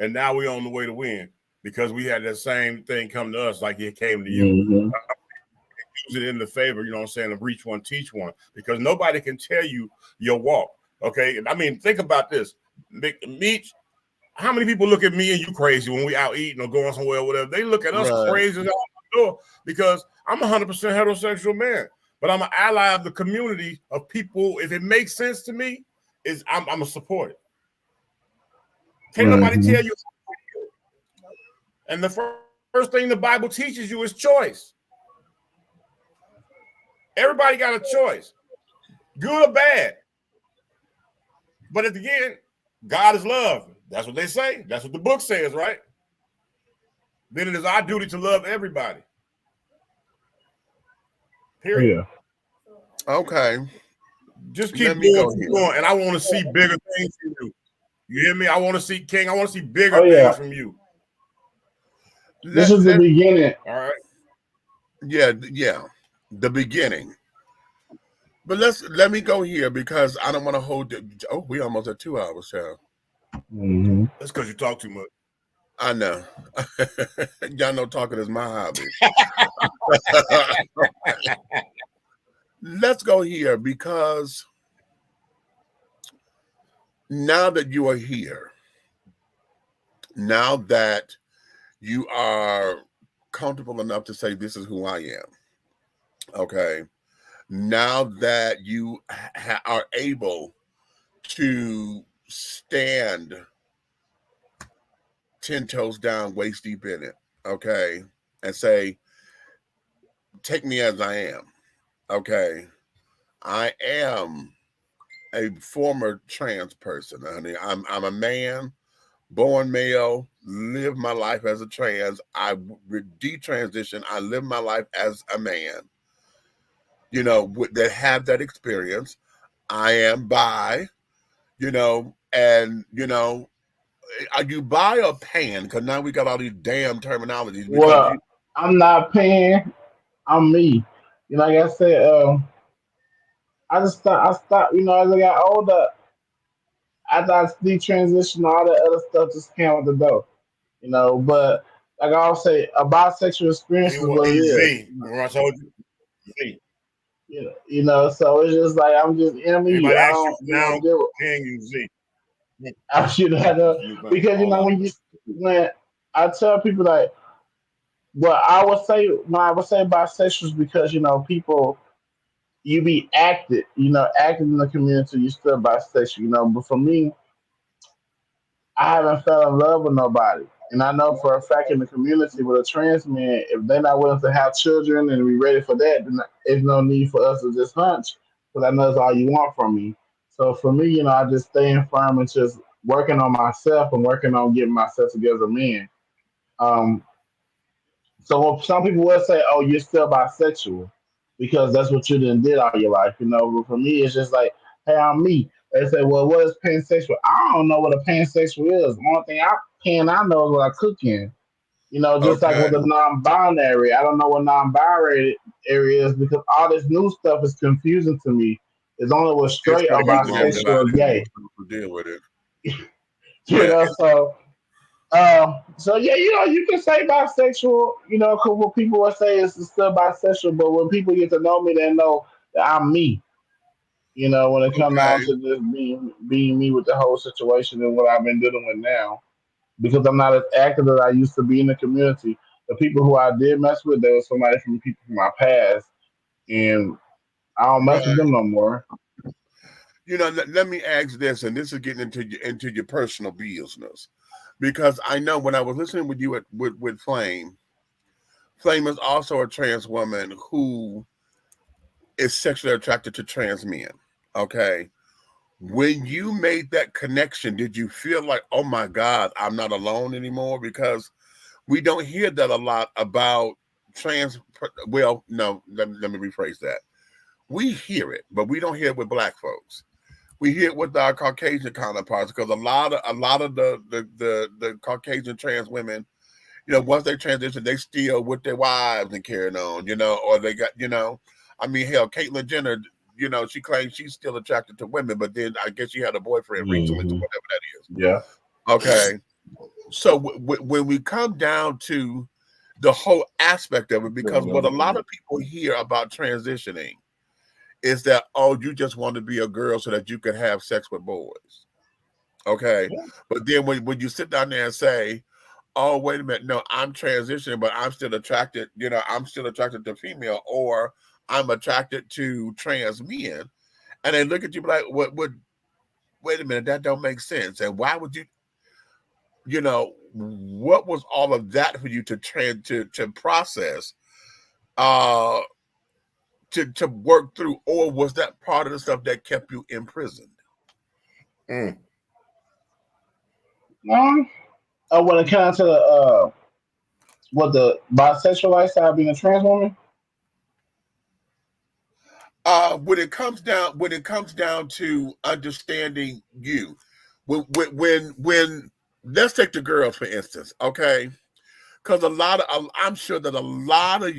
and now we're on the way to win because we had that same thing come to us like it came to you. Mm-hmm. Use it in the favor, you know what I'm saying, of reach one, teach one, because nobody can tell you your walk. Okay. I mean, think about this. Meech, how many people look at me and you crazy when we out eating or going somewhere or whatever? They look at us crazy out the door because I'm 100% heterosexual man, but I'm an ally of the community of people. If it makes sense to me, I'm a support it. Can't nobody tell you. And the first thing the Bible teaches you is choice. Everybody got a choice, good or bad. But at the end, God is love. That's what they say. That's what the book says, right? Then it is our duty to love everybody. Period. Yeah. Okay. Just keep going. And I want to see bigger things from you. You hear me? I want to see, King, I want to see bigger things from you. This is the beginning. All right. Yeah. The beginning. But let me go here because I don't want to hold it. Oh, we almost at 2 hours, child. Mm-hmm. That's because you talk too much. I know. Y'all know talking is my hobby. Let's go here because now that you are here, now that you are comfortable enough to say this is who I am, okay, now that you are able to stand 10 toes down, waist deep in it, okay, and say, take me as I am, okay, I am a former trans person, honey. I'm a man, born male, live my life as a trans. I detransition. I live my life as a man. You know, that have that experience. I am bi. You know, and you know, are you bi or pan? Because now we got all these damn terminologies. Well, I'm not pan. I'm me. Like I said, I stopped. As I got older, after I detransitioned, all that other stuff just came with the door. But like I always say, a bisexual experience is what it is. I told you, Z. So it's just like I'm just in me. Anybody I ask don't you now, deal with. can you Z? I should have because when I tell people like, well, I would say when I would say bisexuals because people you be active, active in the community, you still bisexual, But for me, I haven't fell in love with nobody. And I know for a fact in the community with a trans man, if they're not willing to have children and be ready for that, then there's no need for us to just hunch because I know it's all you want from me. So for me, I just staying firm and just working on myself and working on getting myself together as a man. So some people will say, oh, you're still bisexual because that's what you done did all your life. But for me, it's just like, hey, I'm me. They say, well, what is pansexual? I don't know what a pansexual is. The only thing I know is what I cook in. Just like Okay. with the non-binary, I don't know what non-binary area is because all this new stuff is confusing to me. It's only what's It's straight or going to be long bisexual or divided gay. to deal with it. You Yeah. know, so so yeah, you can say bisexual. Because what people will say is still bisexual, but when people get to know me, they know that I'm me. When it comes down Okay. to just being me with the whole situation and what I've been dealing with now, because I'm not as active as I used to be in the community. The people who I did mess with, there was somebody from people from my past, and I don't mess with Right. them no more. Let me ask this, and this is getting into your personal business, because I know when I was listening with you with Flame, Flame is also a trans woman who is sexually attracted to trans men. Okay. When you made that connection, did you feel like, oh my God, I'm not alone anymore? Because we don't hear that a lot about trans. Well, no, let me rephrase that. We hear it, but we don't hear it with Black folks. We hear it with our Caucasian counterparts, because a lot of the Caucasian trans women, once they transition, they still with their wives and carrying on, or they got, I mean, hell, Caitlyn Jenner, she claims she's still attracted to women, but then I guess she had a boyfriend recently, so Hmm. whatever that is. Yeah. Okay. So when we come down to the whole aspect of it, because what a lot of people hear about transitioning is that, oh, you just want to be a girl so that you can have sex with boys. Okay. But then when you sit down there and say, oh, wait a minute, no, I'm transitioning, but I'm still attracted, I'm still attracted to female, or I'm attracted to trans men. And they look at you like, wait a minute, that don't make sense. And why would what was all of that for you to process, uh, to work through, or was that part of the stuff that kept you imprisoned? Mm. When it comes to what the bisexual lifestyle being a trans woman. When it comes down to understanding you, when let's take the girls for instance, okay? Because I'm sure that a lot of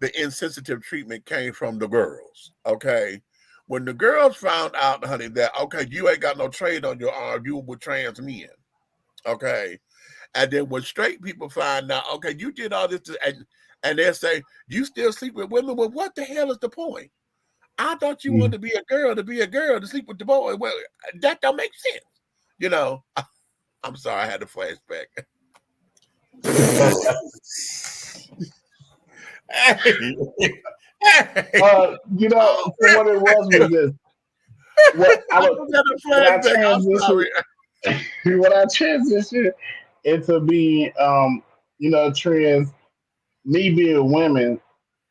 the insensitive treatment came from the girls, okay? When the girls found out, honey, that okay, you ain't got no trade on your arm, you were trans men, okay? And then when straight people find out, okay, you did all this, and they say you still sleep with women. Well, what the hell is the point? I thought you wanted to be a girl to sleep with the boy. Well, that don't make sense. You know, I'm sorry, I had a flashback. Hey. Oh, So what it was this. What I I was just had a when I flashback. I'm transitioned sorry. when I transitioned into being trans. Me being women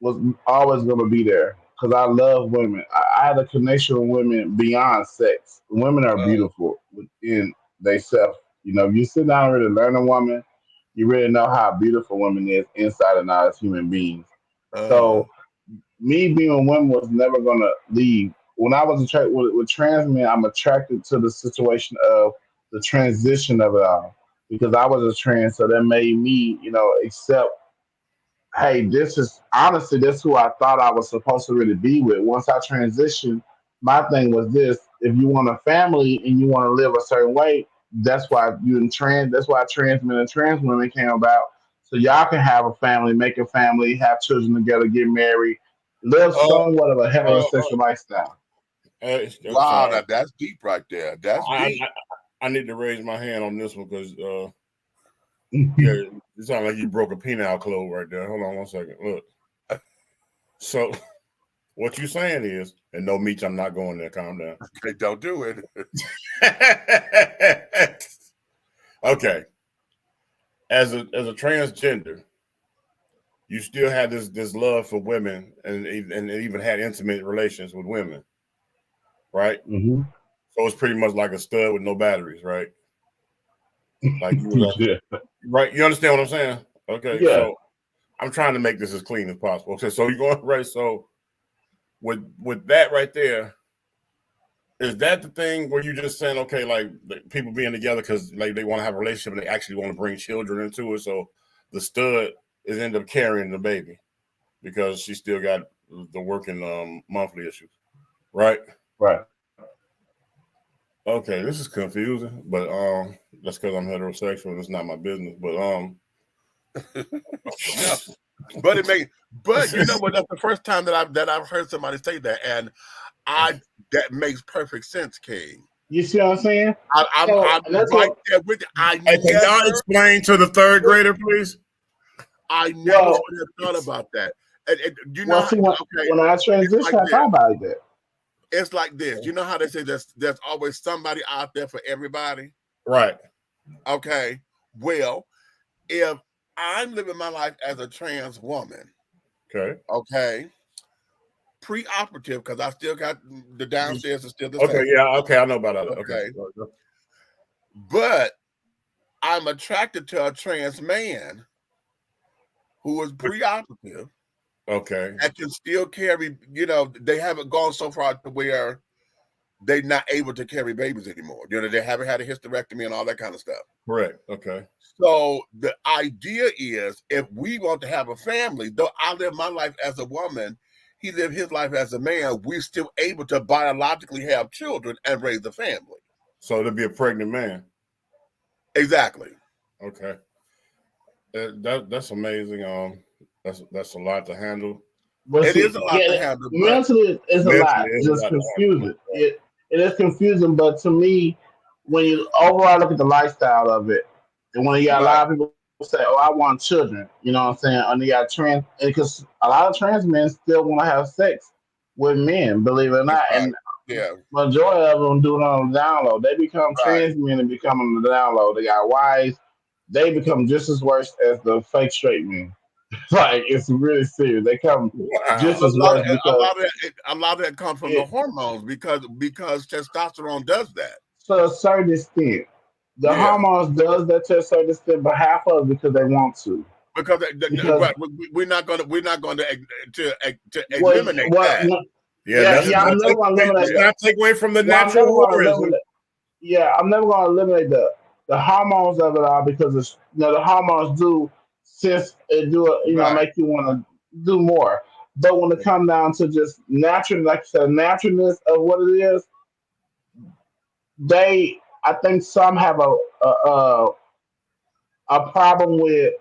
was always going to be there because I love women. I had a connection with women beyond sex. Women are beautiful within themselves. If you sit down and really learn a woman, you really know how beautiful women is inside and out as human beings. Uh, So me being a woman was never going to leave. When I was attracted with trans men, I'm attracted to the situation of the transition of it all because I was a trans, so that made me, accept, hey, this is honestly this who I thought I was supposed to really be with. Once I transitioned, my thing was this: if you want a family and you want to live a certain way, that's why trans men and trans women came about. So y'all can have a family, make a family, have children together, get married, live oh, somewhat of a Oh, heterosexual lifestyle. I'm wow, sorry. that's deep right there. That's I, deep. I I need to raise my hand on this one because yeah, it sounds like you broke a penile clove right there. Hold on one second. Look. So what you saying is, and no Meech, I'm not going there. Calm down. Okay, don't do it. Okay. As a transgender, you still had this love for women and even had intimate relations with women, right? Hmm. So it's pretty much like a stud with no batteries, right? Like you was Yeah. right. You understand what I'm saying? Okay, Yeah. so I'm trying to make this as clean as possible. Okay, so you're going right. So with that right there, is that the thing where you just saying, okay, like people being together because like they want to have a relationship and they actually want to bring children into it? So the stud is end up carrying the baby because she still got the working monthly issues, right? Right. Okay, this is confusing, but that's because I'm heterosexual and it's not my business. But Yeah. But it may, but you know what? That's the first time that I've heard somebody say that, and that makes perfect sense, King. You see what I'm saying? I'm that's right what. there with you. Hey, can y'all explain to the third grader, please? I never would have thought about that. And you know, See, okay, when I transition, like I thought about that. it's like this. You know how they say there's always somebody out there for everybody? Right. Okay. Well, if I'm living my life as a trans woman, okay, pre-operative, because I still got the downstairs is still the same. Okay, yeah, okay, I know about that. Okay. But I'm attracted to a trans man who is pre-operative. Okay. That can still carry, you know, they haven't gone so far to where they're not able to carry babies anymore. You know, they haven't had a hysterectomy and all that kind of stuff. Correct. Okay. So the idea is if we want to have a family, though I live my life as a woman, he lived his life as a man, we're still able to biologically have children and raise a family. So to be a pregnant man. Exactly. Okay. That's amazing. That's a lot to handle. But it is a lot to handle. Mentally, it's a lot. It's just confusing. It is confusing, but to me, when you overall look at the lifestyle of it, and when you got a lot of people say, "Oh, I want children," you know what I'm saying? And you got trans, because a lot of trans men still want to have sex with men, believe it or not, and majority of them do it on the download. They become trans men and become on the download. They got wives. They become just as worse as the fake straight men. Like, it's really serious. They come just as worse because a lot of that comes from the hormones because testosterone does that. To a certain extent. The hormones does that to a certain extent, but half of it because they want to. Because we're not going to eliminate that. I'm never going to eliminate that. Not take away from the natural order. Yeah, I'm never going to eliminate the hormones of it all because it's, you know, the hormones do, since it do make you want to do more. But when it comes down to just natural, like you said, naturalness of what it is, I think some have a problem with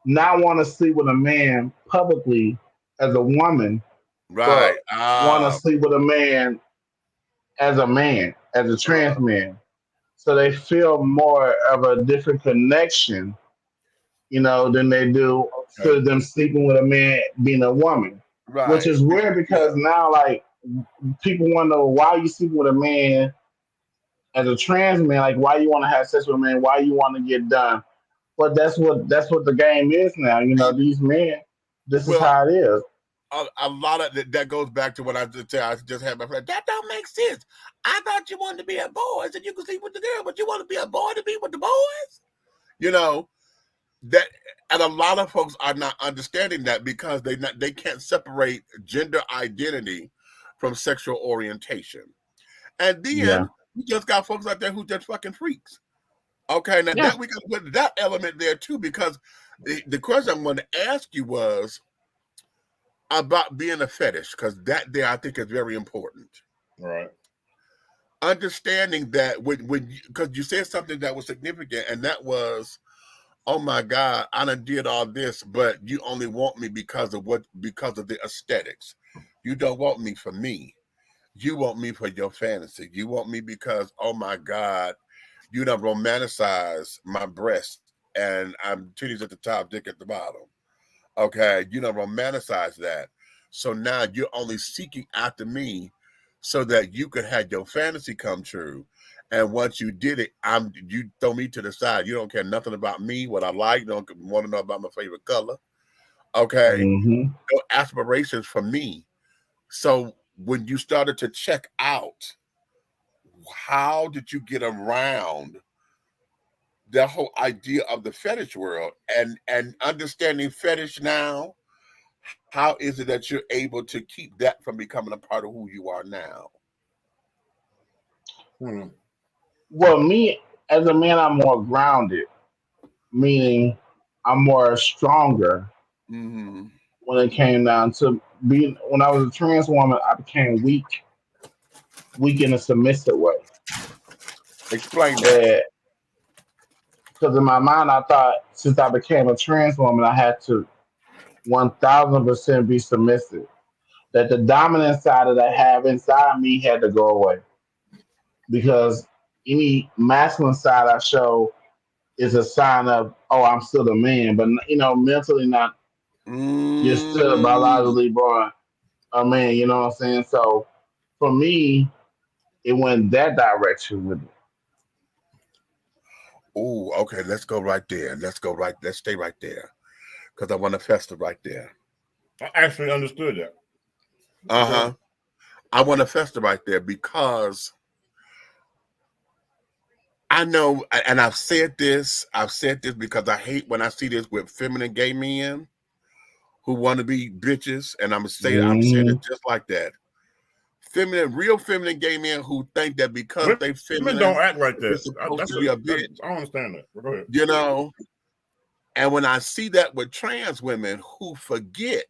not want to sleep with a man publicly as a woman, right? Want to sleep with a man, as a trans man. So they feel more of a different connection, you know, than they do to them sleeping with a man being a woman. Right. Which is weird because now, like, people want to know why you sleeping with a man as a trans man, like why you want to have sex with a man, why you want to get done. But that's what the game is now. You know, these men, this is how it is. A lot of that goes back to what I just said. I just had my friend. That don't make sense. I thought you wanted to be a boy, and you could sleep with the girl, but you want to be a boy to be with the boys. You know that, and a lot of folks are not understanding that because they can't separate gender identity from sexual orientation. And then we just got folks out there who just fucking freaks. Okay, now that we can put that element there too, because the question I'm going to ask you was about being a fetish, because that there I think is very important. Right. Understanding that because you said something that was significant, and that was, oh my God, I done did all this, but you only want me because of the aesthetics. You don't want me for me. You want me for your fantasy. You want me because, oh my God, you done romanticize my breast and I'm titties at the top, dick at the bottom. Okay, you done romanticize that. So now you're only seeking after me so that you could have your fantasy come true. And once you did it, you throw me to the side. You don't care nothing about me, what I like. You don't want to know about my favorite color. Okay, no aspirations for me. So when you started to check out, how did you get around the whole idea of the fetish world and understanding fetish now. How is it that you're able to keep that from becoming a part of who you are now? Well, me as a man, I'm more grounded, meaning I'm more stronger Mm-hmm. when it came down to being. When I was a trans woman, I became weak in a submissive way. Explain that. Because in my mind, I thought since I became a trans woman, I had to 1000% be submissive. That the dominant side that I have inside me had to go away because any masculine side I show is a sign of, oh, I'm still a man, but mentally not just still Mm. biologically born a man. You know what I'm saying? So for me, it went that direction with it. Oh, okay. Let's go right there. Let's go right. Let's stay right there because I want to fester right there. I actually understood that. Uh-huh. I want to fester right there because I know, and I've said this because I hate when I see this with feminine gay men who want to be bitches, and I'm saying Hmm. it just like that. Real feminine gay men who think that because they Women feminine, don't act like they're that. supposed to be a bitch. I don't understand that. But go ahead. You know, and when I see that with trans women who forget,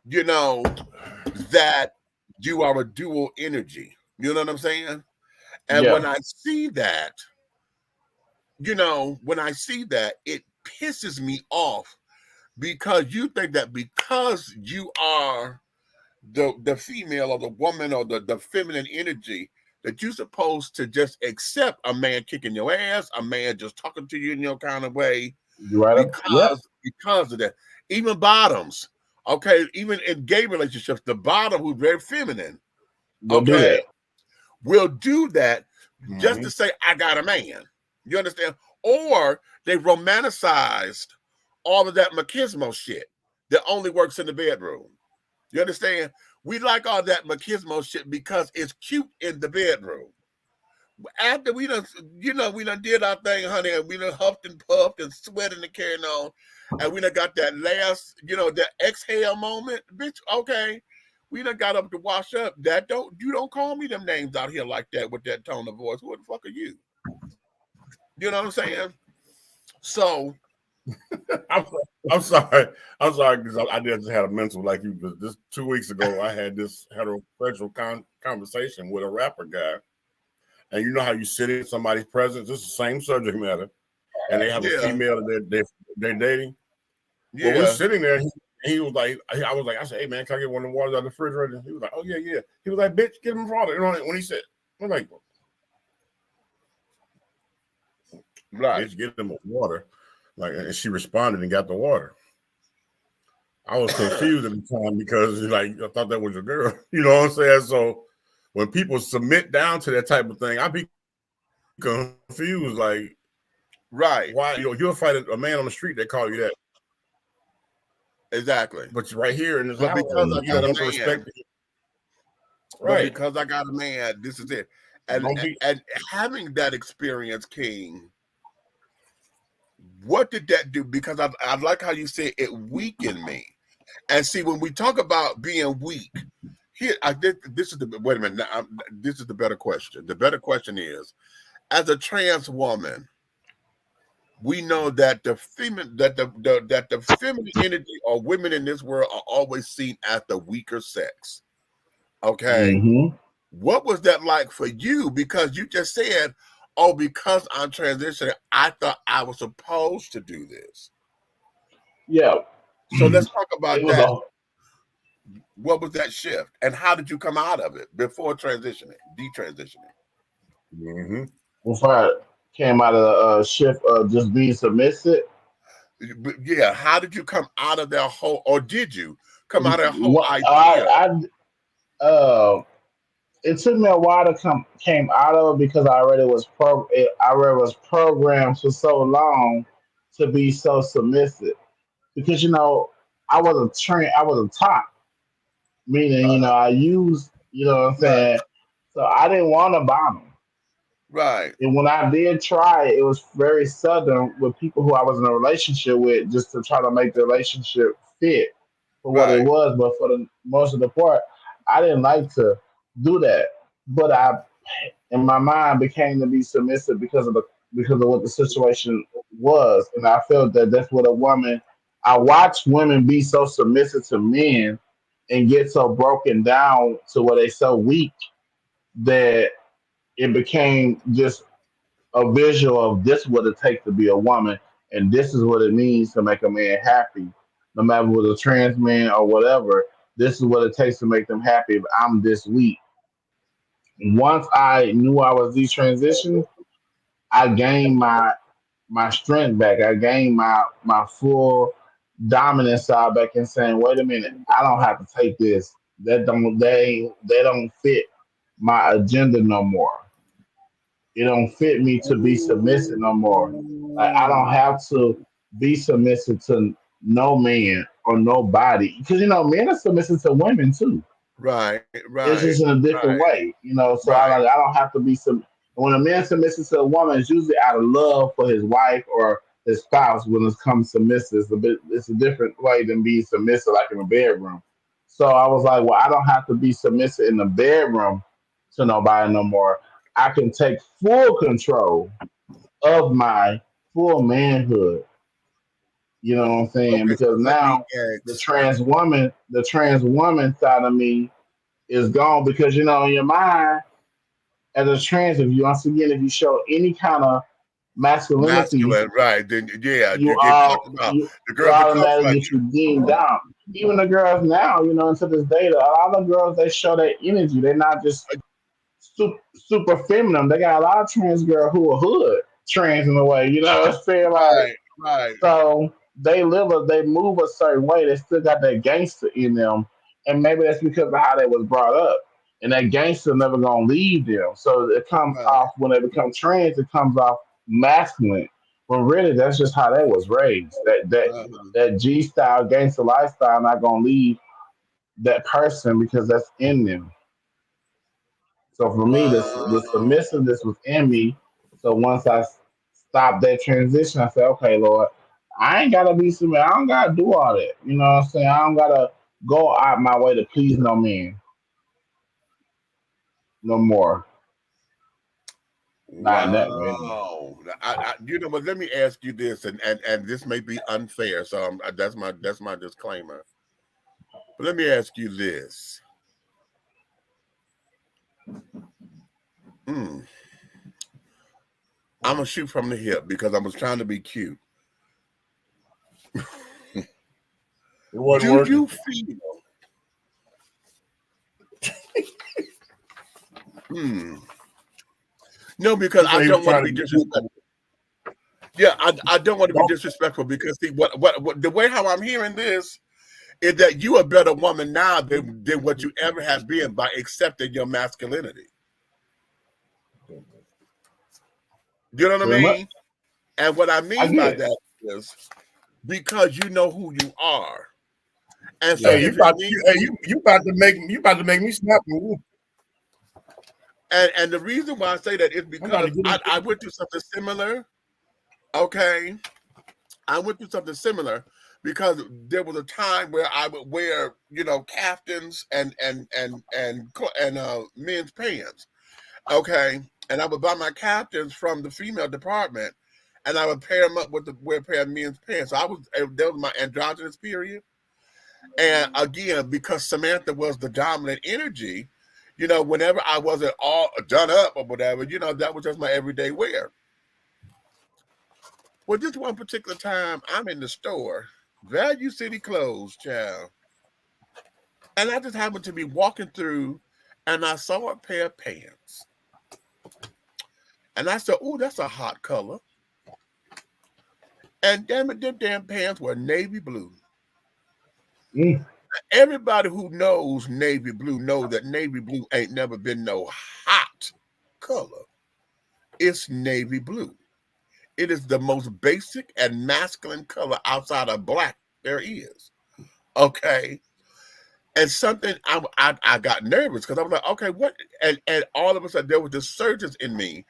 that you are a dual energy. You know what I'm saying? And Yeah, when I see that, it pisses me off because you think that because you are the female or the woman or the feminine energy that you're supposed to just accept a man kicking your ass, a man just talking to you in your kind of way you right up. Yep, because of that. Even bottoms, okay, even in gay relationships, the bottom who's very feminine, we'll do okay, that. will do that just Mm-hmm. to say, I got a man. You understand? Or they romanticized all of that machismo shit that only works in the bedroom. You understand? We like all that machismo shit because it's cute in the bedroom. After we done did our thing, honey, and we done huffed and puffed and sweating and carrying on, and we done got that last, that exhale moment, bitch. Okay, we done got up to wash up. You don't call me them names out here like that with that tone of voice. Who the fuck are you? You know what I'm saying? So I'm sorry. I'm sorry because I just had a mental like you. Because this 2 weeks ago, I had this heterosexual conversation with a rapper guy, and you know how you sit in somebody's presence. This is the same subject matter, and they have a yeah, female that they're dating. Well, we're yeah. sitting there. He was like, I said, hey man, can I get one of the waters out of the refrigerator? He was like, oh yeah, yeah. He was like, bitch, get him water. You know, when he said, I'm like, Right. bitch, get him water. Like, and she responded and got the water. I was confused at the time because like I thought that was your girl. You know what I'm saying? So when people submit down to that type of thing, I be confused. Like, Right. why you'll fight a man on the street that call you that. Exactly. But right here in this But house, because I you got don't a want to man, respect it. but Right. because I got a man, this is it. And Don't be and having that experience, King, what did that do? Because I like how you say it weakened me. And see, when we talk about being weak, here I did this is the wait a minute. Now, this is the better question. The better question is, as a trans woman, we know that the feminine energy or women in this world are always seen as the weaker sex. Okay. Hmm. What was that like for you? Because you just said, oh, because I'm transitioning, I thought I was supposed to do this. Yeah, So let's talk it about was that. a. What was that shift? And how did you come out of it before transitioning, detransitioning? mm-hmm. Before I came out of the shift of just being submissive. Yeah, how did you come out of that whole, or did you come out of that whole What idea? it took me a while to came out of it because I already was programmed for so long to be so submissive because I wasn't trained, I wasn't taught, meaning I used, what I'm Right. saying, so I didn't want to bottom. Right. And when I did try it, it was very sudden with people who I was in a relationship with, just to try to make the relationship fit for what it Right. was. But for the most of the part, I didn't like to do that. But I, in my mind, became to be submissive because of what the situation was, and I felt that that's what a woman. I watched women be so submissive to men and get so broken down to where they so weak that it became just a visual of this is what it takes to be a woman, and this is what it means to make a man happy, no matter whether a trans man or whatever. This is what it takes to make them happy. If I'm this weak, once I knew I was detransitioned, I gained my strength back. I gained my full dominant side back and saying, wait a minute, I don't have to take this. They don't fit my agenda no more. It don't fit me to be submissive no more. Like I don't Ooh. have to be submissive to no man or nobody. Because men are submissive to women too. Right. It's Right. just in a different Right. way. So Right. I don't have to be some. When a man submits to a woman, it's usually out of love for his wife or his spouse. When it comes submissive, it's a different way than being submissive, like in a bedroom. So I was like, well, I don't have to be submissive in the bedroom to nobody no more. I can take full control of my full manhood. You know what I'm saying? Okay. So Because let me now ask. the trans woman side of me is gone because in your mind as a trans, if you once again if you show any kind of masculinity, Masculine. Right. Then yeah, you you get are talked about. you, The you girls that come for automatically you. get you deemed down. Even the girls now, into this data, a lot of girls they show that energy. They're not just super feminine. They got a lot of trans girls who are hood trans in a way. You know what I'm saying? Like Right. Right. so they move a certain way. They still got that gangster in them, and maybe that's because of how they was brought up. And that gangster never gonna leave them. So it comes Right. off when they become trans. It comes off masculine. When really that's just how they was raised. Uh-huh. That G style gangster lifestyle not gonna leave that person because that's in them. So for me, the Wow. submissiveness was in me. So once I stopped that transition, I said, okay, Lord, I ain't gotta be submissive. I don't gotta do all that. You know what I'm saying? I don't gotta go out my way to please no man no more. Not in that way anyway. Wow. But let me ask you this, and this may be unfair. So that's my disclaimer. But let me ask you this. Hmm. I'm gonna shoot from the hip because I was trying to be cute. It wasn't Do working. you feel? Hmm. No, because He I said he was don't want to trying to be be cute. disrespectful. Yeah, I don't want to be Don't disrespectful because see what the way how I'm hearing this is that you a better woman now than what you ever have been by accepting your masculinity. Do you know what I Pretty much. mean? And what I I mean by get it. that is because you know who you are. And so Yeah. Hey, if it means you about to make me snap. and the reason why I say that is I'm about to because get I him. went through something similar. Okay. I went through something similar because there was a time where I would wear, caftans and men's pants. Okay. And I would buy my caftans from the female department and I would pair them up with wear a pair of men's pants. So that was my androgynous period. And again, because Samantha was the dominant energy, whenever I wasn't all done up or whatever, that was just my everyday wear. Well, this one particular time, I'm in the store, Value City clothes, child, and I just happened to be walking through, and I saw a pair of pants, and I said, "Oh, that's a hot color." And damn it, them damn pants were navy blue. Mm, Everybody who knows navy blue know that navy blue ain't never been no hot color. It's navy blue. It is the most basic and masculine color outside of black there is. Okay. And something I got nervous because I was like, okay, what? And all of a sudden there was this surge in me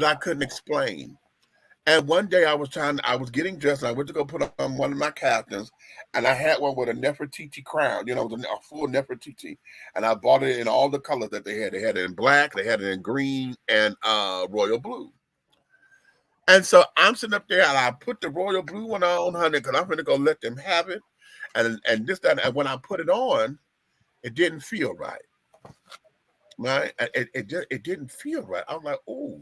that I couldn't explain. And one day I was getting dressed, and I went to go put on one of my caftans, and I had one with a Nefertiti crown, a full Nefertiti, and I bought it in all the colors that they had. They had it in black, they had it in green, and royal blue. And so I'm sitting up there, and I put the royal blue one on, honey, because I'm going to go let them have it, and when I put it on, it didn't feel right. Right? It didn't feel right. I was like, ooh.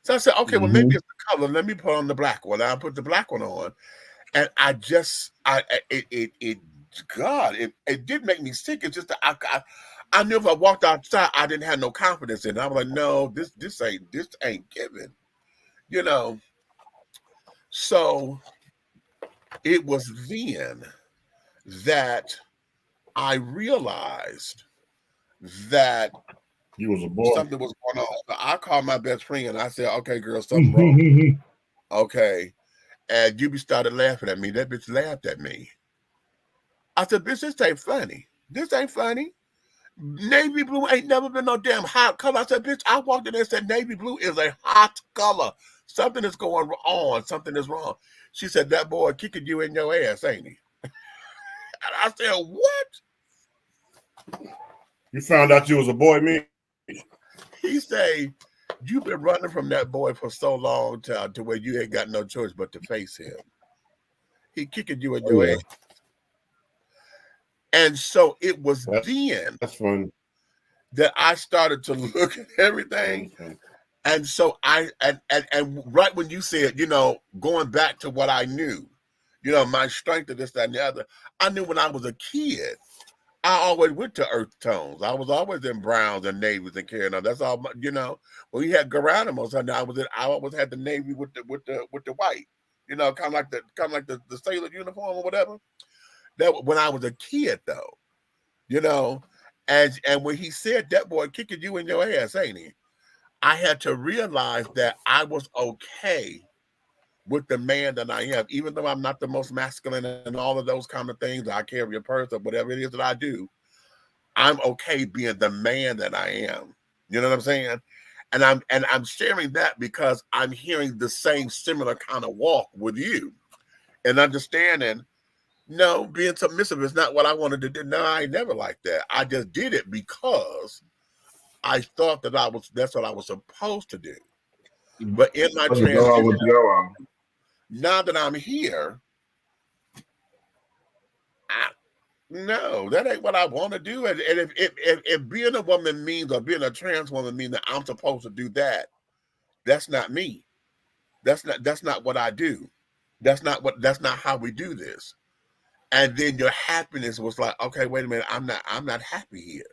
So I said, okay, well, maybe it's the color. Let me put on the black one. I put the black one on, and it did make me sick. It's just that I knew if I walked outside, I didn't have no confidence in it. I was like, no, this ain't giving, So it was then that I realized that you was a boy. Something was going on. So I called my best friend and I said, okay, girl, something wrong. Okay. And Juby started laughing at me. That bitch laughed at me. I said, bitch, this ain't funny. This ain't funny. Navy blue ain't never been no damn hot color. I said, bitch, I walked in there and said, navy blue is a hot color. Something is going on. Something is wrong. She said, that boy kicking you in your ass, ain't he? And I said, what? You found out you was a boy, me? He say, you've been running from that boy for so long to where you ain't got no choice but to face him. He kicking you in your ass. And so it was that's fun. That I started to look at everything. And so and right when you said, going back to what I knew, my strength of this, that, and the other, I knew when I was a kid, I always went to earth tones. I was always in browns and navies and carrying on. That's all. When we had Garanimals, I always had the navy with the white. Kind of like the sailor uniform or whatever. That when I was a kid, though, and when he said that boy kicking you in your ass, ain't he? I had to realize that I was okay with the man that I am, even though I'm not the most masculine and all of those kind of things. I carry a purse or whatever it is that I do. I'm okay being the man that I am. You know what I'm saying? And I'm sharing that because I'm hearing the same similar kind of walk with you and understanding. No, being submissive is not what I wanted to do. No, I ain't never like that. I just did it because I thought that that's what I was supposed to do. But in my transition, now that I'm here, no, that ain't what I want to do. And if being a woman means, or being a trans woman means that I'm supposed to do that, that's not me. That's not what I do. That's not how we do this. And then your happiness was like, okay, wait a minute, I'm not happy here.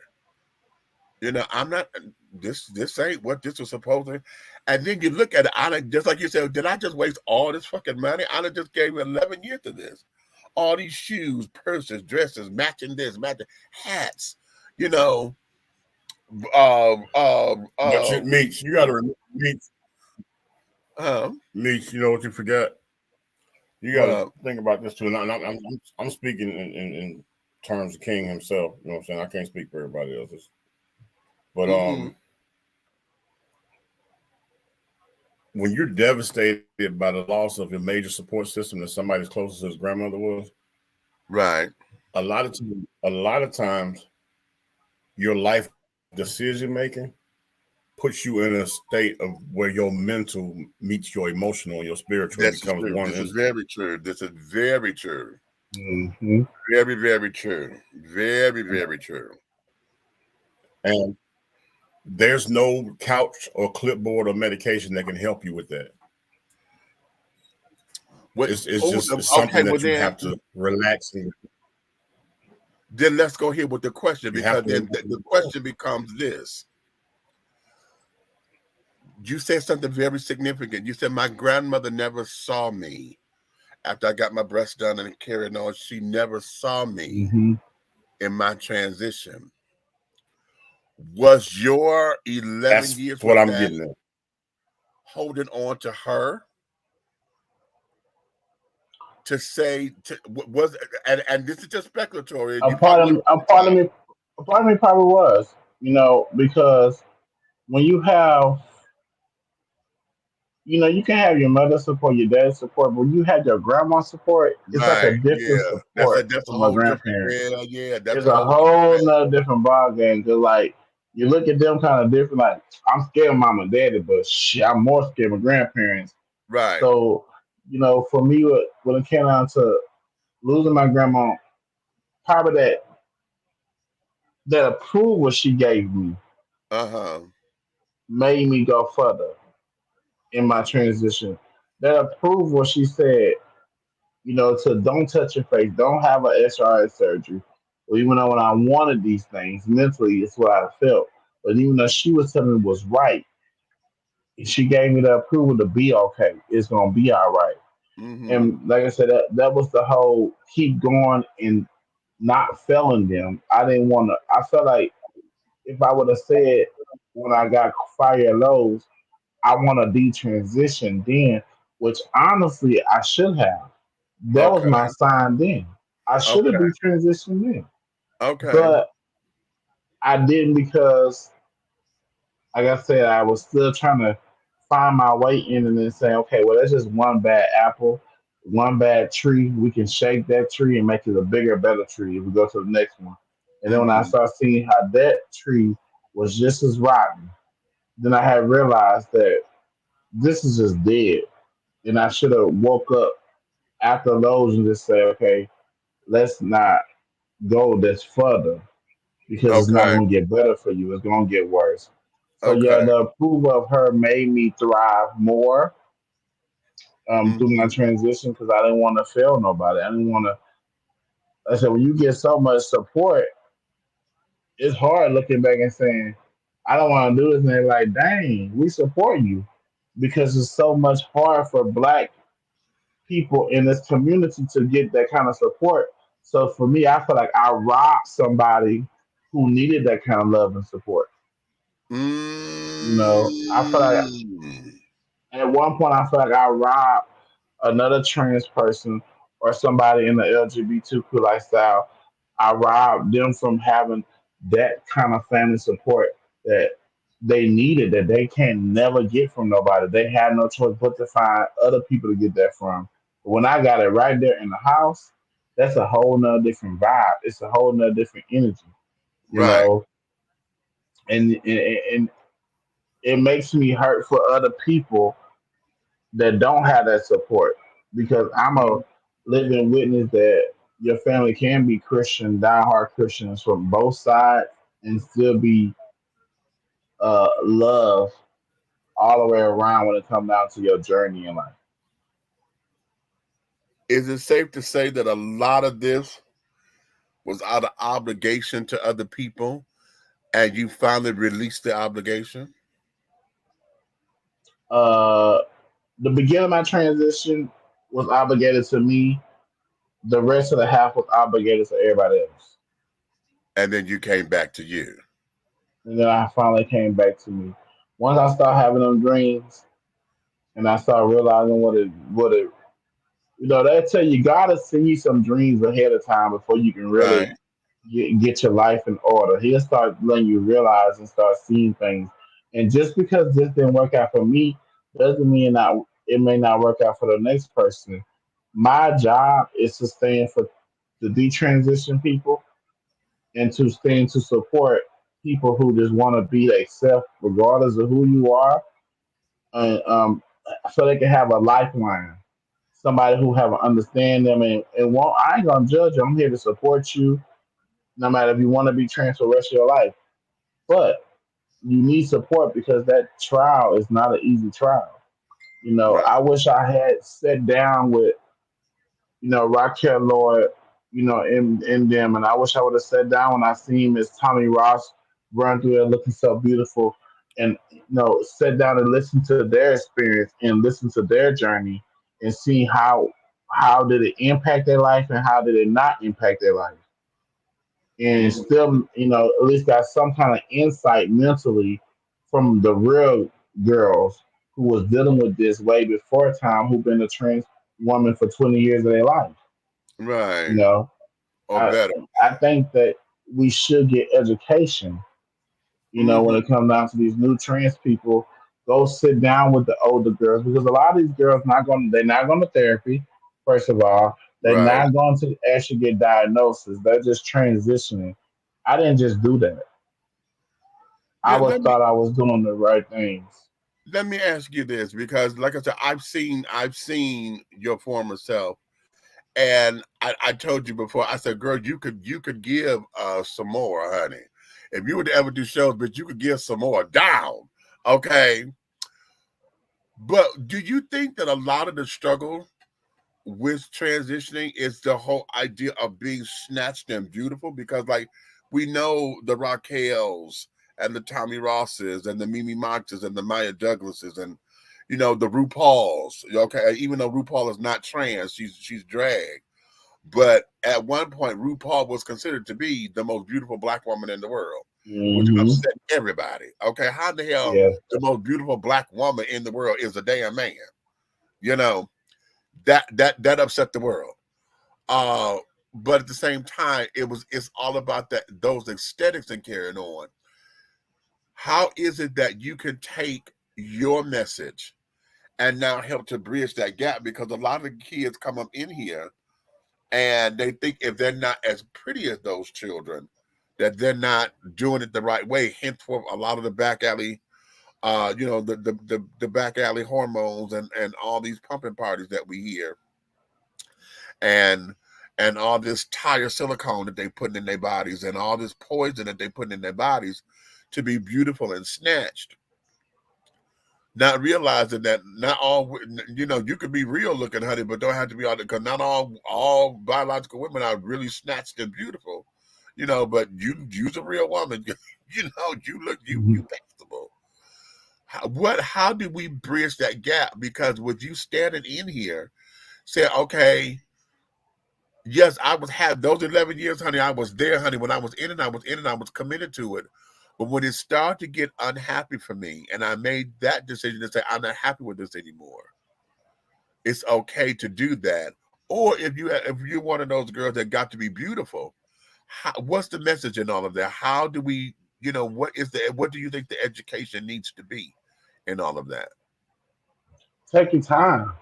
I'm not. This ain't what this was supposed to. And then you look at it, just like you said, did I just waste all this fucking money? I just gave 11 years to this. All these shoes, purses, dresses, matching this, matching hats. But Meech, you got to remember Meech. You know what you forgot? You got to think about this too. And I'm speaking in terms of King himself. You know what I'm saying? I can't speak for everybody else. But when you're devastated by the loss of your major support system that somebody as close as his grandmother was, right? A lot of times, your life decision making puts you in a state of where your mental meets your emotional and your spiritual becomes one. This is very true. This is very true. Mm-hmm. Very, very true. Very, very true. And there's no couch or clipboard or medication that can help you with that. It's just something that you have to relax in. Then let's go here with the question, because then the question becomes this. You said something very significant. You said my grandmother never saw me after I got my breast done and carried on. She never saw me in my transition. Was your 11 years what I'm getting at, holding on to her to say was and this is just speculatory. A part of me probably was. because when you have, you can have your mother's support, your dad's support, but when you have your grandma's support, it's like a Right. different Yeah. support That's a from a whole different. grandparent. Yeah. Yeah. That's It's a a whole different whole thing. nother different ball game. Cause like you look at them kind of different. Like I'm scared of mom and daddy, but shit, I'm more scared of grandparents. Right. So for me, when it came down to losing my grandma, probably that approval she gave me Uh-huh. made me go further in my transition. That approval, she said, to don't touch your face, don't have an SRS surgery. Well, even though when I wanted these things, mentally, it's what I felt. But even though she was telling me was right, she gave me the approval to be okay. It's gonna be all right. Mm-hmm. And like I said, that was the whole keep going and not failing them. I didn't want to. I felt like if I would have said when I got fire lows, I want to detransition then, which honestly I should have. That was my Okay. sign then. I should have Okay. detransitioned then, Okay. but I didn't because, like I said, I was still trying to find my way in and then say, okay, well, that's just one bad apple, one bad tree. We can shake that tree and make it a bigger, better tree if we go to the next one. And then when I Mm-hmm. started seeing how that tree was just as rotten, then I had realized that this is just dead. And I should have woke up after those and just say, okay, let's not go this further because it's not Okay. going to get better for you. It's going to get worse. So yeah, Okay. the approval of her made me thrive more through my Mm-hmm. transition because I didn't want to fail nobody. I didn't want to. I said when you get so much support, it's hard looking back and saying, I don't want to do this. And they're like, dang, we support you because it's so much hard for black people in this community to get that kind of support. So for me, I feel like I robbed somebody who needed that kind of love and support. I feel like Mm. at one point I feel like I robbed another trans person or somebody in the LGBTQ lifestyle. I robbed them from having that kind of family support that they needed that they can never get from nobody. They had no choice but to find other people to get that from. But when I got it right there in the house, that's a whole nother different vibe. It's a whole nother different energy, you Right. know. And it makes me hurt for other people that don't have that support because I'm a Mhm. living witness that your family can be Christian, diehard Christians from both sides, and still be love all the way around when it comes down to your journey in life. Is it safe to say that a lot of this was out of obligation to other people and you finally released the obligation? Uh, the beginning of my transition was obligated to me. The rest of the half was obligated to everybody else. And then you came back to you. And then I finally came back to me. Once I started having them dreams and I started realizing what it they tell you God will send you some dreams ahead of time before you can Right. really get your life in order. He'll start letting you realize and start seeing things. And just because this didn't work out for me doesn't mean that it may not work out for the next person. My job is to stand for the detransition people and to stand to support people who just want to be themselves regardless of who you are, and so they can have a lifeline, somebody who have an understand them and won't. I ain't gonna judge you. I'm here to support you, no matter if you want to be trans for the rest of your life. But you need support because that trial is not an easy trial. Right. I wish I had sat down with Raquel Lloyd, in them. And I wish I would have sat down when I seen Miss Tommy Ross run through there looking so beautiful and, sat down and listen to their experience and listen to their journey and see how did it impact their life and how did it not impact their life. And Mhm. still, at least got some kind of insight mentally from the real girls who was dealing with this way before time, who've been a trans woman for 20 years of their life. You Right. know, Or I better. I think that we should get education When Mm-hmm. it comes down to these new trans people, go sit down with the older girls because a lot of these girls they're not going to therapy. First of all, they're Right. not going to actually get diagnosis. They're just transitioning. I didn't just do that. I Yeah, was thought I was doing the right things. let me ask you this, because like I said, I've seen your former self, and I told you before, I said, girl, you could give some more, honey. If you were to ever do shows, but you could give some more down. Okay. But do you think that a lot of the struggle with transitioning is the whole idea of being snatched and beautiful? Because like we know the Raquels and the Tommy Rosses and the Mimi Moxes and the Maya Douglases and the RuPauls. Okay, even though RuPaul is not trans, she's drag. But at one point, RuPaul was considered to be the most beautiful black woman in the world, which Hmm. upset everybody. Okay, how the hell Yeah, the most beautiful black woman in the world is a damn man? You know that upset the world. Uh, but at the same time, it's all about that those aesthetics and carrying on. How is it that you can take your message and now help to bridge that gap? Because a lot of kids come up in here and they think if they're not as pretty as those children, that they're not doing it the right way. Henceforth, a lot of the back alley, the back alley hormones and all these pumping parties that we hear, and all this tire silicone that they putting in their bodies, and all this poison that they putting in their bodies to be beautiful and snatched, not realizing that not all, you could be real looking, honey, but don't have to be all, because not all biological women are really snatched and beautiful, but you's a real woman. You look, you passable. How do we bridge that gap? Because with you standing in here say, okay, yes, I was had those 11 years, honey. I was there, honey. When I was in it, I was in it. I was committed to it. But when it started to get unhappy for me, and I made that decision to say, I'm not happy with this anymore, it's okay to do that. Or if you're one of those girls that got to be beautiful, what's the message in all of that? How do we, what do you think the education needs to be in all of that? take your time.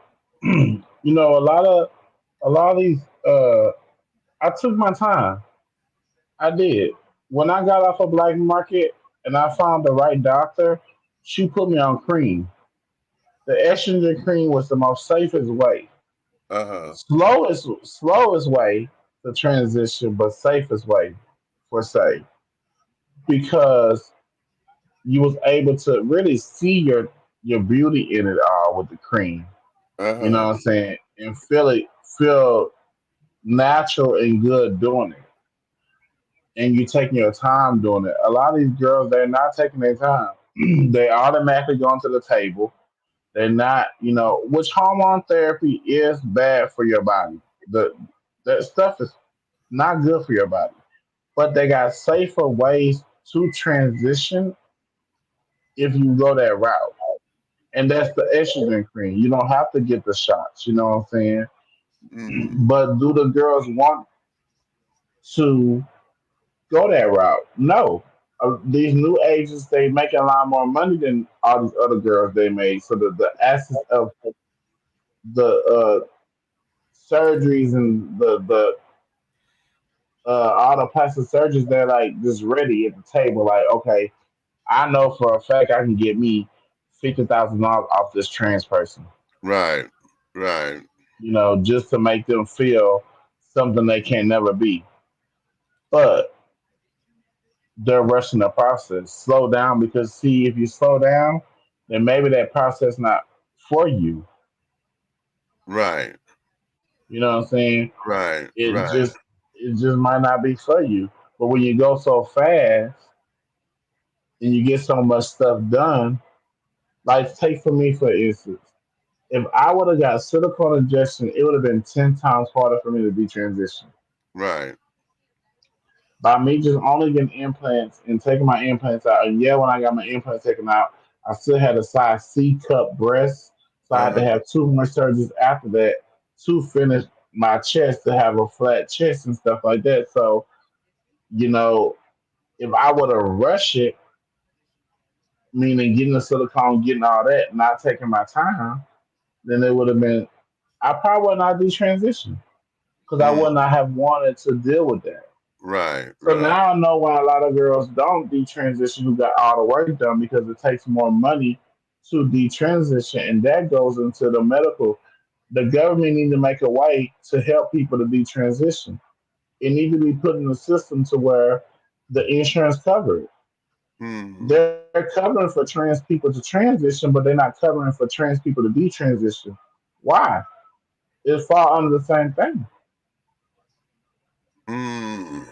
A lot of these. I took my time. I did. When I got off a black market and I found the right doctor, she put me on cream. The estrogen cream was the most safest way, Uh-huh. slowest way to transition, but safest way for say because you was able to really see your beauty in it all with the cream. You know Uh-huh. what I'm saying, and feel natural and good doing it, and you taking your time doing it. A lot of these girls, they're not taking their time. They automatically going to the table. They're not, which hormone therapy is bad for your body. The That stuff is not good for your body. But they got safer ways to transition if you go that route. And that's the estrogen cream. You don't have to get the shots, you know what I'm saying? Mm-hmm. But do the girls want to go that route? No. These new agents, they making a lot more money than all these other girls they made. So the essence of the surgeries and the all the plastic surgeons, they're like just ready at the table. Like, okay, I know for a fact I can get me $50,000 off this trans person. Right. Right. Just to make them feel something they can never be. But they're rushing the process. Slow down because see, if you slow down, then maybe that process not for you. Right. You know what I'm saying? Right. It Right. just it just might not be for you. But when you go so fast and you get so much stuff done, like take for me for instance, if I would have got silicone injection, it would have been 10 times harder for me to be transitioned. Right. By me just only getting implants and taking my implants out, and yeah, when I got my implants taken out, I still had a size C cup breast, so I had to Uh-huh. have two more surgeries after that to finish my chest to have a flat chest and stuff like that. So, you know, if I would have rushed it, meaning getting the silicone, getting all that, not taking my time, then it would have been. I probably would not detransition because I Mm, would not have wanted to deal with that. right, So right. now I know why a lot of girls don't detransition who got all the work done because it takes more money to detransition, and that goes into the medical. The government need to make a way to help people to detransition. It needs to be put in the system to where the insurance cover it. Mm, They're covering for trans people to transition, but they're not covering for trans people to detransition. Why? It fall under the same thing. mm.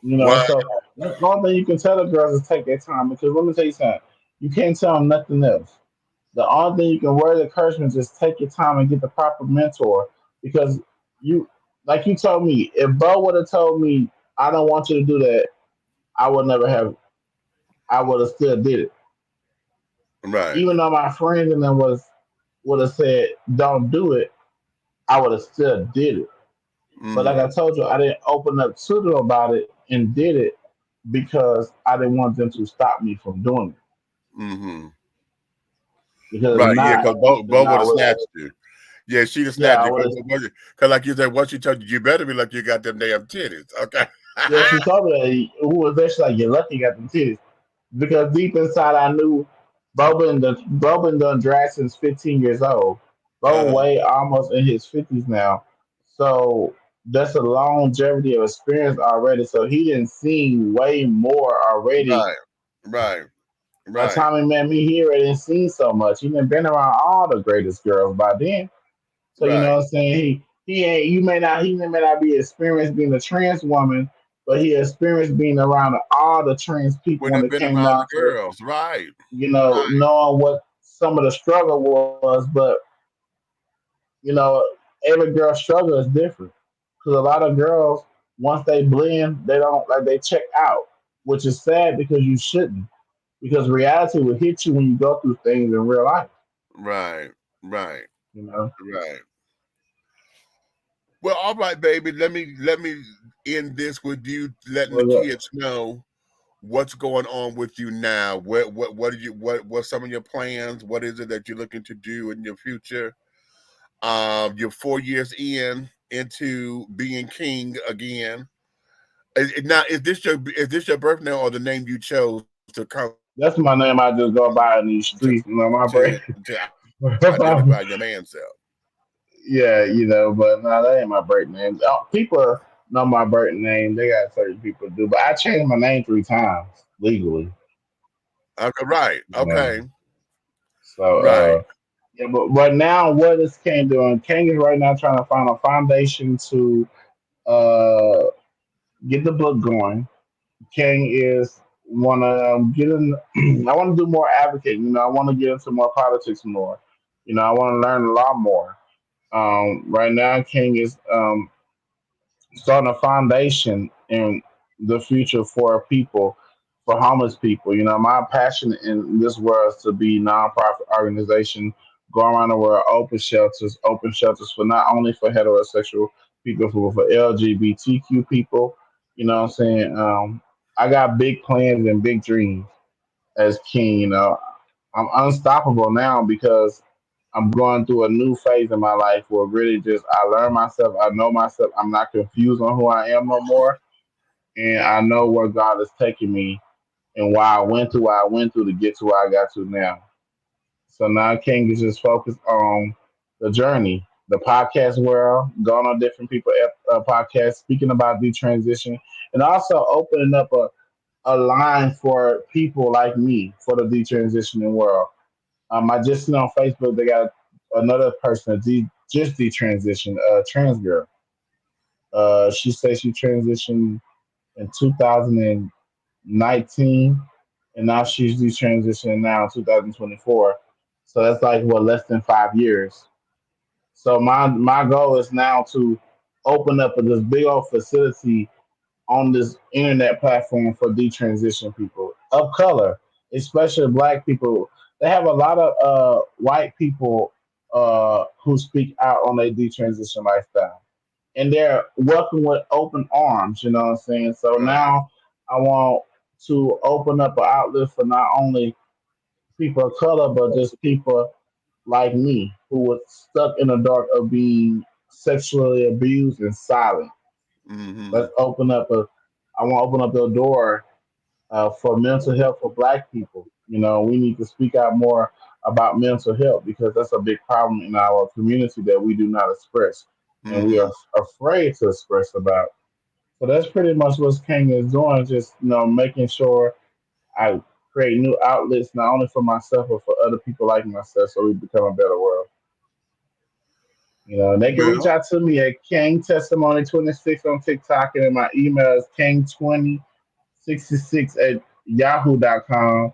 You know, Well, so that's the only thing you can tell the girls is take their time because let me tell you something. You can't tell them nothing else. The only thing you can word the encouragement is just take your time and get the proper mentor because you, like you told me, if Bo would have told me I don't want you to do that, I would never have. I would have still did it, right. even though my friends and them was would have said don't do it. I would have still did it. But like Mm, I told you, I didn't open up to them about it and did it because I didn't want them to stop me from doing it. mm-hmm. Because if Right, yeah, not, because Bo then would I have would have. snatched you. Yeah, she'd have Yeah, snapped I you would have. because, like you said, once she told you, you better be like you got them damn titties. Okay. Yeah, she told me that. Who was there? She's like, "You're lucky you got them titties." Because deep inside, I knew Boban done drag since 15 years old. Boban uh, way almost in his 50s now, so that's a longevity of experience already. So he didn't see way more already. right, right, By the right, time he met me, he already didn't see so much. He done been around all the greatest girls by then. So you know right. what I'm saying? He ain't he may not be experienced being a trans woman, but he experienced being around all the trans people Would when have it been came around down the to, girls. Right, you know, knowing what some of the struggle was, but you know, every girl struggle is different. Because a lot of girls, once they blend, they don't like they check out, which is sad because you shouldn't. Because reality will hit you when you go through things in real life. right, right, You know. right. Well, all right, baby. Let me end this with you letting the Well, kids know what's going on with you now. What are you what's some of your plans? What is it that you're looking to do in your future? You're 4 years into being king again. Now, is this your birth name or the name you chose to come that's my name. I just go by in these streets. You know, my brain. to identify your man self? Yeah, you know, but no, that ain't my birth name. People know my birth name. They got certain people do, but I changed my name 3 times legally. Okay, right. You know, Okay. so Right. yeah. But right now, what is Kane doing? Kane is right now trying to find a foundation to uh get the book going. King is want to get in. I want to do more advocating. You know, I want to get into more politics more. You know, I want to learn a lot more. Right now, King is starting a foundation in the future for people, for homeless people. You know, my passion in this world is to be nonprofit organization, go around the world, open shelters for not only for heterosexual people, for LGBTQ people. You know what I'm saying? I got big plans and big dreams as king. You know, I'm unstoppable now because I'm going through a new phase in my life where really just I learn myself, I know myself, I'm not confused on who I am no more, and I know where God is taking me and why I went through what I went through to get to where I got to now. So now King is just focused on the journey, the podcast world, going on different people podcasts, speaking about the transition, and also opening up a line for people like me for the detransitioning world. I just seen on Facebook they got another person just detransitioned, a trans girl. She said she transitioned in 2019, and now she's detransitioning now in 2024. So that's like what less than 5 years. So my goal is now to open up this big old facility on this internet platform for detransition people of color, especially black people. They have a lot of white people who speak out on their detransition lifestyle, and they're welcome with open arms. You know what I'm saying? So Right. now I want to open up an outlet for not only people of color, but just people like me who was stuck in the dark of being sexually abused and silent. Mm-hmm. Let's open up a. I want to open up the door for mental health for Black people. You know, we need to speak out more about mental health because that's a big problem in our community that we do not express and we Mm-hmm. are afraid to express about. So that's pretty much what King is doing, just making sure I create new outlets not only for myself but for other people like myself, so we become a better world. And they can reach Well, out to me at King Testimony 26 on TikTok, and then my email is King2066 at yahoo.com,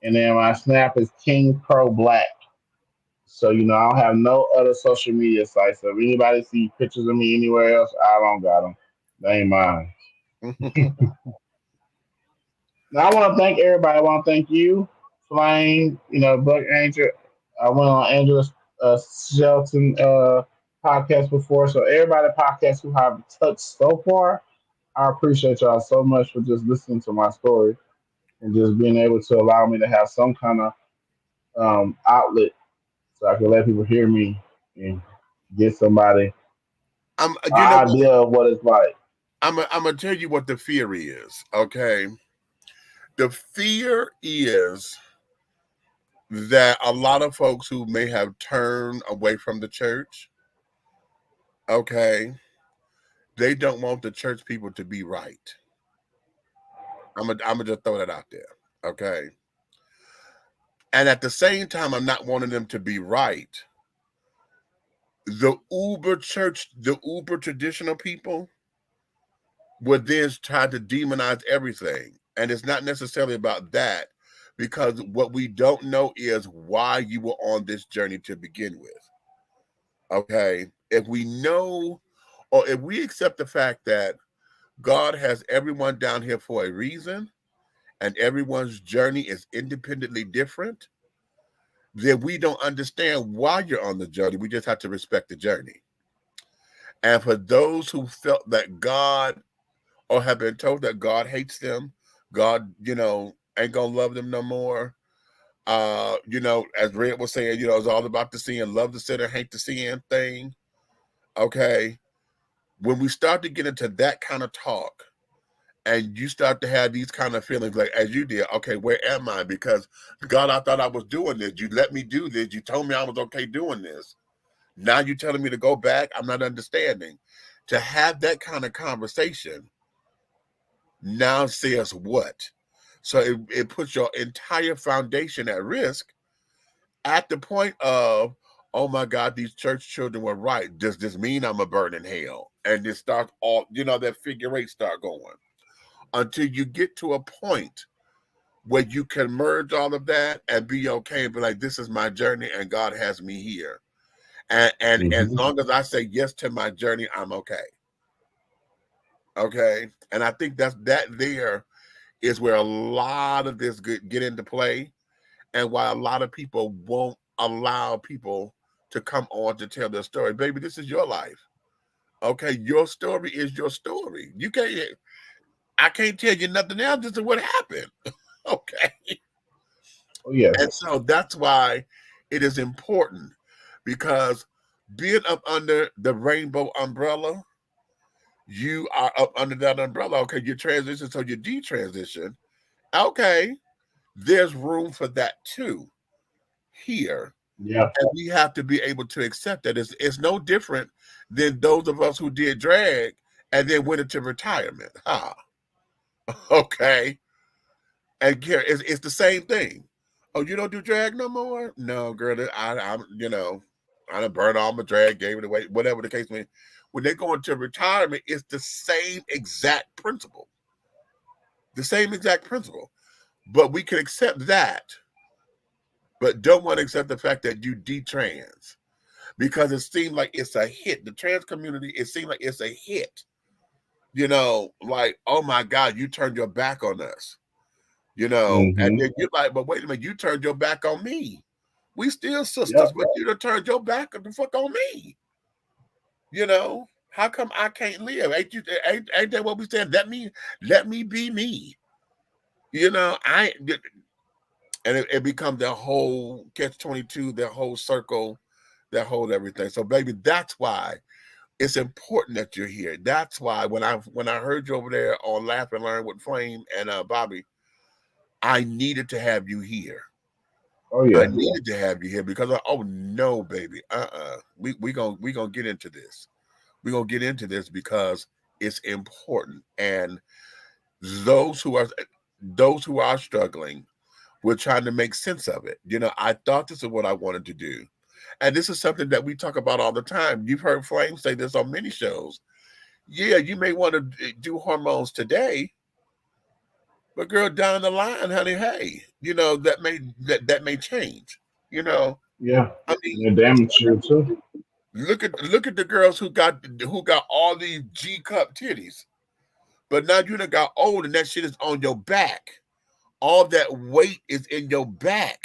and then my Snap is King Pro Black. So I don't have no other social media sites. So if anybody see pictures of me anywhere else, I don't got them. They ain't mine. Now I want to thank everybody. I want to thank you, Flame. Buck Angel. I went on Angela's Shelton podcast before. So everybody podcast who have touched so far, I appreciate y'all so much for just listening to my story and just being able to allow me to have some kind of outlet so I can let people hear me and get somebody you know an what? idea of what it's like. I'm gonna tell you what the fear is. Okay, the fear is that a lot of folks who may have turned away from the church, okay, they don't want the church people to be right. I'm gonna just throw that out there, okay. And at the same time, I'm not wanting them to be right. The uber church, the uber traditional people would then try to demonize everything. And it's not necessarily about that, because what we don't know is why you were on this journey to begin with. Okay. If we know, or if we accept the fact that God has everyone down here for a reason and everyone's journey is independently different, then we don't understand why you're on the journey. We just have to respect the journey. And for those who felt that God, or have been told that God hates them, God, ain't gonna love them no more. As Red was saying, it's all about the sin, love the sinner, hate the sin thing. Okay. When we start to get into that kind of talk, and you start to have these kind of feelings like as you did, okay, where am I? Because God, I thought I was doing this. You let me do this. You told me I was okay doing this. Now you're telling me to go back. I'm not understanding. To have that kind of conversation now says what? So it puts your entire foundation at risk at the point of, oh my God, these church children were right. Does this mean I'm a burn in hell? And it starts all, that figure eight start going until you get to a point where you can merge all of that and be okay and be like, this is my journey and God has me here. And as Mhm. long as I say yes to my journey, I'm okay. Okay. And I think that there is where a lot of this get into play, and why a lot of people won't allow people to come on to tell their story. Baby, this is your life. Okay. Your story is your story. I can't tell you nothing else. This is what happened. Okay. Oh yes. And so that's why it is important, because being up under the rainbow umbrella, you are up under that umbrella. Okay, you transition, so you detransition. Okay, there's room for that too here. Yeah. And we have to be able to accept that. It's no different than those of us who did drag and then went into retirement. Okay. And it's the same thing. Oh, you don't do drag no more? No, girl. I done burned all my drag, gave it away, whatever the case may be. When they go into retirement, it's the same exact principle. The same exact principle. But we can accept that, but don't want to accept the fact that you detrans, because it seemed like it's a hit. The trans community, it seemed like it's a hit. Like, oh my God, you turned your back on us. And Hmm. then you're like, but wait a minute, you turned your back on me. We still sisters, Yep. but you done turned your back the fuck on me. How come I can't live? Ain't that what we said? Let me be me. You know, and it becomes that whole catch-22, that whole circle, that whole everything. So, baby, that's why it's important that you're here. That's why when I heard you over there on Laugh and Learn with Flame and Bobby, I needed to have you here. Oh I yeah. needed to have you here because oh no, baby, we gonna get into this. We're gonna get into this because it's important, and those who are struggling, we're trying to make sense of it. You know, I thought this is what I wanted to do, and this is something that we talk about all the time. You've heard Flame say this on many shows. Yeah, you may want to do hormones today, but girl, down the line, honey, hey, you know that may change. You know, Yeah. I mean, You're damn true too. look at the girls who got all these G cup titties, but now you done got old and that shit is on your back. All that weight is in your back.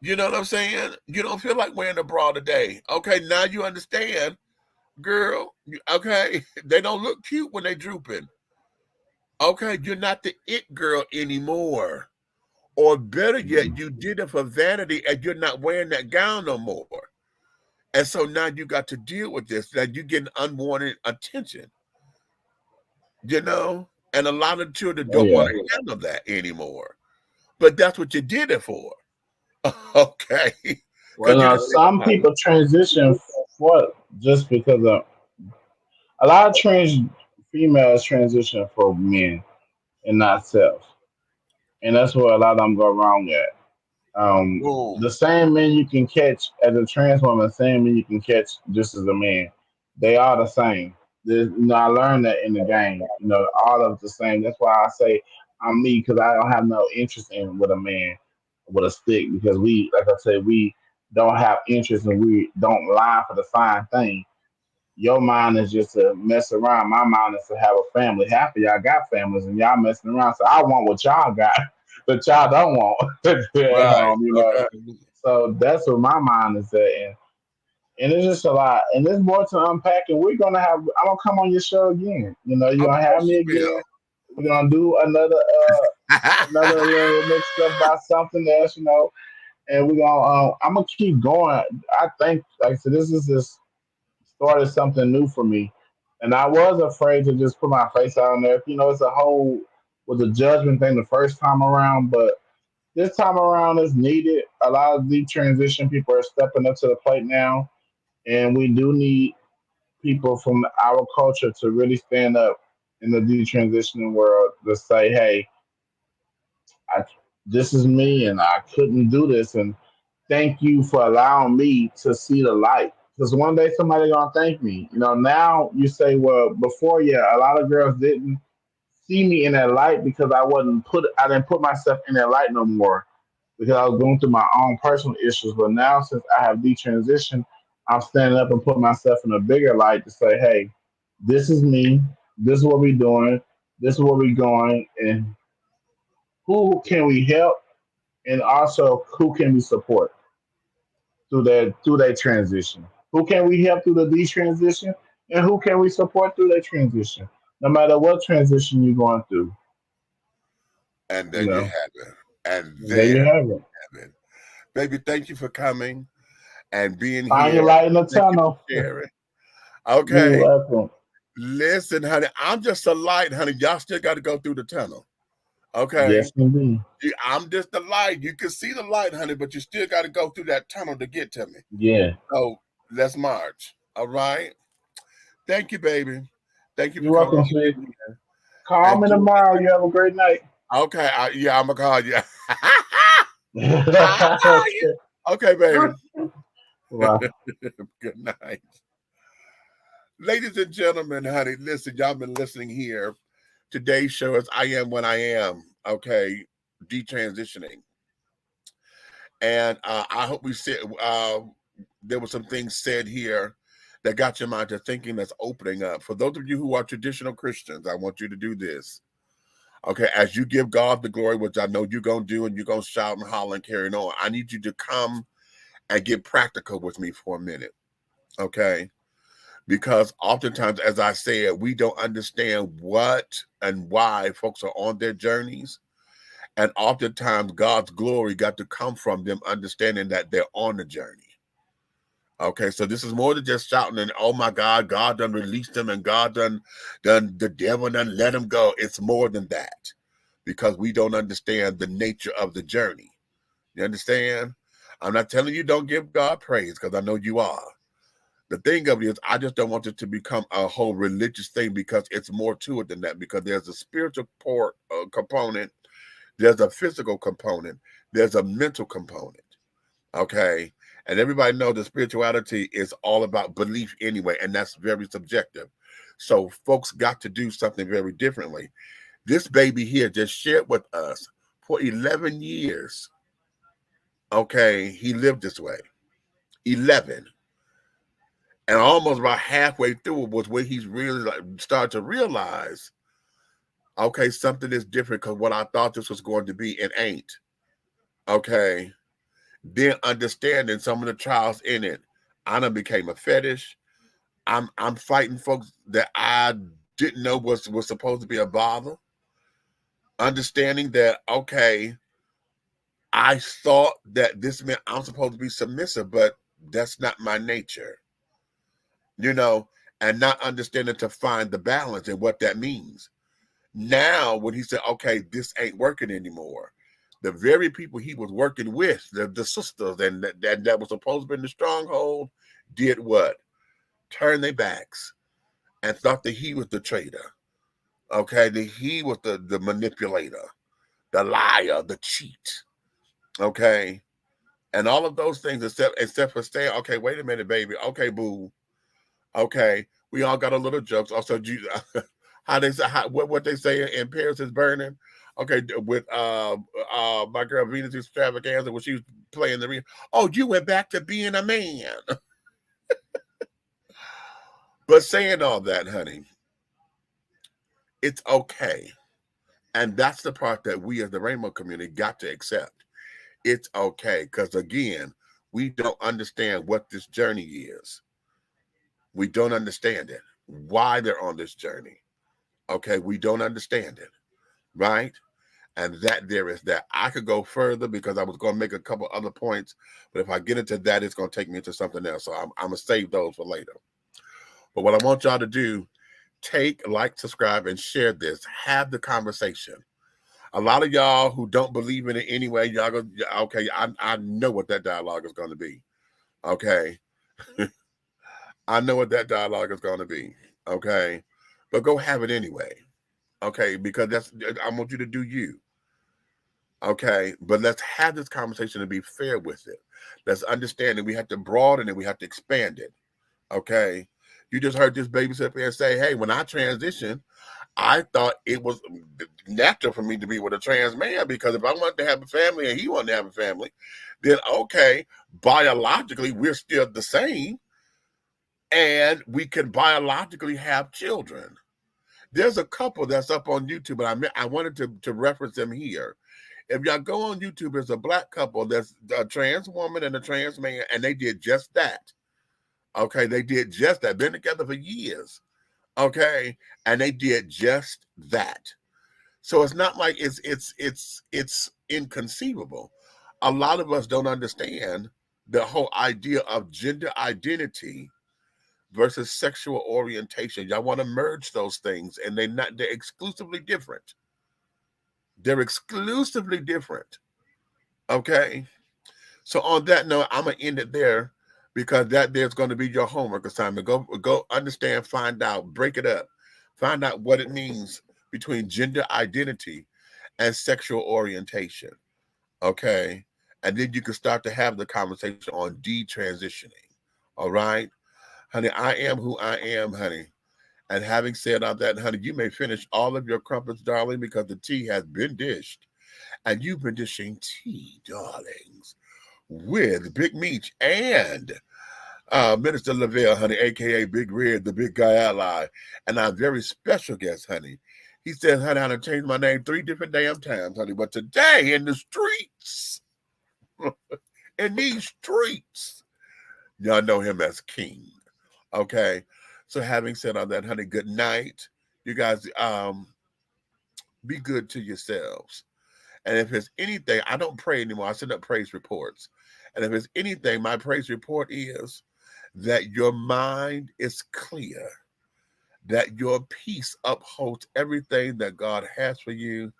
You know what I'm saying? You don't feel like wearing a bra today. Okay, now you understand, girl. Okay, they don't look cute when they drooping. Okay, you're not the it girl anymore. Or better yet, you did it for vanity and you're not wearing that gown no more. And so now you got to deal with this, that you're getting unwanted attention, you know? And a lot of children Oh don't yeah. want to handle that anymore. But that's what you did it for. Okay. Well, Because you now didn't some people transition for just because of a lot of trans females transition for men and not self, and that's where a lot of them go wrong at. The boom. same men you can catch as a trans woman, same men you can catch just as a man. They are the same. I learned that in the game. All of the same. That's why I say I'm me because I don't have no interest in with a man with a stick because we, like I said, we don't have interest and we don't lie for the fine thing. Your mind is just to mess around. My mind is to have a family. Half of y'all got families and y'all messing around. So I want what y'all got, but y'all don't want at Right. home. Okay. So that's what my mind is at. And it's just a lot. And there's more to unpack. And I'm gonna come on your show again. You're Of gonna have course me you again. will. We're gonna do another little mixed up by something else. And we're gonna I'm gonna keep going. I think like I said, this is just started something new for me. And I was afraid to just put my face out on there. It's a whole was a judgment thing the first time around, but this time around is needed. A lot of the transition people are stepping up to the plate now, and we do need people from our culture to really stand up in the detransitioning world to say, "Hey, I, this is me, and I couldn't do this, and thank you for allowing me to see the light." Because one day somebody gonna thank me. Now you say, "Well, before, yeah, a lot of girls didn't see me in that light because I didn't put myself in that light no more because I was going through my own personal issues. But now since I have detransitioned, I'm standing up and putting myself in a bigger light to say, hey, this is me. This is what we're doing. This is where we're going. And who can we help? And also who can we support through that transition? Who can we help through the detransition? And who can we support through that transition? No matter what transition you're going through, And you there you know. have it. And And there there you you have it. have it. Baby, thank you for coming and being Find your here. light in the Thank you for tunnel. sharing. You're Okay. welcome. Listen, honey, I'm just a light, honey. Y'all still got to go through the tunnel. Okay. Yes, indeed. I'm just the light. You can see the light, honey, but you still got to go through that tunnel to get to me. Yeah. So let's march. All right. Thank you, baby. Thank you for You're coming welcome, on sweet. in here. Call And me tomorrow. You have a great night. okay, yeah, I'm gonna call you. I'll call you. Okay. Okay, baby. Bye. Good night. Ladies and gentlemen, honey, listen, y'all been listening here. Today's show is I Am What I Am, okay, detransitioning. And I hope we said there were some things said here that got your mind to thinking, that's opening up. For those of you who are traditional Christians, I want you to do this. Okay, as you give God the glory, which I know you're going to do, and you're going to shout and holler and carry on, I need you to come and get practical with me for a minute, okay? Because oftentimes, as I said, we don't understand what and why folks are on their journeys. And oftentimes God's glory got to come from them understanding that they're on the journey. Okay, so this is more than just shouting and, oh my God, God done released them and God done the devil done let them go. It's more than that, because we don't understand the nature of the journey. You understand? I'm not telling you don't give God praise, because I know you are. The thing of it is, I just don't want it to become a whole religious thing, because it's more to it than that, because there's a spiritual component, there's a physical component, there's a mental component. Okay. And everybody knows that spirituality is all about belief anyway, and that's very subjective. So folks got to do something very differently. This baby here just shared with us for 11 years. Okay, he lived this way. 11. And almost about halfway through was where he's really started to realize, okay, something is different, because what I thought this was going to be, it ain't. Okay. Then understanding some of the trials in it. I done became a fetish. I'm fighting folks that I didn't know was supposed to be a bother. Understanding that, okay, I thought that this meant I'm supposed to be submissive, but that's not my nature. You know, and not understanding to find the balance and what that means. Now, when he said, okay, this ain't working anymore, the very people he was working with, the sisters and that was supposed to be in the stronghold, did what? Turn their backs and thought that he was the traitor. Okay, that he was the manipulator, the liar, the cheat. Okay, and all of those things, except for saying, okay, wait a minute, baby. Okay, boo. Okay, we all got a little jokes. Also, how they say what they say in Paris is burning. Okay, with my girl Venus Extravaganza when she was playing the ring. Oh, you went back to being a man. But saying all that, honey, it's okay. And that's the part that we as the Rainbow community got to accept. It's okay, because again, we don't understand what this journey is. We don't understand it. Why they're on this journey. Okay, we don't understand it, right? And that there is that. I could go further because I was going to make a couple other points, but if I get into that, it's going to take me into something else. So I'm going to save those for later. But what I want y'all to do, take, like, subscribe, and share this. Have the conversation. A lot of y'all who don't believe in it anyway, y'all go, okay, I know what that dialogue is going to be. Okay. I know what that dialogue is going to be. Okay. But go have it anyway. Okay. Because I want you to do you. Okay. But let's have this conversation and be fair with it. Let's understand that we have to broaden it. We have to expand it. Okay. You just heard this baby sit up here and say, hey, when I transitioned, I thought it was natural for me to be with a trans man, because if I wanted to have a family and he wanted to have a family, then okay, biologically, we're still the same and we can biologically have children. There's a couple that's up on YouTube, but I wanted to reference them here. If y'all go on YouTube, there's a black couple that's a trans woman and a trans man, and they did just that. Okay, they did just that. Been together for years. Okay, and they did just that. So it's not like it's inconceivable. A lot of us don't understand the whole idea of gender identity versus sexual orientation. Y'all want to merge those things, and they're exclusively different. They're exclusively different. Okay. So on that note, I'm gonna end it there, because there's going to be your homework assignment. Go understand, find out, break it up, find out what it means between gender identity and sexual orientation. Okay. And then you can start to have the conversation on detransitioning. All right. Honey, I am who I am, honey. And having said all that, honey, you may finish all of your crumpets, darling, because the tea has been dished. And you've been dishing tea, darlings, with Big Meech and Minister Lavelle, honey, a.k.a. Big Red, the big guy ally, and our very special guest, honey. He said, honey, I done changed my name 3 different damn times, honey, but today in the streets, in these streets, y'all know him as King. Okay? So having said all that, honey, good night. You guys, be good to yourselves. And if it's anything, I don't pray anymore. I send up praise reports. And if it's anything, my praise report is that your mind is clear, that your peace upholds everything that God has for you,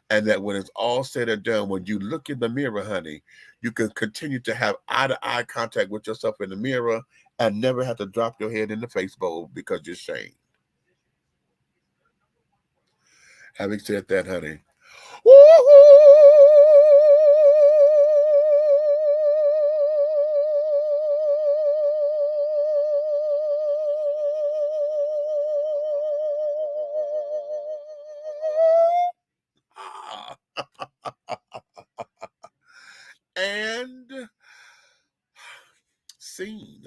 and that when it's all said and done, when you look in the mirror, honey, you can continue to have eye-to-eye contact with yourself in the mirror and never have to drop your head in the face bowl because you're shamed. Having said that, honey, and scene.